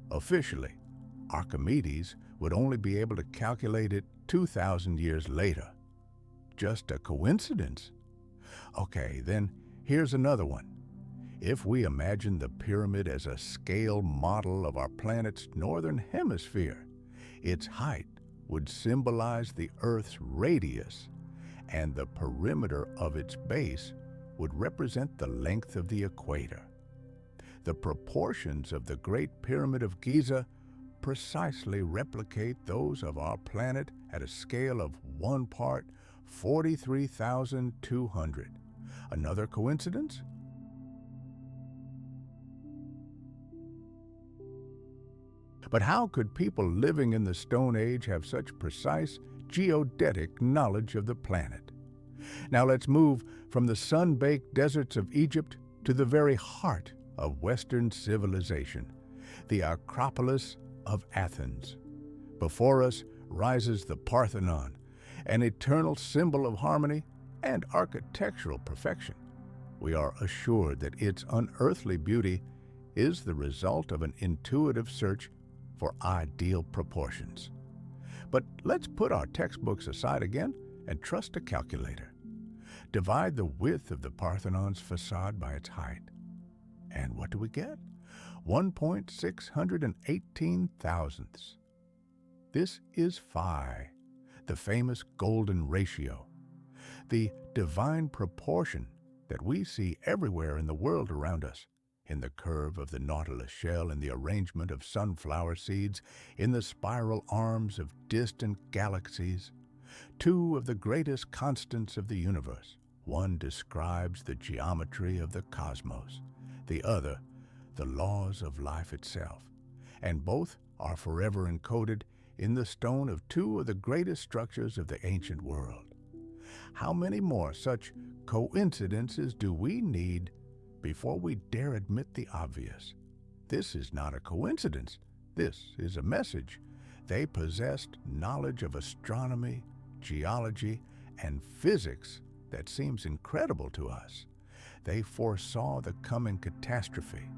Officially, Archimedes would only be able to calculate it 2,000 years later. Just a coincidence? Okay, then here's another one. If we imagine the pyramid as a scale model of our planet's northern hemisphere, its height would symbolize the Earth's radius, and the perimeter of its base would represent the length of the equator. The proportions of the Great Pyramid of Giza precisely replicate those of our planet at a scale of 1 part 43,200. Another coincidence? But how could people living in the Stone Age have such precise geodetic knowledge of the planet? Now let's move from the sun-baked deserts of Egypt to the very heart of Western civilization, the Acropolis of Athens. Before us rises the Parthenon, an eternal symbol of harmony and architectural perfection. We are assured that its unearthly beauty is the result of an intuitive search for ideal proportions. But let's put our textbooks aside again and trust a calculator. Divide the width of the Parthenon's facade by its height. And what do we get? 1.618 thousandths. This is phi, the famous golden ratio, the divine proportion that we see everywhere in the world around us, in the curve of the nautilus shell, in the arrangement of sunflower seeds, in the spiral arms of distant galaxies. Two of the greatest constants of the universe. One describes the geometry of the cosmos, the other, the laws of life itself, and both are forever encoded in the stone of two of the greatest structures of the ancient world. How many more such coincidences do we need before we dare admit the obvious? This is not a coincidence. This is a message. They possessed knowledge of astronomy, geology, and physics that seems incredible to us. They foresaw the coming catastrophe.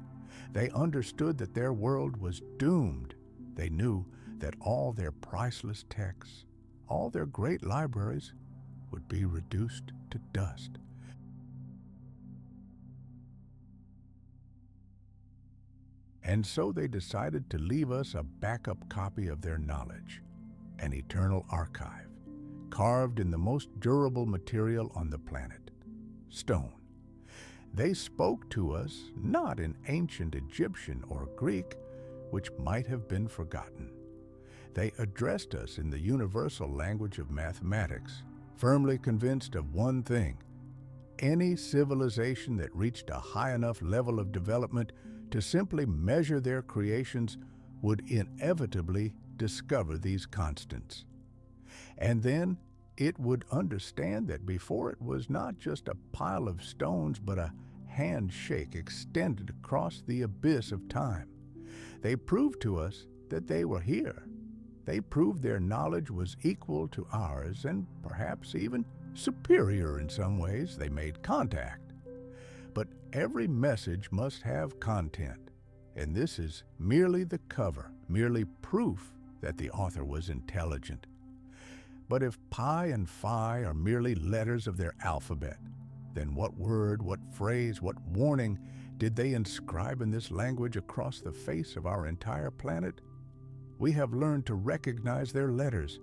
They understood that their world was doomed. They knew that all their priceless texts, all their great libraries, would be reduced to dust. And so they decided to leave us a backup copy of their knowledge, an eternal archive, carved in the most durable material on the planet, stone. They spoke to us not in ancient Egyptian or Greek, which might have been forgotten. They addressed us in the universal language of mathematics, firmly convinced of one thing: any civilization that reached a high enough level of development to simply measure their creations would inevitably discover these constants. And then it would understand that before it was not just a pile of stones, but a handshake extended across the abyss of time. They proved to us that they were here. They proved their knowledge was equal to ours and perhaps even superior in some ways. They made contact. But every message must have content, and this is merely the cover, merely proof that the author was intelligent. But if pi and phi are merely letters of their alphabet, then what word, what phrase, what warning did they inscribe in this language across the face of our entire planet? We have learned to recognize their letters,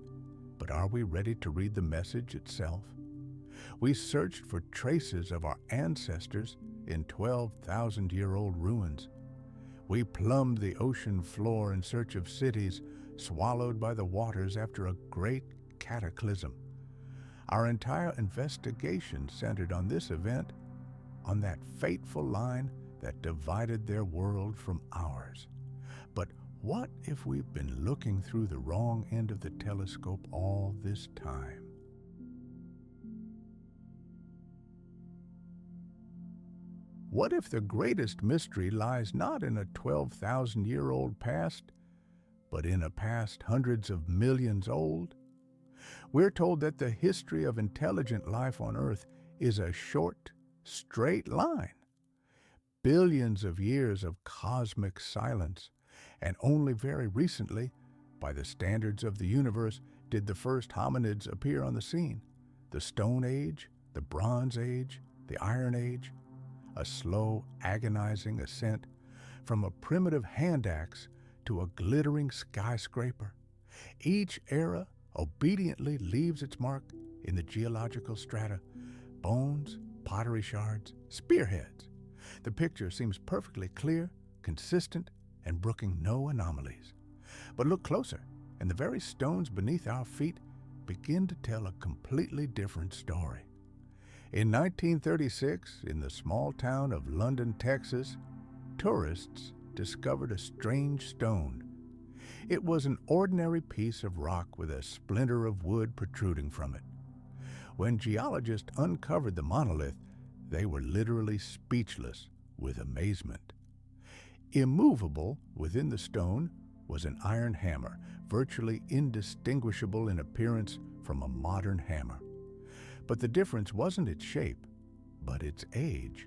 but are we ready to read the message itself? We searched for traces of our ancestors in 12,000-year-old ruins. We plumbed the ocean floor in search of cities swallowed by the waters after a great cataclysm. Our entire investigation centered on this event, on that fateful line that divided their world from ours. But what if we've been looking through the wrong end of the telescope all this time? What if the greatest mystery lies not in a 12,000-year-old past, but in a past hundreds of millions old? We're told that the history of intelligent life on Earth is a short, straight line. Billions of years of cosmic silence, and only very recently, by the standards of the universe, did the first hominids appear on the scene. The Stone Age, the Bronze Age, the Iron Age, a slow, agonizing ascent from a primitive hand axe to a glittering skyscraper. Each era obediently leaves its mark in the geological strata: bones, pottery shards, spearheads. The picture seems perfectly clear, consistent, and brooking no anomalies. But look closer, and the very stones beneath our feet begin to tell a completely different story. In 1936, in the small town of London, Texas, tourists discovered a strange stone. It was an ordinary piece of rock with a splinter of wood protruding from it. When geologists uncovered the monolith, they were literally speechless with amazement. Immovable within the stone was an iron hammer, virtually indistinguishable in appearance from a modern hammer. But the difference wasn't its shape, but its age.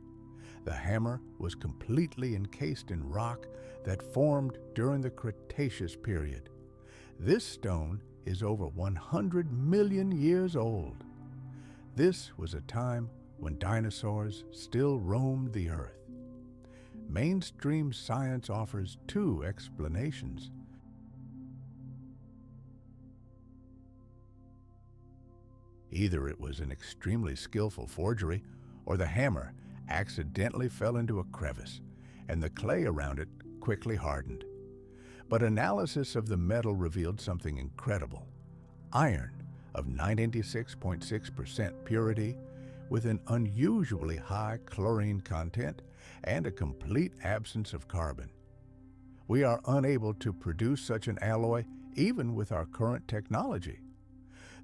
The hammer was completely encased in rock that formed during the Cretaceous period. This stone is over 100 million years old. This was a time when dinosaurs still roamed the earth. Mainstream science offers two explanations. Either it was an extremely skillful forgery, or the hammer accidentally fell into a crevice, and the clay around it quickly hardened. But analysis of the metal revealed something incredible: iron of 96.6% purity, with an unusually high chlorine content and a complete absence of carbon. We are unable to produce such an alloy even with our current technology.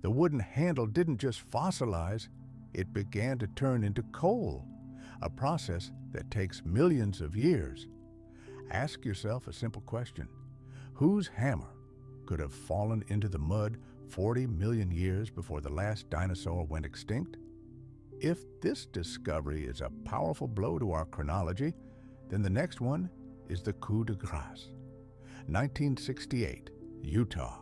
The wooden handle didn't just fossilize, it began to turn into coal, a process that takes millions of years. Ask yourself a simple question: whose hammer could have fallen into the mud 40 million years before the last dinosaur went extinct? If this discovery is a powerful blow to our chronology, then the next one is the coup de grace. 1968, Utah.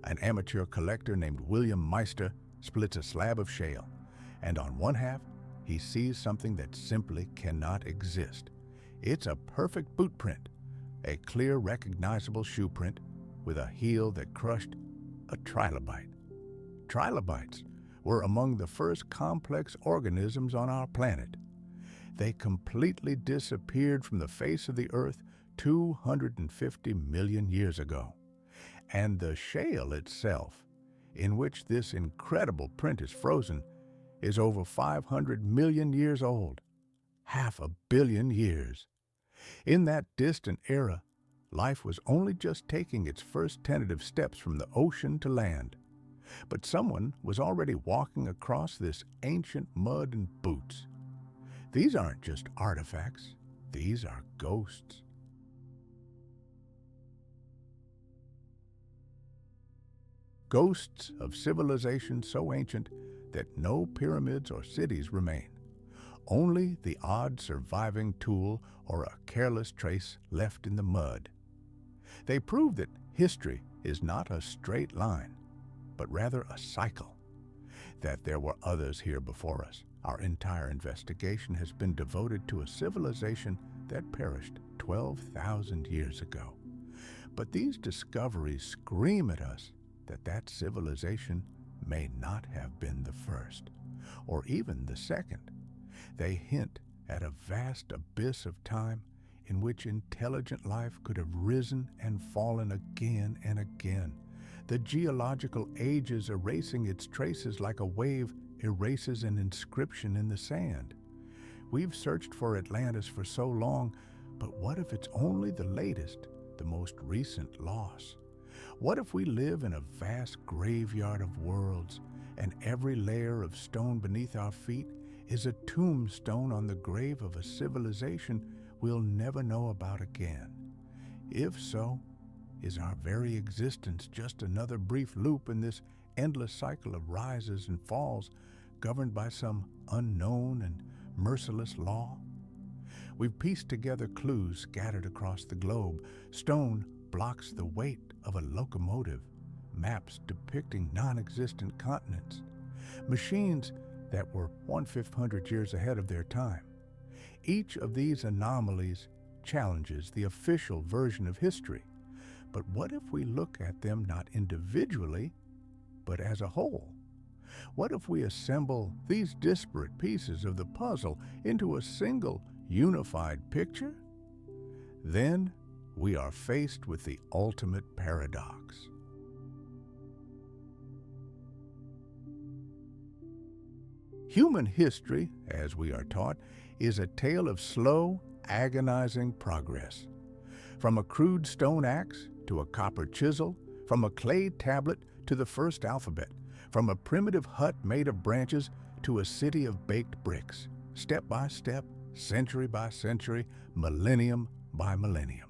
An amateur collector named William Meister splits a slab of shale, and on one half, he sees something that simply cannot exist. It's a perfect boot print, a clear, recognizable shoe print with a heel that crushed a trilobite. Trilobites were among the first complex organisms on our planet. They completely disappeared from the face of the earth 250 million years ago. And the shale itself, in which this incredible print is frozen, is over 500 million years old, 500 million years. In that distant era, life was only just taking its first tentative steps from the ocean to land. But someone was already walking across this ancient mud in boots. These aren't just artifacts, these are ghosts. Ghosts of civilization so ancient that no pyramids or cities remain. Only the odd surviving tool or a careless trace left in the mud. They prove that history is not a straight line, but rather a cycle. That there were others here before us. Our entire investigation has been devoted to a civilization that perished 12,000 years ago. But these discoveries scream at us that that civilization may not have been the first, or even the second. They hint at a vast abyss of time in which intelligent life could have risen and fallen again and again, the geological ages erasing its traces like a wave erases an inscription in the sand. We've searched for Atlantis for so long, but what if it's only the latest, the most recent loss? What if we live in a vast graveyard of worlds, and every layer of stone beneath our feet is a tombstone on the grave of a civilization we'll never know about again? If so, is our very existence just another brief loop in this endless cycle of rises and falls, governed by some unknown and merciless law? We've pieced together clues scattered across the globe. Stone blocks the weight of a locomotive, maps depicting non-existent continents, machines that were 1/500 years ahead of their time. Each of these anomalies challenges the official version of history. But what if we look at them not individually, but as a whole? What if we assemble these disparate pieces of the puzzle into a single, unified picture? Then we are faced with the ultimate paradox. Human history, as we are taught, is a tale of slow, agonizing progress. From a crude stone axe to a copper chisel, from a clay tablet to the first alphabet, from a primitive hut made of branches to a city of baked bricks, step by step, century by century, millennium by millennium.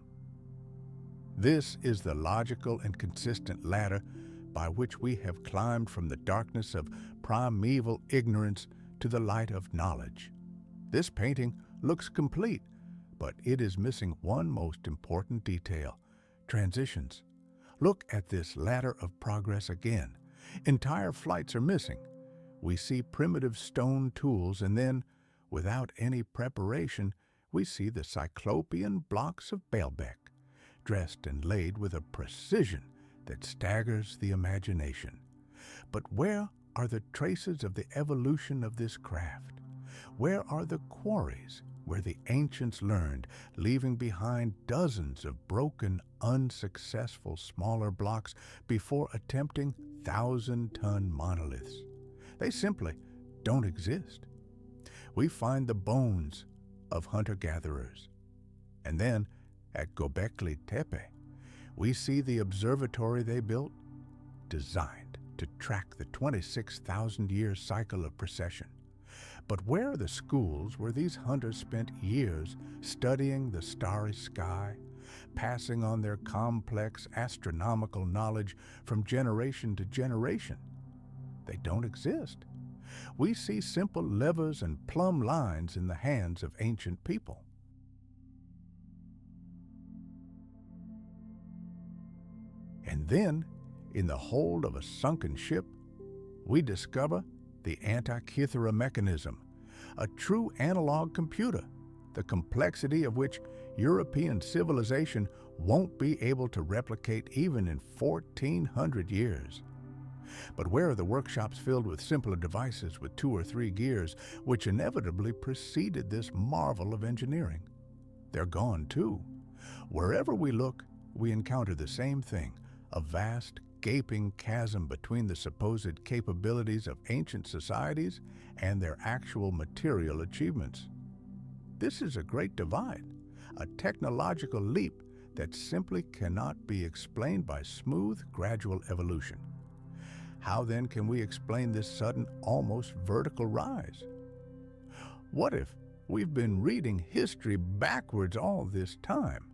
This is the logical and consistent ladder by which we have climbed from the darkness of primeval ignorance to the light of knowledge. This painting looks complete, but it is missing one most important detail: transitions. Look at this ladder of progress again. Entire flights are missing. We see primitive stone tools, and then, without any preparation, we see the cyclopean blocks of Baalbek, dressed and laid with a precision that staggers the imagination. But where are the traces of the evolution of this craft? Where are the quarries where the ancients learned, leaving behind dozens of broken, unsuccessful smaller blocks before attempting 1,000-ton monoliths? They simply don't exist. We find the bones of hunter-gatherers. And then, at Göbekli Tepe, we see the observatory they built, designed to track the 26,000-year cycle of precession. But where are the schools where these hunters spent years studying the starry sky, passing on their complex astronomical knowledge from generation to generation? They don't exist. We see simple levers and plumb lines in the hands of ancient people. And then, in the hold of a sunken ship, we discover the Antarctica mechanism, a true analog computer, the complexity of which European civilization won't be able to replicate even in 1400 years. But where are the workshops filled with simpler devices with 2 or 3 gears, which inevitably preceded this marvel of engineering? They're gone too. Wherever we look, we encounter the same thing, a vast, gaping chasm between the supposed capabilities of ancient societies and their actual material achievements. This is a great divide, a technological leap that simply cannot be explained by smooth, gradual evolution. How then can we explain this sudden, almost vertical rise? What if we've been reading history backwards all this time?